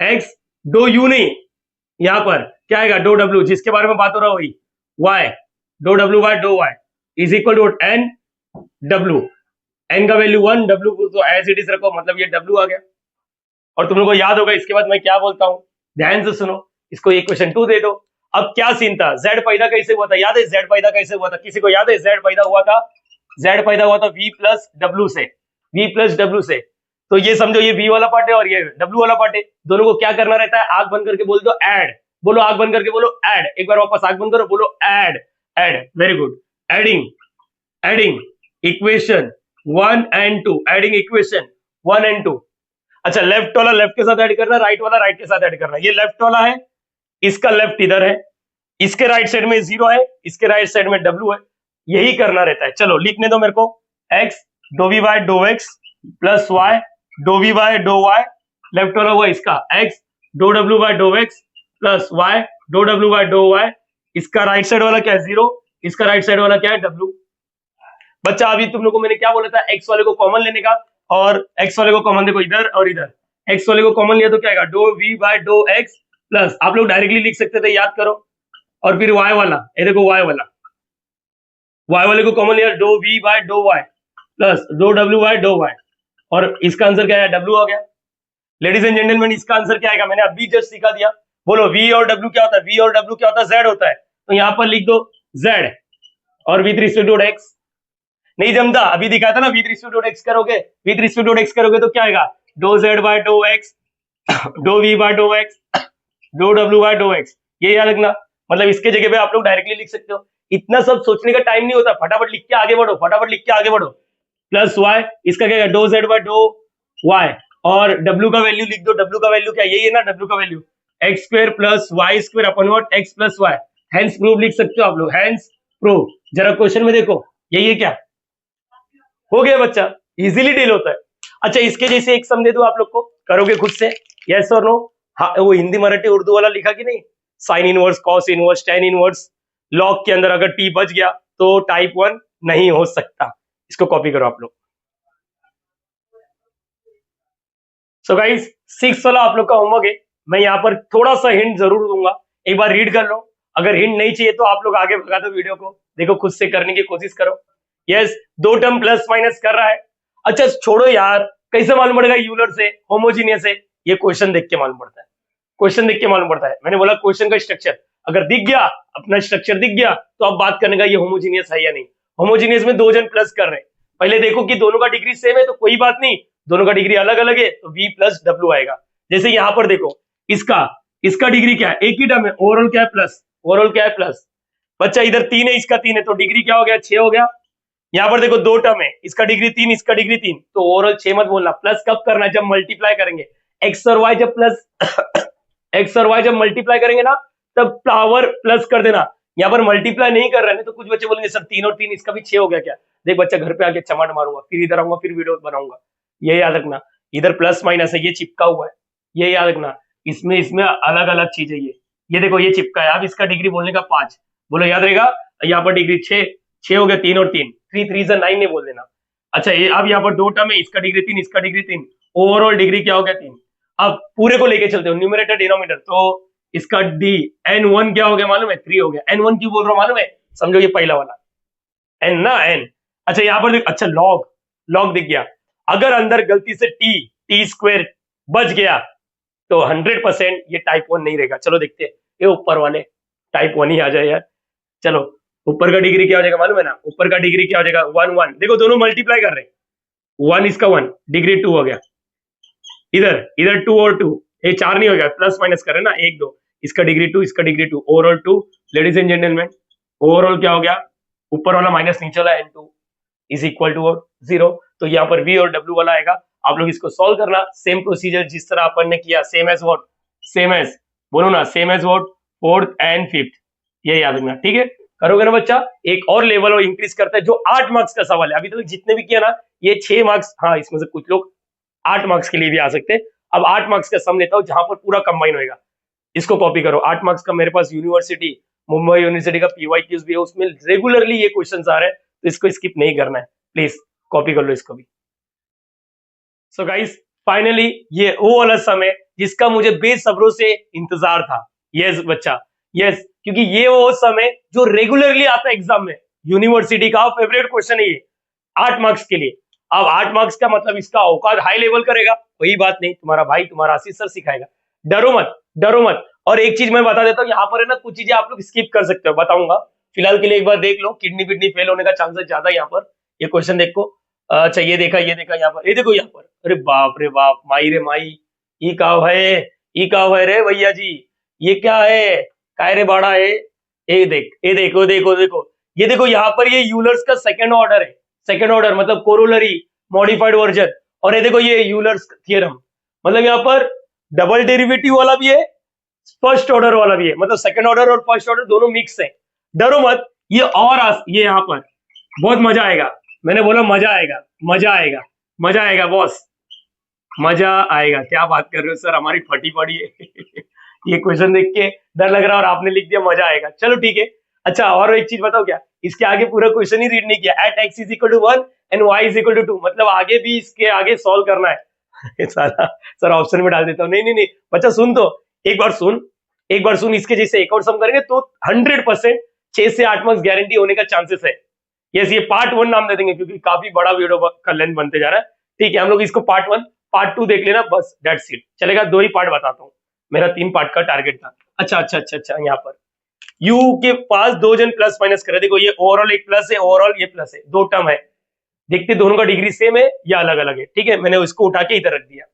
एक्स दो यू नहीं, यहाँ पर क्या आएगा? डो डब्ल्यू, जिसके बारे में बात हो रहा है वही, वाई डो डब्ल्यू by dough Y is equal to N W. N का वैल्यू 1, डब्ल्यू को तो एज इट इज रखो, मतलब ये डब्ल्यू आ गया। और तुम लोग को याद होगा इसके बाद मैं क्या बोलता हूँ, ध्यान से सुनो, इसको इक्वेशन 2 दे दो। अब क्या सीन था? जेड पैदा कैसे हुआ था? याद है जेड पैदा कैसे हुआ था? किसी को याद है जेड पैदा हुआ था? जेड पैदा हुआ था वी प्लस डब्ल्यू से, वी प्लस डब्ल्यू से। तो ये समझो ये वी वाला पार्ट है और ये डब्ल्यू वाला पार्ट है, दोनों को क्या करना रहता है? आग बंद करके बोल दो ऐड, बोलो आग बंद करके बोलो ऐड, एक बार वापस आग बंद करो, बोलो add, add, very good. Adding, adding equation 1 and 2, adding equation 1 and 2। अच्छा लेफ्ट वाला लेफ्ट के साथ ऐड करना, राइट वाला राइट के साथ ऐड करना। ये लेफ्ट वाला है, इसका लेफ्ट इधर है, इसके राइट साइड में 0 है, इसके राइट साइड में डब्ल्यू है, यही करना रहता है। चलो लिखने दो मेरे को, x doe v by dough x plus Y dough v by dough Y, left वाला हुआ इसका एक्स डो डब्ल्यू by dough x plus Y डो डब्ल्यू बाय डो वाई, इसका राइट साइड वाला क्या है? 0, इसका राइट साइड वाला क्या है? डब्ल्यू। बच्चा अभी तुम लोग को मैंने क्या बोला था? एक्स वाले को कॉमन लेने का, और एक्स वाले को कॉमन देखो इधर और इधर, एक्स वाले को कॉमन लिया तो क्या आएगा? Doe v by dough x plus, आप लोग डायरेक्टली लिख सकते थे, याद करो, और फिर वाई वाला, ये देखो वाई वाला, वाई वाले को कॉमन लिया doe v by dough y, plus दो डब्ल्यू वाई डो वाई, और इसका आंसर क्या है, डब्ल्यू हो गया। लेडीज एंड जेंटलमैन, इसका आंसर क्या आएगा, मैंने अभी जस्ट सिखा दिया। बोलो वी और डब्ल्यू क्या होता है, वी और डब्ल्यू क्या होता है, जेड होता है। तो यहाँ पर लिख दो जेड, और विथ रिस्पेक्ट टू एक्स। नहीं जमता, अभी दिखाया था ना, विथ रिस्पेक्ट टू एक्स करोगे, विथ रिस्पेक्ट टू एक्स करोगे तो क्या आएगा, doe z by dough x, doe v by dough x, doe डब्ल्यू बाय डो एक्स। ये याद रखना, मतलब इसके जगह पे आप लोग डायरेक्टली लिख सकते हो। इतना सब सोचने का टाइम नहीं होता, फटाफट लिख के आगे बढ़ो, फटाफट लिख के आगे बढ़ो। प्लस वाई, इसका क्या है, doe z by dough Y, और डब्ल्यू का वैल्यू लिख दो। डब्ल्यू का वैल्यू क्या, यही है ना डब्ल्यू का value, x square plus Y square upon what, x plus y. Hence prove लिख सकते हो आप लोग, हैंस प्रूव। जरा क्वेश्चन में देखो, यही है क्या, हो गया बच्चा, इजीली डील होता है। अच्छा, इसके जैसे एक सम दे दूं आप लोग को, करोगे खुद से, यस और नो। हाँ, वो हिंदी मराठी उर्दू वाला लिखा कि नहीं, sign inverse, cos inverse, tan inverse, log के अंदर अगर टी बच गया तो टाइप 1 नहीं हो सकता। इसको कॉपी करो आप लोग। सो गाइस, 6 वाला आप लोग का होमवर्क है। मैं यहाँ पर थोड़ा सा हिंट जरूर दूंगा, एक बार रीड कर लो। अगर हिंट नहीं चाहिए तो आप लोग आगे भगा दो वीडियो को, देखो खुद से करने की कोशिश करो। यस, दो टर्म प्लस माइनस कर रहा है। अच्छा छोड़ो यार, कैसे मालूम पड़ेगा यूलर से होमोजीनियस है, ये क्वेश्चन देख के मालूम पड़ता है, क्वेश्चन देख के मालूम पड़ता है। मैंने बोला क्वेश्चन का स्ट्रक्चर अगर दिख गया, अपना स्ट्रक्चर दिख गया, तो आप बात करने का ये होमोजीनियस है या नहीं। होमोजीनियस में दो जन प्लस कर रहे हैं, पहले देखो कि दोनों का डिग्री सेम है तो कोई बात नहीं, दोनों का डिग्री अलग अलग है तो v प्लस डब्ल्यू आएगा। जैसे यहां पर देखो, इसका इसका डिग्री क्या है, एक ही टर्म है, ओवरऑल क्या है प्लस, ओवरऑल क्या है प्लस। बच्चा इधर 3 है, इसका 3 है, तो डिग्री क्या हो गया, 6 हो गया। यहाँ पर देखो दो टर्म है, इसका डिग्री 3, इसका डिग्री 3, तो ओवरऑल 6 मत बोलना। प्लस कब करना है, जब मल्टीप्लाई करेंगे, एक्स और वाई जब प्लस एक्स और वाई जब मल्टीप्लाई करेंगे ना, तब पावर प्लस कर देना। यहाँ पर मल्टीप्लाई नहीं कर रहे हैं तो कुछ बच्चे बोलेंगे सर 3 और 3 इसका भी 6 हो गया क्या। देख बच्चा, घर पे आके चमाट मारूंगा, फिर इधर आऊंगा, फिर वीडियो बनाऊंगा, ये याद रखना। इधर प्लस माइनस है, ये चिपका हुआ है, ये याद रखना। इसमें इसमें अलग अलग चीजें, ये देखो ये चिपका है। अब इसका डिग्री बोलने का 5, बोलो याद रहेगा। यहाँ पर डिग्री 6 हो गया, 3 और 3, 3 3 9 नहीं बोल देना। अच्छा ये अब यहाँ पर दो टर्म है, इसका डिग्री 3, इसका डिग्री 3, ओवरऑल डिग्री क्या हो गया 3। अब पूरे को लेके चलते हो, न्यूमरेटर डिनोमिनेटर, तो इसका डी n1 क्या हो गया मालूम है, 3 हो गया। n1 क्यों बोल रहा हूं मालूम है, समझो ये पहला वाला n ना n। अच्छा यहाँ पर अच्छा लॉग, लॉग दिख गया। अगर अंदर गलती से टी स्क्वायर बच गया तो 100% ये टाइप 1 नहीं रहेगा। चलो देखते हैं, ये ऊपर वाले टाइप 1 ही आ जाए यार। चलो ऊपर का डिग्री क्या हो जाएगा मालूम है ना, ऊपर का डिग्री क्या हो जाएगा 1 1, देखो दोनों मल्टीप्लाई कर रहे हैं, 1 इसका 1, डिग्री 2 हो गया। इधर इधर 2 और 2, ये 4 नहीं हो गया, प्लस माइनस कर रहे ना, 1 2, इसका डिग्री 2, इसका degree 2, overall 2। Ladies and gentleman, overall क्या हो गया, ऊपर वाला माइनस नीचे वाला n2 इज इक्वल टू 0। तो यहाँ पर v और w वाला आएगा। आप लोग इसको सॉल्व करना, सेम प्रोसीजर जिस तरह अपन ने किया, same as what, same as, बोलो ना same as what, fourth and fifth, ये याद रखना, ठीक है। करोगे ना बच्चा, एक और लेवल और इंक्रीज करता है, जो 8 मार्क्स का सवाल है। अभी तक जितने भी किया ना, ये 6 मार्क्स, हाँ इसमें से कुछ लोग 8 मार्क्स के लिए भी आ सकते हैं। अब 8 मार्क्स का सम लेता हूं जहां पर पूरा कंबाइन होएगा, इसको कॉपी करो। 8 मार्क्स का मेरे पास यूनिवर्सिटी, मुंबई यूनिवर्सिटी का पीवाईक्यूज भी है, उसमें रेगुलरली ये क्वेश्चंस आ रहे हैं, तो इसको स्किप नहीं करना है, प्लीज कॉपी कर लो इसको भी। सो गाइस फाइनली ये वो वाला सम है जिसका मुझे बेसब्रों से इंतजार था। यस बच्चा, यस, क्योंकि ये वो समय जो रेगुलरली आता है एग्जाम में, यूनिवर्सिटी का फेवरेट क्वेश्चन है ये 8 मार्क्स के लिए। अब 8 मार्क्स का मतलब इसका औकात हाई लेवल करेगा, कोई बात नहीं, तुम्हारा भाई तुम्हारा आशीष सर सिखाएगा, डरो मत, डरो मत। और एक चीज मैं बता देता हूँ, यहाँ पर है ना कुछ चीजें आप लोग स्किप कर सकते हो, बताऊंगा। फिलहाल के लिए एक बार देख लो, किडनी विडनी फेल होने का चांसेस ज्यादा है यहाँ पर। ये क्वेश्चन देखो, अच्छा ये देखा यहाँ पर, ये देखो यहाँ पर, अरे बाप रे बाप, माई रे माई, ये काव है, ये काव है रे भैया जी, ये क्या है, काय रे बाड़ा है। ये देख, ये देखो देखो देखो, ये देखो यहाँ पर ये यूलर्स का सेकंड ऑर्डर है, सेकंड ऑर्डर मतलब कोरोलरी मॉडिफाइड वर्जन। और ये देखो ये यूलर्स थ्योरम, मतलब यहाँ पर डबल डेरिवेटिव वाला भी है, फर्स्ट ऑर्डर वाला भी है, मतलब सेकंड ऑर्डर और फर्स्ट ऑर्डर दोनों मिक्स है। डरो मत, ये और ये यहाँ पर बहुत मजा आएगा। मैंने बोला मजा आएगा, मजा आएगा, मजा आएगा बॉस, मजा आएगा। क्या बात कर रहे हो सर, हमारी फटी पड़ी है ये क्वेश्चन देख के डर लग रहा है और आपने लिख दिया मजा आएगा, चलो ठीक है। अच्छा और एक चीज बताओ क्या, इसके आगे पूरा क्वेश्चन ही रीड नहीं किया, at x is equal to 1 and y is equal to 2, मतलब आगे भी इसके आगे सॉल्व करना है सारा सर ऑप्शन में डाल देता हूँ। नहीं नहीं नहीं बच्चा सुन, तो एक बार सुन, एक बार सुन, इसके जैसे एक और सम करेंगे तो 100% 6 से 8 मार्क्स गारंटी होने का चांसेस है। यस, ये पार्ट 1 नाम दे देंगे क्योंकि काफी बड़ा वीडियो का लेंथ बनते जा रहा है। ठीक है, हम लोग इसको पार्ट 1, पार्ट 2 देख लेना, बस दैट्स इट। चलेगा, 2 ही पार्ट बताता हूँ, मेरा 3 पार्ट का टारगेट था। अच्छा, यहाँ पर u के पास 2 जन प्लस माइनस करे, देखो ये ओवरऑल एक प्लस है, ओवरऑल ये प्लस है, 2 टर्म है, देखते दोनों का डिग्री सेम है या अलग अलग है। ठीक है, मैंने उसको उठा के इधर रख दिया।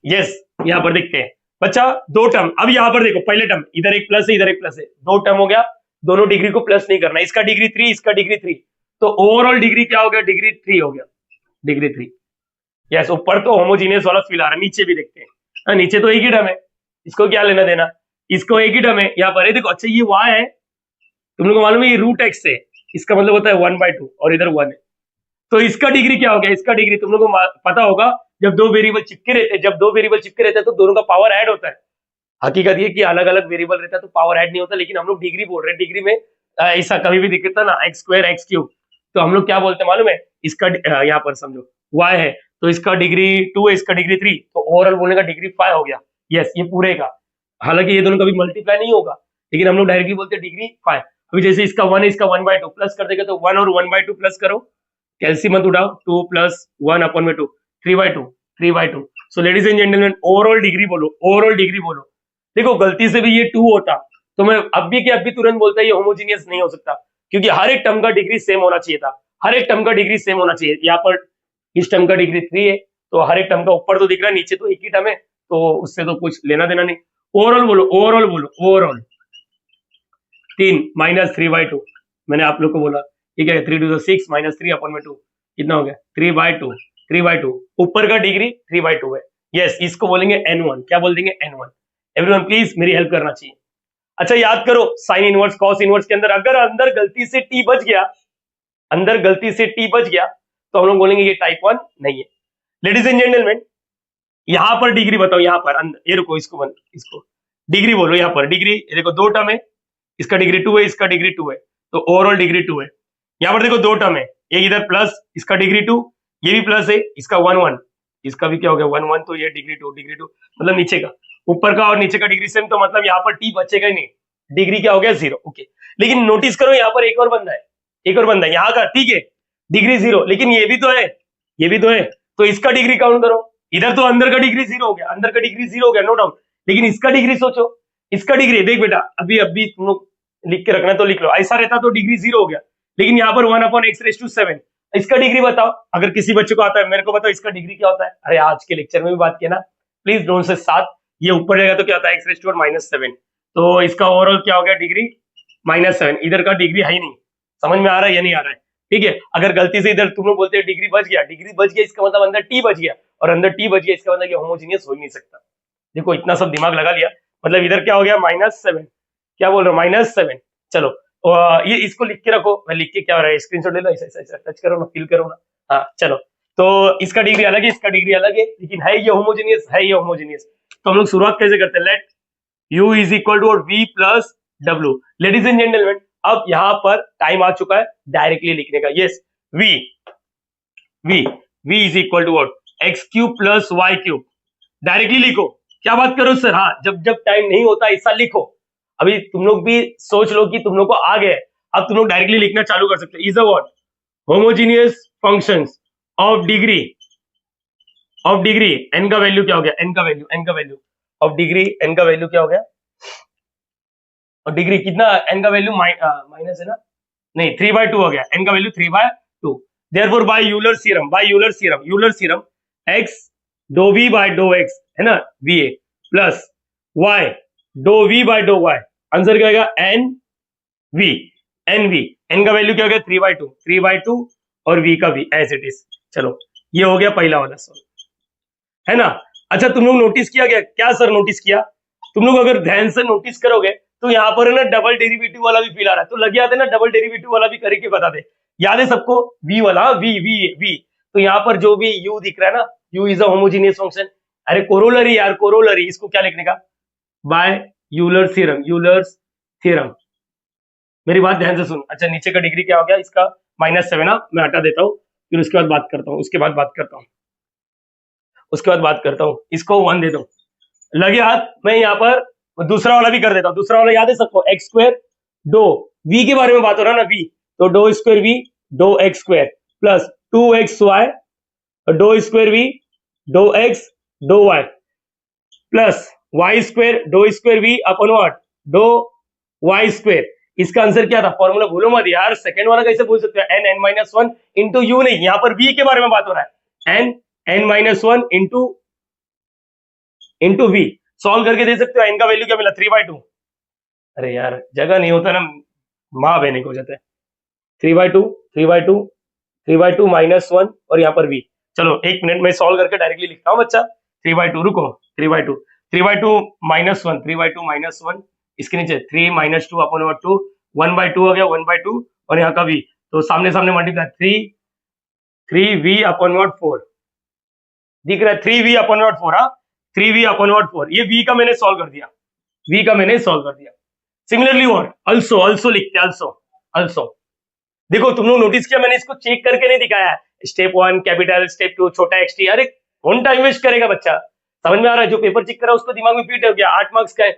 यस, यहाँ पर देखते हैं बच्चा 2 टर्म। अब यहाँ पर देखो, पहले टर्म इधर एक प्लस है, इधर एक प्लस है, 2 टर्म हो गया, दोनों डिग्री को प्लस नहीं करना, इसका डिग्री 3, इसका डिग्री 3, तो ओवरऑल डिग्री क्या हो गया, डिग्री 3 हो गया, डिग्री 3। यस, ऊपर तो होमोजीनियस वाला फील आ रहा है, नीचे भी देखते हैं। नीचे तो एक ही टर्म है, इसको क्या लेना देना, इसको एक ही टर्म है यहाँ पर। देखो अच्छा, ये y है, तुम लोग को मालूम है ये रूट x है, इसका मतलब होता है 1/2 और इधर 1 है, तो इसका डिग्री क्या हो गया, इसका डिग्री तुम लोग को पता होगा, जब 2 वेरिएबल चिपके रहते हैं तो दोनों का पावर ऐड होता है। हकीकत ये कि अलग अलग वेरिएबल रहता है तो पावर ऐड नहीं होता, लेकिन हम लोग डिग्री बोल रहे हैं। डिग्री में ऐसा कभी भी दिखता ना x² x³ तो हम लोग क्या बोलते हैं मालूम है, इसका यहाँ पर समझो y है तो इसका डिग्री 2 है, इसका डिग्री 3, तो ओवरऑल बोलने का डिग्री 5 हो गया। यस, ये पूरे का, हालांकि ये दोनों कभी मल्टीप्लाई नहीं होगा, लेकिन हम लोग डायरेक्टली बोलते हैं डिग्री 5। अभी जैसे इसका 1 है, इसका 1/2 प्लस कर देगा तो 1 और 1/2 प्लस करो, कैलसियम मत उठाओ, 2 + 1/2 3/2। So ladies and gentleman, overall degree बोलो, ओवरऑल डिग्री बोलो। देखो गलती से भी ये 2 होता तो मैं अब भी के अब भी तुरंत बोलता ये होमोजीनियस नहीं हो सकता, क्योंकि हर एक टर्म का डिग्री सेम होना चाहिए था, हर एक टर्म का डिग्री सेम होना चाहिए। यहाँ पर इस टर्म का डिग्री 3 है तो हर एक टर्म का ऊपर तो दिख रहा है, नीचे तो एक ही टर्म है, तो उससे तो कुछ लेना देना नहीं। ओवरऑल बोलो, ओवरऑल बोलो, ओवरऑल 3 - 3/2 मैंने आप लोग को बोला, ठीक है, 3 to the 6 - 3/2 कितना हो गया, 3/2 ऊपर का डिग्री 3/2 है। यस, इसको बोलेंगे n1, क्या बोल देंगे, n1। एवरीवन प्लीज मेरी हेल्प करना चाहिए। अच्छा याद करो, साइन इनवर्स कॉस इनवर्स के अंदर अगर अंदर गलती से t बच गया, अंदर गलती से t बच गया तो हम लोग बोलेंगे ये टाइप 1 नहीं है। लेडीज एंड जेंटलमैन, यहां पर डिग्री बताओ, यहां पर अंदर, ये रुको, इसको डिग्री बोलो। यहां पर डिग्री देखो, 2 टर्म है, इसका डिग्री 2 है, इसका डिग्री 2 है, तो ओवरऑल डिग्री 2 है। यहाँ पर देखो 2 टर्म है, एक इधर प्लस, इसका डिग्री 2, ये भी प्लस है, इसका 1 इसका भी क्या हो गया 1 तो ये डिग्री 2 मतलब नीचे का, ऊपर का और नीचे का डिग्री सेम, तो मतलब यहाँ पर टी बचेगा ही नहीं, डिग्री क्या हो गया 0। ओके, लेकिन नोटिस करो यहाँ पर एक और बंदा है, यहाँ का, ठीक है, डिग्री 0, लेकिन ये भी तो है, तो इसका डिग्री काउंट करो। इधर तो अंदर का डिग्री 0 हो गया, नो डाउट, लेकिन इसका डिग्री सोचो, इसका डिग्री देख बेटा, अभी तुम लोग लिख के रखना तो लिख लो, ऐसा रहता तो डिग्री 0 हो गया, लेकिन यहाँ पर 1/x⁷, इसका डिग्री बताओ। अगर किसी बच्चे को आता है मेरे को बताओ इसका डिग्री क्या होता है। अरे आज के लेक्चर में भी बात किया ना, प्लीज डोंट से 7, ये ऊपर जाएगा तो क्या होता है x⁻⁻7, तो इसका ओवरऑल क्या हो गया, डिग्री -7। इधर का डिग्री है ही नहीं, समझ में आ रहा है या नहीं आ रहा है, ठीक है। अगर गलती से इधर तुम लोग बोलते हैं डिग्री बच गया, इसका मतलब अंदर टी बच गया, और अंदर टी बच गया इसका मतलब ये होमोजीनियस हो ही नहीं सकता। देखो इतना सब दिमाग लगा लिया, मतलब इधर क्या हो गया -7, क्या बोल रहा हूँ -7। चलो ये इसको लिख के रखो, मैं लिख के क्या हो रहा है, स्क्रीनशॉट ले लो, ऐसा टच करो ना, फील करो ना। हाँ चलो, तो इसका डिग्री अलग है, इसका डिग्री अलग है, लेकिन है ये होमोजीनियस, तो हम लोग शुरुआत कैसे करते हैं, let u = v + w। Ladies and gentlemen, अब यहाँ पर टाइम आ चुका है डायरेक्टली लिखने का। Yes, v = x³ + y³ directly लिखो। क्या बात करो सर, हाँ, जब टाइम नहीं होता ऐसा लिखो। अभी तुम लोग भी सोच लो कि तुम लोग को आ गए, अब तुम लोग डायरेक्टली लिखना चालू कर सकते हो। Is a what, homogeneous functions of degree n का वैल्यू क्या हो गया, n का वैल्यू ऑफ डिग्री, n का वैल्यू क्या हो गया, और डिग्री कितना, n का वैल्यू माइनस है ना, नहीं 3/2 हो गया, n का value 3/2। Therefore by Euler theorem x dou v/dou x है ना, va plus y dou v/dou y, answer क्या आएगा n का वैल्यू क्या हो गया 3/2 और v का v एज इट इज। चलो ये हो गया पहला वाला सॉल्व, है ना। अच्छा तुम लोग नोटिस किया क्या सर नोटिस किया, तुम लोग अगर ध्यान से नोटिस करोगे तो यहाँ पर है ना डबल डेरिवेटिव वाला भी फील आ रहा है, तो लग जाते ना डबल डेरिवेटिव वाला भी करके बता दे, याद है सबको, v वाला v। तो यहाँ पर जो भी u दिख रहा है ना, u is a homogeneous function. अरे कोरोलरी यार, कोरोलरी, इसको क्या लिखने का, बाय यूलर्स थ्योरम। मेरी बात ध्यान से सुन। अच्छा नीचे का डिग्री क्या हो गया इसका -7, मैं हटा देता हूँ, फिर उसके बाद बात करता हूँ, उसके बाद बात करता हूँ, इसको 1 दे दो, लगे हाथ। मैं यहाँ पर दूसरा वाला भी कर देता हूँ, दूसरा वाला याद है सबको, x² dou v के बारे में बात हो रहा है ना, v, तो doe square v doe x square plus 2xy doe square v doe x dough y plus Y square doe square v upon what doe y square. इसका आंसर क्या था? फॉर्मूला भूलो मत यार, सेकंड वाला कैसे भूल सकते हो? n minus one into you नहीं, यहाँ पर v के बारे में बात हो रहा है। n minus one into v solve करके दे सकते हो। n का वैल्यू क्या मिला? 3/2। अरे यार जगह नहीं होता ना, माँ बहने को जाता है। 3/2 3/2 3/2 माइनस वन और यहाँ पर v। चलो एक मिनट में सॉल्व करके डायरेक्टली लिखता हूँ बच्चा। 3/2 रुको, 3/2 माइनस वन, 3/2 माइनस वन, इसके नीचे 3 माइनस टू अपन 2, 1/2 हो गया, 1/2 और यहाँ का v, तो सामने सामने मल्टीप्लाई 3v अपन 4 दिख रहा है, 3v अपन 4। हाँ 3v अपन 4, ये v का मैंने सॉल्व कर दिया, v का मैंने सॉल्व कर दिया। सिमिलरली व्हाट अल्सो, अल्सो लिखते हैं, अल्सो अल्सो। देखो तुम लोग नोटिस किया, मैंने इसको चेक करके नहीं दिखाया है। स्टेप 1 कैपिटल, स्टेप 2 छोटा xt। अरे कौन टाइम वेस्ट करेगा बच्चा? समझ में आ रहा है? जो पेपर चेक करा उसको दिमाग में फिट हो गया। 8 मार्क्स का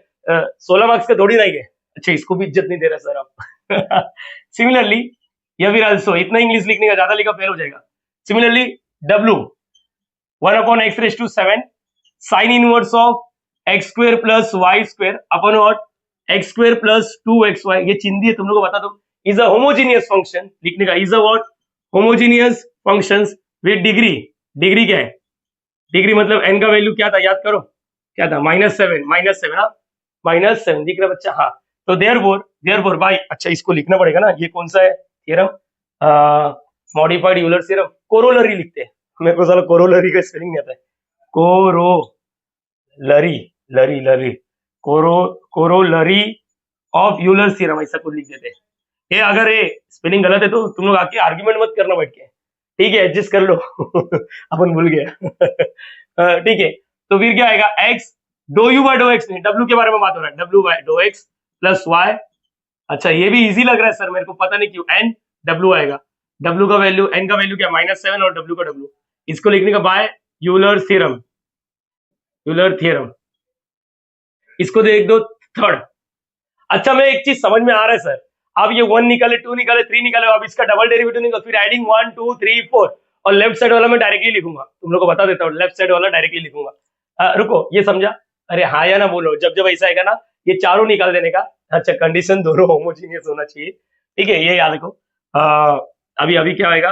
16 मार्क्स का थोड़ी नहीं है। अच्छा इसको भी इज्जत नहीं दे रहा सर आप। सिमिलरली या फिर अल्सो, इतना इंग्लिश लिखने का, ज्यादा लिखा फेल हो जाएगा। Similarly w 1/x⁷ sine inverse of x square plus Y square upon what x square plus 2xy। ये चिंदी है, तुम लोग को बता दो, इज अ होमोजीनियस फंक्शन लिखने का। Is a what homogeneous functions with degree. Degree क्या है? डिग्री मतलब n का वैल्यू क्या था याद करो, क्या था? -7, -7। हाँ -7 दिख रहा है बच्चा। हाँ तो देयरफॉर बाय, अच्छा इसको लिखना पड़ेगा ना, ये कौन सा है theorem? Modified Euler theorem. Corollary लिखते हैं, मेरे को साला कोरोलरी का स्पेलिंग नहीं आता है। कोरोलरी, लरी लरी, कोरोलरी ऑफ यूलर थ्योरम, ऐसा कुछ लिख देते हैं। ये अगर ये स्पेलिंग गलत है तो तुम लोग आके आर्ग्यूमेंट मत करना बैठ के, ठीक है? एडजस्ट कर लो। अपन भूल गया। ठीक है, तो फिर क्या आएगा? x doe you by dough x, नहीं w के बारे में बात हो रहा है, w by dough x plus y. अच्छा ये भी इजी लग रहा है सर मेरे को, पता नहीं क्यों। n w आएगा, w का वैल्यू, n का वैल्यू क्या? -7 और w का w, इसको लिखने का by Euler theorem, Euler theorem. इसको देख दो थर्ड। अच्छा मैं एक चीज समझ में आ रहा है सर, अब ये 1 निकाले, 2 निकाले, 3 निकाले, अब इसका डबल डेरिवेटिव निकालो, फिर एडिंग 1 2 3 4 और लेफ्ट साइड वाला मैं डायरेक्टली लिखूंगा। तुम लोग को बता देता हूँ, लेफ्ट साइड वाला डायरेक्टली लिखूंगा। रुको ये समझा? अरे हाँ या ना बोलो, जब जब ऐसा आएगा ना ये चारों निकाल देने का। अच्छा कंडीशन दोनों होमोजीनियस होना चाहिए, ठीक है? ये याद रखो। अभी अभी क्या आएगा?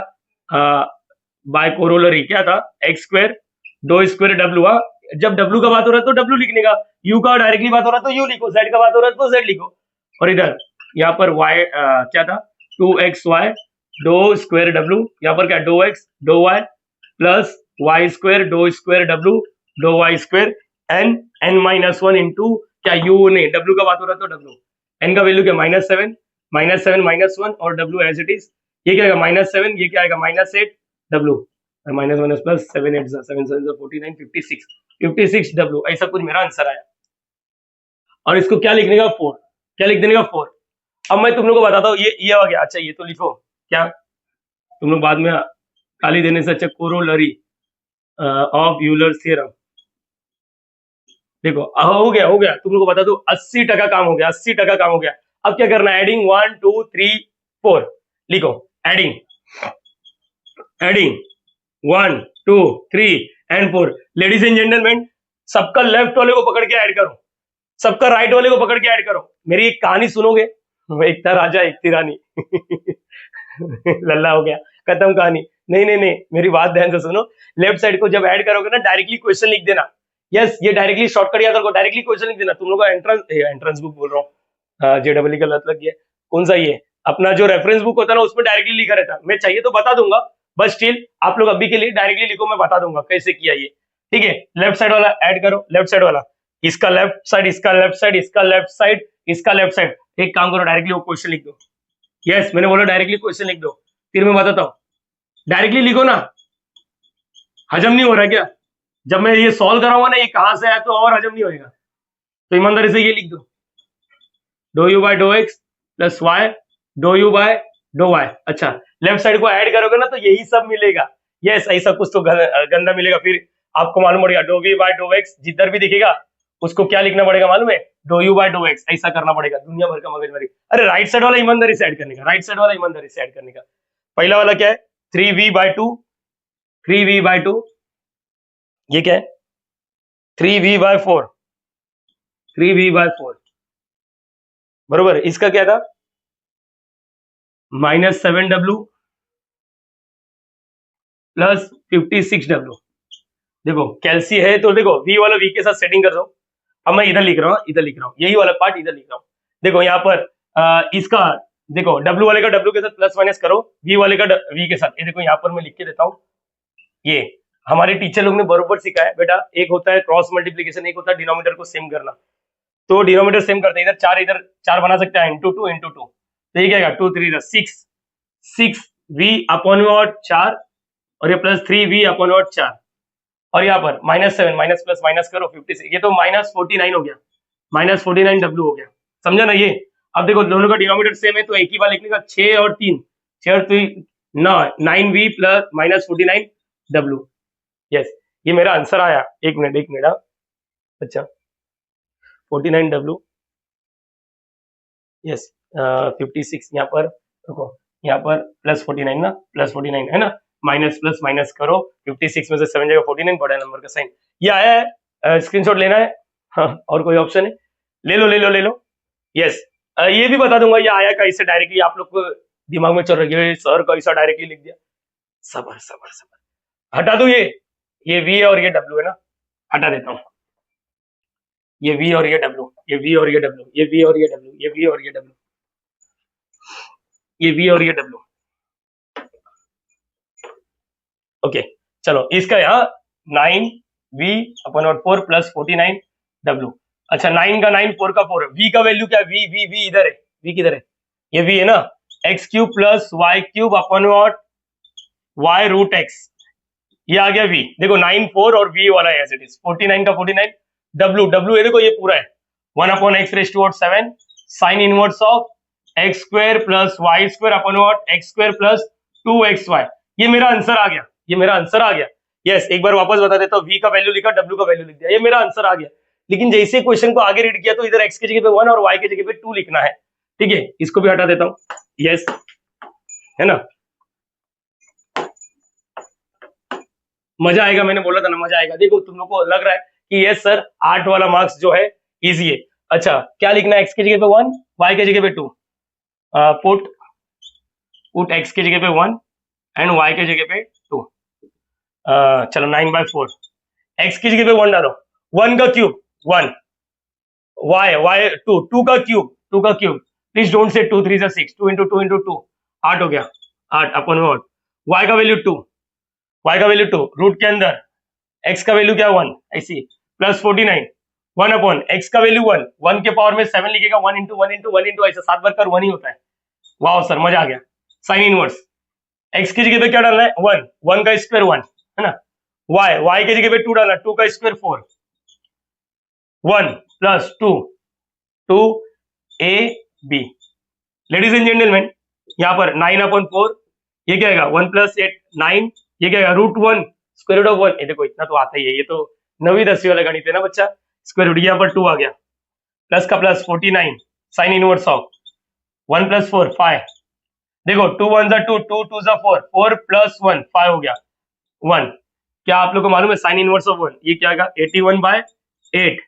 बाय कोरोलरी क्या था? एक्स स्क्वायर डो स्क्वायर डब्ल्यू। जब डब्ल्यू का बात हो रहा है तो डब्ल्यू लिखने का, यू का डायरेक्टली बात हो रहा है तो यू लिखो, जेड का बात हो रहा है तो जेड लिखो। और इधर यहाँ पर y क्या था? 2xy डो स्क्वायर w, यहाँ पर क्या? Doe x doe y plus Y square doe square w doe y square n minus one into क्या? u नहीं, w का बात हो रहा है तो w, n का वैल्यू क्या? -7 -7 और w एज इट इज। ये क्या आएगा? -7, ये क्या आएगा? -8 w minus minus plus 7 8 7 7 49 56 w, ऐसा कुछ मेरा आंसर आया। और इसको क्या लिखने का? 4। क्या लिख देने का? 4। अब मैं तुम लोग को बताता हूँ, ये हो गया। अच्छा ये तो लिखो क्या, तुम लोग बाद में गाली देने से अच्छा कोरोलरी ऑफ यूलर थ्योरम। देखो हो गया, हो गया। तुम लोग को बता दो 80% काम हो गया, 80% काम हो गया। अब क्या करना है? एडिंग 1 2 3 4 लिखो, adding 1 2 3 and 4। Ladies and gentleman, सबका लेफ्ट वाले को पकड़ के ऐड करो, सबका राइट वाले को पकड़ के ऐड करो। मेरी एक कहानी सुनोगे? एक था राजा एक थी रानी। लल्ला हो गया, खत्म कहानी। नहीं नहीं नहीं, मेरी बात ध्यान से सुनो। लेफ्ट साइड को जब ऐड करोगे ना, डायरेक्टली क्वेश्चन लिख देना। यस ये डायरेक्टली शॉर्टकट याद रखो, डायरेक्टली क्वेश्चन लिख देना। तुम लोग का एंट्रेंस बुक बोल रहा हूँ, जेडब्ल्यू का लत लग गया। कौन सा? ये अपना जो रेफरेंस बुक होता है ना, उसमें डायरेक्टली लिखा रहता है। मैं चाहिए तो बता दूंगा, बस स्टिल आप लोग अभी के लिए डायरेक्टली लिखो, मैं बता दूंगा कैसे किया ये, ठीक है? लेफ्ट साइड वाला ऐड करो, लेफ्ट साइड वाला, इसका लेफ्ट साइड, इसका लेफ्ट साइड, इसका लेफ्ट साइड, इसका लेफ्ट साइड। एक काम करो, डायरेक्टली वो क्वेश्चन लिख दो। यस मैंने बोला डायरेक्टली क्वेश्चन लिख दो, फिर मैं बताता हूँ। डायरेक्टली लिखो ना, हजम नहीं हो रहा क्या? जब मैं ये सॉल्व कराऊंगा ना, ये कहां से आया तो और हजम नहीं होएगा, तो ईमानदारी से ये लिख दो, doe you by dough x plus Y dough you by dough y. अच्छा लेफ्ट साइड को ऐड करोगे ना तो यही सब मिलेगा। यस ऐसा कुछ तो गंदा मिलेगा, फिर आपको मालूम पड़ेगा doe v by dough x जिधर भी दिखेगा उसको क्या लिखना पड़ेगा मालूम है? Doe you by dough x, ऐसा करना पड़ेगा, दुनिया भर का मगजमारी। अरे राइट साइड वाला ईमानदारी से ऐड करने का, राइट साइड वाला ईमानदारी से ऐड करने का। पहला वाला क्या है, 3v/2, 3v/2, ये क्या है 3v/4, 3v/4 बरोबर। इसका क्या था -7w प्लस 56w। देखो कैल्सी है तो देखो v वाला v के साथ सेटिंग कर दो। अब मैं इधर लिख रहा हूँ, इधर लिख रहा हूँ, यही वाला पार्ट इधर लिख रहा हूँ। देखो यहाँ पर इसका देखो w वाले का w के साथ प्लस माइनस करो, v वाले का v के साथ। ये देखो यहाँ पर मैं लिख के देता हूँ, ये हमारे टीचर लोग ने बरोबर सिखाया बेटा, एक होता है क्रॉस मल्टीप्लीकेशन, एक होता है डिनोमिनेटर को सेम करना। तो डिनोमिनेटर सेम करते हैं, इधर चार बना सकते हैं, इंटू टू इंटू टू, तो ये क्या आएगा 2 3 6, 6v/4 4, और ये प्लस 3v/4 4, और यहाँ पर -7 माइनस प्लस माइनस करो 56, ये तो -49 हो गया, -49w हो गया, समझा ना ये। अब देखो दोनों का डिनोमिनेटर सेम है तो एक ही बार लिखने का, 6 और 3, 6 और 3 9v प्लस -49w। यस, ये मेरा आंसर आया। एक मिनट अच्छा 49w, यस 56 यहाँ पर देखो, यहाँ पर +49 ना, +49 है ना, माइनस प्लस माइनस करो, 56 में से 7 जाएगा 49, बड़ा नंबर का साइन। ये आया है, स्क्रीनशॉट लेना है। हाँ, और कोई ऑप्शन है, ले लो। यस, ये भी बता दूंगा ये आया कैसे डायरेक्टली, आप लोग को दिमाग में चल रही है सर कैसा डायरेक्टली लिख दिया। सबर हटा दो, ये v और ये w है ना, हटा देता हूँ। ये v और ये w, ये v और ये w, ये v और ये w, ये v और ये w, ये v और ये w। ओके चलो, इसका यहाँ 9v/4 प्लस 49w। अच्छा 9 का 9, 4 का 4, v का वैल्यू क्या है, v इधर है, v किधर है, ये v है ना, x³ plus y³ y root x, ये आ गया v। देखो 9 4 और v वाला एज इट इज, 49 का 49, w ये देखो ये पूरा है 1/x⁻7 sign inverse of x² plus y² x² plus 2xy। ये मेरा आंसर आ गया, ये मेरा आंसर आ गया। यस, एक बार वापस बता देता हूँ, v का वैल्यू लिखा, w का वैल्यू लिख दिया, ये मेरा आंसर आ गया। लेकिन जैसे क्वेश्चन को आगे रीड किया तो इधर x की जगह पे 1 और y की जगह पे 2 लिखना है, ठीक है, इसको भी हटा देता हूँ। यस, है ना, मजा आएगा, मैंने बोला था ना मजा आएगा। देखो तुम लोग को लग रहा है कि यस सर 8 वाला मार्क्स जो है इजी है। अच्छा क्या लिखना है, x की जगह पे 1, y की जगह पे 2, पुट x की जगह पे 1 एंड y की जगह पे 2। चलो 9/4, x की जगह पे 1 डालो, 1 का क्यूब 1, y 2 का cube, please don't say 2 3 6, 2 into 2 into 2, 8 हो गया, 8/8। y का वैल्यू 2, y का वैल्यू 2, रूट के अंदर x का वैल्यू क्या 1, ऐसी प्लस 49 1/x का वैल्यू 1 के पावर में 7 लिखेगा, 1 इंटू 1 इंटू 1 इंटू, ऐसा 7 बार कर 1 ही होता है। वाह सर मजा आ गया। साइन इनवर्स, x की जगह पे क्या डालना है 1 का स्क्वायर 1 है ना, y की जगह पे 2 डालना, 2 का square 4, 1 plus 2 2ab। Ladies and gentleman, यहाँ पर 9/4, ये क्या आएगा 1 प्लस 8 9, ये क्या आएगा √1 स्क्वायर रूट ऑफ 1। ये देखो इतना तो आता ही है, ये तो 9वीं 10वीं वाला गणित है ना बच्चा। स्क्वायर रूट, यहाँ पर 2 आ गया, प्लस का plus 49 sign inverse of 1 plus 4 5। देखो 2 1 2, 2 2 4, 4 प्लस 1 5 हो गया 1। क्या आप लोग को मालूम है साइन इनवर्स ऑफ 1 ये क्या आएगा 81/8,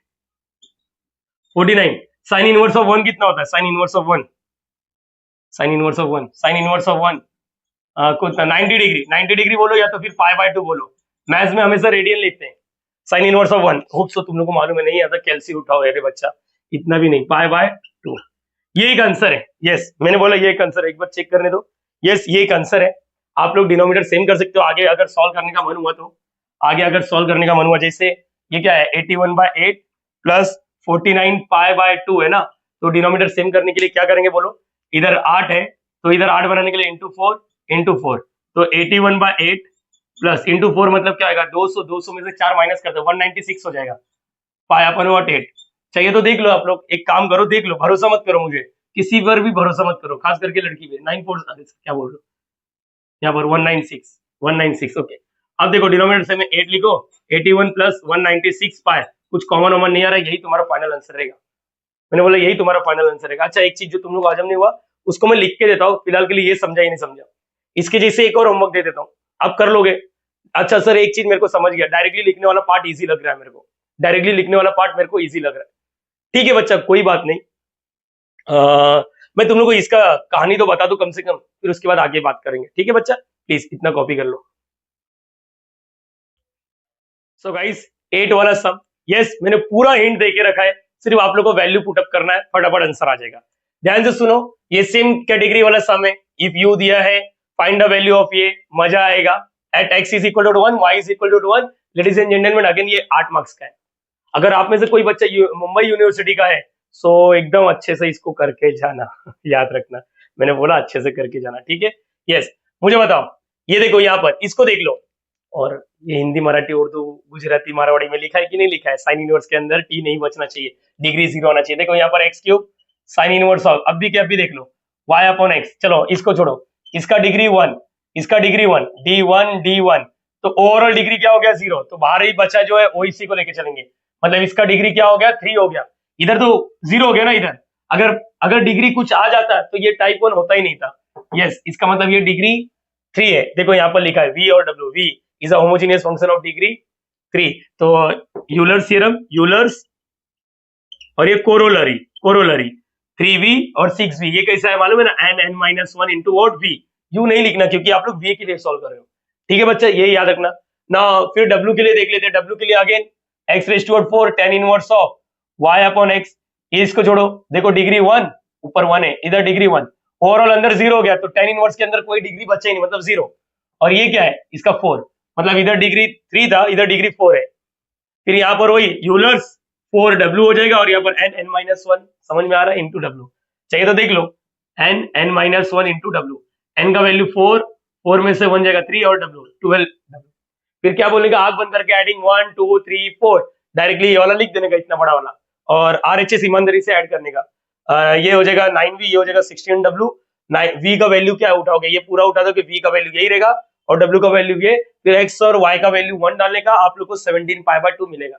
49 साइन इनवर्स ऑफ 1 कितना होता है, साइन इनवर्स ऑफ 1 कितना 90 डिग्री बोलो या तो फिर π/2 बोलो, मैथ्स में हमेशा रेडियन लिखते हैं। Sign inverse of 1 hope so तुम लोग को मालूम है, नहीं आता कैलसी उठाओ अरे बच्चा, इतना भी नहीं, π/2 ये एक आंसर है। यस मैंने बोला ये एक आंसर है, एक बार चेक करने दो। यस ये एक आंसर है, आप लोग डिनोमिनेटर सेम कर सकते हो। आगे अगर सॉल्व करने का मन हुआ तो जैसे ये क्या है 81/8 प्लस 49 π/2 है ना, तो डिनोमिनेटर सेम करने के लिए क्या करेंगे बोलो, इधर 8 है तो इधर 8 बनाने के लिए इंटू 4, तो 81/8 प्लस इंटू 4 मतलब क्या आएगा 200 में से 4 माइनस कर दो 196 हो जाएगा, π/8 चाहिए तो देख लो आप लोग, एक काम करो देख लो, भरोसा मत करो मुझे, किसी पर भी भरोसा मत करो, खास करके लड़की पे। 94 क्या बोल रहे हो, यहाँ पर 196 ओके। अब देखो डिनोमिनेटर से में 8 लिखो, 81 प्लस 196 पाए, कुछ कॉमन वॉमन नहीं आ रहा है, यही तुम्हारा फाइनल आंसर रहेगा। मैंने बोला यही तुम्हारा फाइनल आंसर है। अच्छा एक चीज जो तुम लोग हजम नहीं हुआ उसको मैं लिख के देता हूँ, फिलहाल के लिए ये समझा ही नहीं समझा। इसके जैसे एक और होमवर्क दे देता हूँ, आप कर लोगे। अच्छा सर एक चीज मेरे को समझ गया, डायरेक्टली लिखने वाला पार्ट इजी लग रहा है मेरे को, डायरेक्टली लिखने वाला पार्ट मेरे को इजी लग रहा है। ठीक है बच्चा कोई बात नहीं, मैं तुम लोग को इसका कहानी तो बता दूं कम से कम, फिर उसके बाद आगे बात करेंगे। ठीक है बच्चा, प्लीज इतना कॉपी कर लो। सो गाइस 8 वाला सम, यस मैंने पूरा हिंट दे के रखा है, सिर्फ आप लोग को वैल्यू पुटअप करना है, फटाफट आंसर आ जाएगा। ध्यान से सुनो, ये सेम कैटेगरी वाला सम है। इफ यू दिया है फाइंड द वैल्यू ऑफ ये, मजा आएगा। At x is equal to 1, y is equal to 1। Ladies and gentlemen again ये 8 मार्क्स का है। अगर आप में से कोई बच्चा मुंबई यूनिवर्सिटी का है सो एकदम अच्छे से इसको करके जाना याद रखना, मैंने बोला अच्छे से करके जाना, ठीक है। यस मुझे बताओ, ये देखो यहाँ पर इसको देख लो, और ये हिंदी मराठी उर्दू गुजराती मारवाड़ी में लिखा है कि नहीं लिखा है, साइन इनवर्स के अंदर टी नहीं बचना चाहिए, डिग्री 0 आना चाहिए। देखो यहाँ पर x cube sign inverse of, अब भी क्या भी देख लो वाई अपॉन एक्स। चलो इसको छोड़ो, इसका डिग्री 1, इसका डिग्री 1, d1 तो ओवरऑल डिग्री क्या हो गया 0, तो बाहर ही बचा जो है वो इसी को लेके चलेंगे, मतलब इसका डिग्री क्या हो गया 3 हो गया, इधर तो 0 हो गया ना इधर। अगर अगर डिग्री कुछ आ जाता तो ये टाइप 1 होता ही नहीं था। यस इसका मतलब ये डिग्री 3 है। देखो यहाँ पर लिखा है v और w, v is a homogeneous function of degree 3। तो यूलर्स थ्योरम, यूलर्स और ये कोरोलरी, कोरोलरी 3v और 6v, ये कैसा है मालूम है ना, n(n-1) into what v। You नहीं लिखना क्योंकि आप लोग v के लिए सॉल्व कर रहे हो, ठीक है बच्चा, ये याद रखना ना। फिर w के लिए देख लेते हैं, w के लिए again x⁴ tan inverse of y upon x, ये इसको छोड़ो, देखो डिग्री 1 ऊपर 1 है, इधर डिग्री 1, ओवरऑल अंदर 0 हो गया, तो tan इनवर्स के अंदर कोई डिग्री बचा ही नहीं, मतलब 0। और ये क्या है इसका 4, मतलब इधर डिग्री 3 था, इधर डिग्री 4 है। फिर यहाँ पर वही यूलर्स 4w हो जाएगा, और यहाँ पर n(n-1) समझ में आ रहा है, इंटू w चाहिए तो देख लो, n(n-1) इंटू w, n का वैल्यू 4, 4 में से 1 जाएगा 3 और w 12w। फिर क्या बोलेगा, आग बंद करके एडिंग 1 2 3 4, डायरेक्टली ये वाला लिख देने का इतना बड़ा वाला, और RHS ईमानदारी से ऐड करने का। ये हो जाएगा 9v, ये हो जाएगा 16w। v का वैल्यू क्या उठाओगे, ये पूरा उठा दो कि v का वैल्यू यही रहेगा और w का वैल्यू ये, फिर x और y का वैल्यू 1 डालने का, आप लोग को 17π/2 मिलेगा।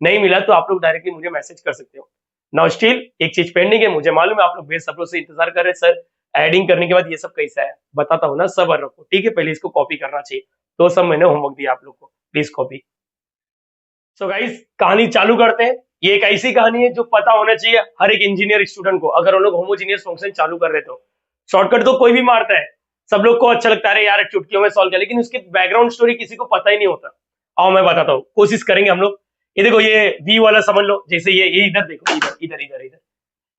नहीं मिला तो आप लोग डायरेक्टली मुझे मैसेज कर सकते हो। नाउ स्टिल एक चीज पेंडिंग है, मुझे मालूम है आप लोग सब लोग से इंतजार कर रहे हैं, सर एडिंग करने के बाद ये सब कैसा है, बताता हूँ ना, सब्र रखो, ठीक है। पहले इसको कॉपी करना चाहिए, तो सब मैंने होमवर्क दिया आप लोग को, प्लीज कॉपी। सो गाइस कहानी चालू करते हैं। ये एक ऐसी कहानी है जो पता होना चाहिए हर एक इंजीनियर स्टूडेंट को, अगर वो लोग होमोजीनियस फंक्शन चालू कर रहे तो। शॉर्टकट तो कोई भी मारता है, सब लोग को अच्छा लगता है यार चुटकियों में सॉल्व किया, लेकिन उसकी बैकग्राउंड स्टोरी किसी को पता ही नहीं होता। आओ मैं बताता हूँ, कोशिश करेंगे हम लोग। ये देखो ये v वाला समझ लो, जैसे ये इधर देखो, इधर इधर इधर इधर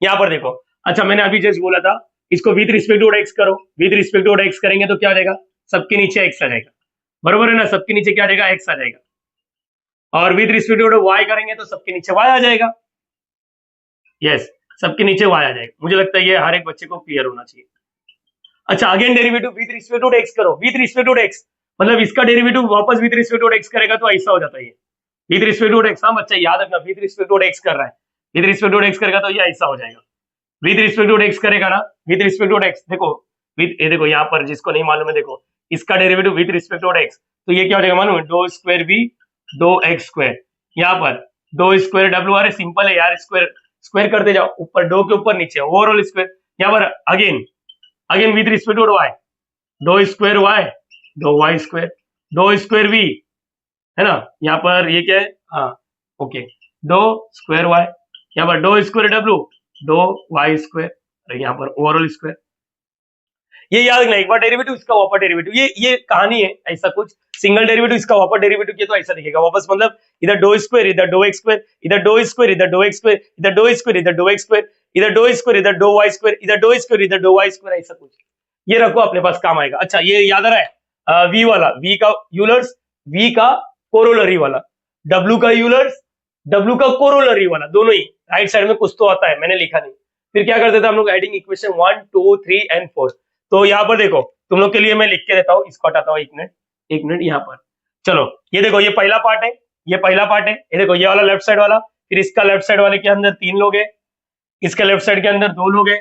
यहाँ पर देखो। अच्छा मैंने अभी जस्ट बोला था इसको विद रिस्पेक्ट टू x करो, विद रिस्पेक्ट टू x करेंगे तो क्या हो जाएगा, सबके नीचे x आ जाएगा, बरोबर है ना, सबके नीचे क्या आ जाएगा, x आ जाएगा। और विद रिस्पेक्ट टू y करेंगे तो सबके नीचे y आ जाएगा। यस सबके नीचे y आ जाएगा, मुझे लगता है ये हर एक बच्चे को क्लियर होना चाहिए। अच्छा again derivative with respect to x करो, विद रिस्पेक्ट टू x मतलब इसका डेरिवेटिव वापस विद रिस्पेक्ट टू x करेगा तो ऐसा हो जाता है, विद रिस्पेक्ट टू x। हाँ बच्चा याद रखना, विद रिस्पेक्ट टू x कर रहा है, विद रिस्पेक्ट टू x करेगा तो ये ऐसा हो जाएगा, विद रिस्पेक्ट टू x करेगा ना, विद रिस्पेक्ट टू x देखो, विद ये देखो यहाँ पर जिसको नहीं मालूम है देखो, इसका derivative with respect to x, तो ये क्या हो जाएगा मालूम है, 2² v 2x², यहाँ पर 2² w, अरे सिंपल है यार, स्क्वायर स्क्वायर करते जाओ, ऊपर 2 के ऊपर नीचे ओवरऑल स्क्वायर, यहाँ पर again again with respect to y 2² y 2y², 2² v है ना, यहाँ पर ये क्या है, हाँ ओके 2² y, यहाँ पर 2² w 2y², यहाँ पर ओवरऑल स्क्वायर। ये याद रखना, एक बार डेरिवेटिव इसका वापस डेरिवेटिव, ये कहानी है, ऐसा कुछ सिंगल डेरिवेटिव इसका वापस डेरिवेटिव किया तो ऐसा दिखेगा वापस, मतलब इधर 2² इधर 2x², इधर 2² इधर 2x², इधर 2² इधर 2x², इधर 2² इधर 2y², इधर 2² इधर 2y², ऐसा कुछ ये रखो अपने पास, काम आएगा। अच्छा ये याद आ रहा है v वाला, v का यूलर्स, v का कोरोलरी वाला, w का यूलर्स, w का कोरोलरी वाला, दोनों ही राइट साइड में कुछ तो आता है, मैंने लिखा नहीं। फिर क्या करते थे हम लोग, एडिंग इक्वेशन 1 2 3 एंड 4। तो यहाँ पर देखो तुम लोग के लिए मैं लिख के देता हूँ, इसको हटाता हूँ, एक मिनट यहाँ पर। चलो ये देखो ये पहला पार्ट है, ये पहला पार्ट है, ये देखो ये वाला लेफ्ट साइड वाला, फिर इसका लेफ्ट साइड वाले के अंदर 3 लोग हैं, इसके लेफ्ट साइड के अंदर 2 लोग हैं,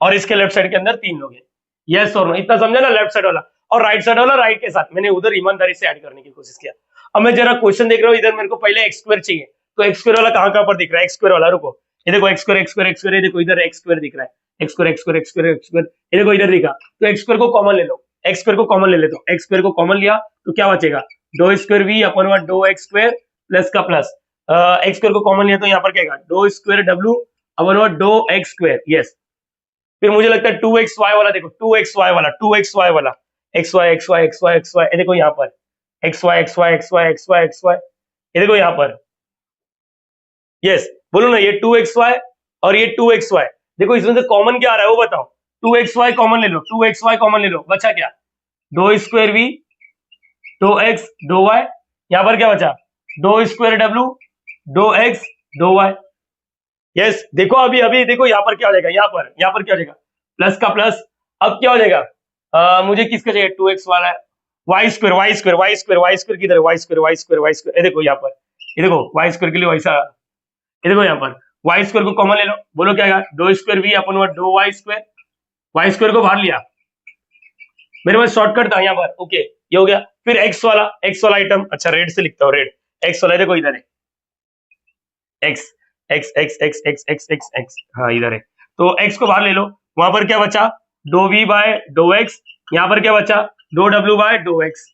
और इसके लेफ्ट साइड के अंदर 3 लोग हैं। यस और नो, इतना समझा ना, लेफ्ट साइड वाला और राइट साइड वाला राइट के साथ, मैंने उधर ईमानदारी से ऐड करने की कोशिश किया। अब मैं जरा क्वेश्चन देख रहा हूँ, इधर मेरे को पहले x² चाहिए, तो x² वाला कहाँ पर दिख रहा है, x² वाला रुको, ये देखो x square x square x square, ये देखो इधर एक्स स्क्वायर दिख रहा है, x square x square x square x square, ये देखो इधर दिखा, तो एक्स स्क्वायर को कॉमन ले लो, एक्स स्क्वायर को कॉमन ले लेते हो, एक्स स्क्वायर को कॉमन लिया तो क्या बचेगा, do square v upon one do x square plus का प्लस, एक्स स्क्वायर को कॉमन लिया तो यहाँ पर क्या आएगा, डो स्क्वायर डब्ल्यू upon one do x square, yes. फिर मुझे लगता है 2xy वाला, देखो 2xy वाला, 2xy वाला, xy xy xy xy, ये देखो यहाँ पर xy xy xy xy xy, ये देखो यहाँ पर, यस बोलो ना, ये 2xy और ये 2xy, देखो इसमें से कॉमन क्या आ रहा है वो बताओ, 2xy कॉमन ले लो, 2xy कॉमन ले लो, बचा क्या, doe square v doe x dough Y, यहाँ पर क्या बचा, डो स्क्वायर डब्ल्यू dough x dough y, yes. देखो अभी अभी देखो यहाँ पर क्या हो जाएगा, यहाँ पर क्या हो जाएगा, प्लस का प्लस, अब क्या हो जाएगा, मुझे किसका चाहिए, 2x वाला है, y square Y square Y square Y square किधर है, y square Y square Y square, ये देखो यहाँ पर, ये देखो वाई स्क्वायर के लिए वैसा, ये देखो यहाँ पर वाई स्क्वायर को कॉमन ले लो, बोलो क्या आएगा, डो स्क्वायर वी अपन वो डो वाई स्क्वायर को बाहर लिया, मेरे पास शॉर्टकट था यहाँ पर, ओके ये हो गया। फिर एक्स वाला आइटम, अच्छा रेड से लिखता हूँ, रेड एक्स वाला, देखो इधर है x x x x x x x x, हाँ इधर है, तो एक्स को बाहर ले लो, वहां पर क्या बचा, doe v by dough x, यहाँ पर क्या बचा, डो डब्ल्यू बाय डो एक्स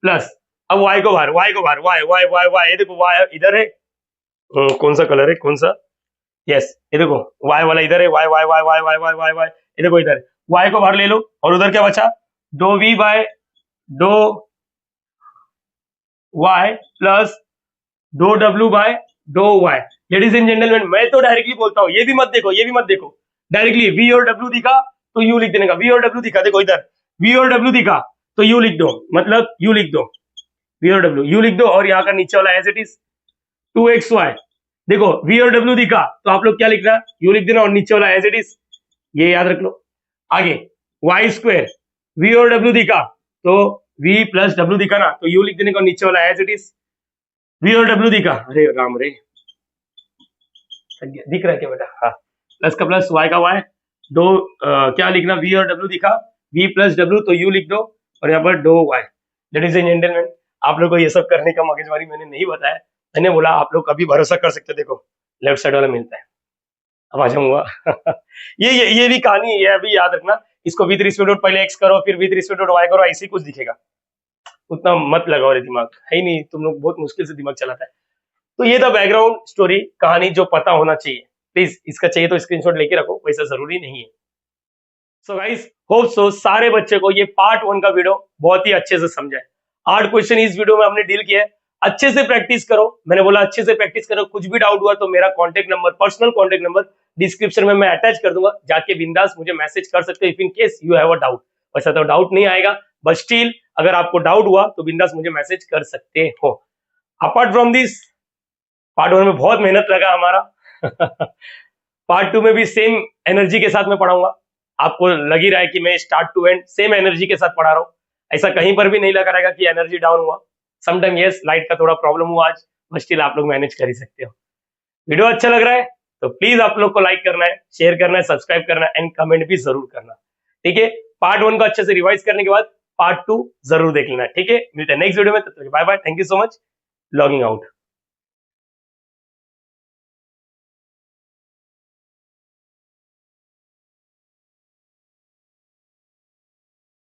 प्लस, अब वाई को बाहर वाई वाई वाई वाई, ये देखो वाई इधर है, कौन सा कलर है कौन सा, यस ये देखो वाई वाला इधर है, y y y y y y y y, ये देखो इधर वाई को बाहर ले लो, और उधर क्या बचा, doe v by dough y plus doe डब्ल्यू by dough y. Ladies and gentlemen, मैं तो डायरेक्टली बोलता हूँ, ये भी मत देखो, डायरेक्टली वी और डब्ल्यू दिखा तो यू लिख देने का, वी और डब्ल्यू दिखा, देखो इधर वी और डब्ल्यू दिखा तो यू लिख दो, मतलब यू लिख दो, वी और डब्ल्यू यू लिख दो, और यहाँ का नीचे वाला एज इट इज 2xy, देखो वी और डब्ल्यू दिखा तो आप लोग क्या लिख रहा है, यू लिख देना, और नीचे वाला एज इट इज, ये याद रख लो। आगे वाई स्क्वायर, वी और डब्ल्यू दिखा तो वी प्लस डब्ल्यू दिखा ना, तो यू लिख देने का, नीचे वाला एज इट इज, वी और डब्ल्यू दिखा, अरे राम रे दिख रहा है क्या बेटा, हाँ प्लस का प्लस वाई का वाई, दो क्या लिखना, वी और डब्ल्यू दिखा, वी प्लस डब्ल्यू तो यू लिख दो, और यहाँ पर doe y. Ladies and gentlemen, आप लोग को ये सब करने का मगजमारी मैंने नहीं बताया, मैंने बोला आप लोग कभी भरोसा कर सकते, देखो लेफ्ट साइड वाला मिलता है, अब आ जाऊंगा ये भी कहानी है, अभी याद रखना, इसको विद रिस्पेक्ट पहले एक्स करो फिर विद रिस्पेक्ट वाई करो, ऐसे कुछ दिखेगा, उतना मत लगाओ रे, दिमाग है ही नहीं, तुम लोग बहुत मुश्किल से दिमाग चलाता है। तो ये था बैकग्राउंड स्टोरी, कहानी जो पता होना चाहिए, प्लीज इसका चाहिए तो स्क्रीनशॉट लेके रखो, वैसा जरूरी नहीं है। सो गाइस होप सो सारे बच्चे को ये पार्ट 1 का वीडियो बहुत ही अच्छे से समझा है। 8 क्वेश्चन इस वीडियो में हमने डील किया है, अच्छे से प्रैक्टिस करो, मैंने बोला अच्छे से प्रैक्टिस करो, कुछ भी डाउट हुआ तो मेरा contact number, personal contact number description में मैं अटैच कर दूंगा, जाके बिंदास मुझे मैसेज कर सकते हो if in case you have a doubt. वैसा तो डाउट नहीं आएगा, बट स्टिल अगर आपको डाउट हुआ तो बिंदास मुझे मैसेज कर सकते हो। अपार्ट फ्रॉम दिस, पार्ट 1 में बहुत मेहनत लगा हमारा पार्ट 2 में भी सेम एनर्जी के साथ मैं पढ़ाऊंगा, आपको लग ही रहा है कि मैं start to end same energy के साथ पढ़ा रहा हूँ, ऐसा कहीं पर भी नहीं लगा रहेगा कि एनर्जी डाउन हुआ। समटाइम यस लाइट का थोड़ा प्रॉब्लम हुआ आज, बट स्टिल आप लोग मैनेज कर ही सकते हो। वीडियो अच्छा लग रहा है तो प्लीज आप लोग को लाइक करना है, शेयर करना है, सब्सक्राइब करना है एंड कमेंट भी जरूर करना, ठीक है। पार्ट 1 को अच्छे से रिवाइज करने के बाद पार्ट 2 जरूर देख लेना, ठीक है। मिलते हैं नेक्स्ट वीडियो में, तब तक bye bye, thank you so much, logging out.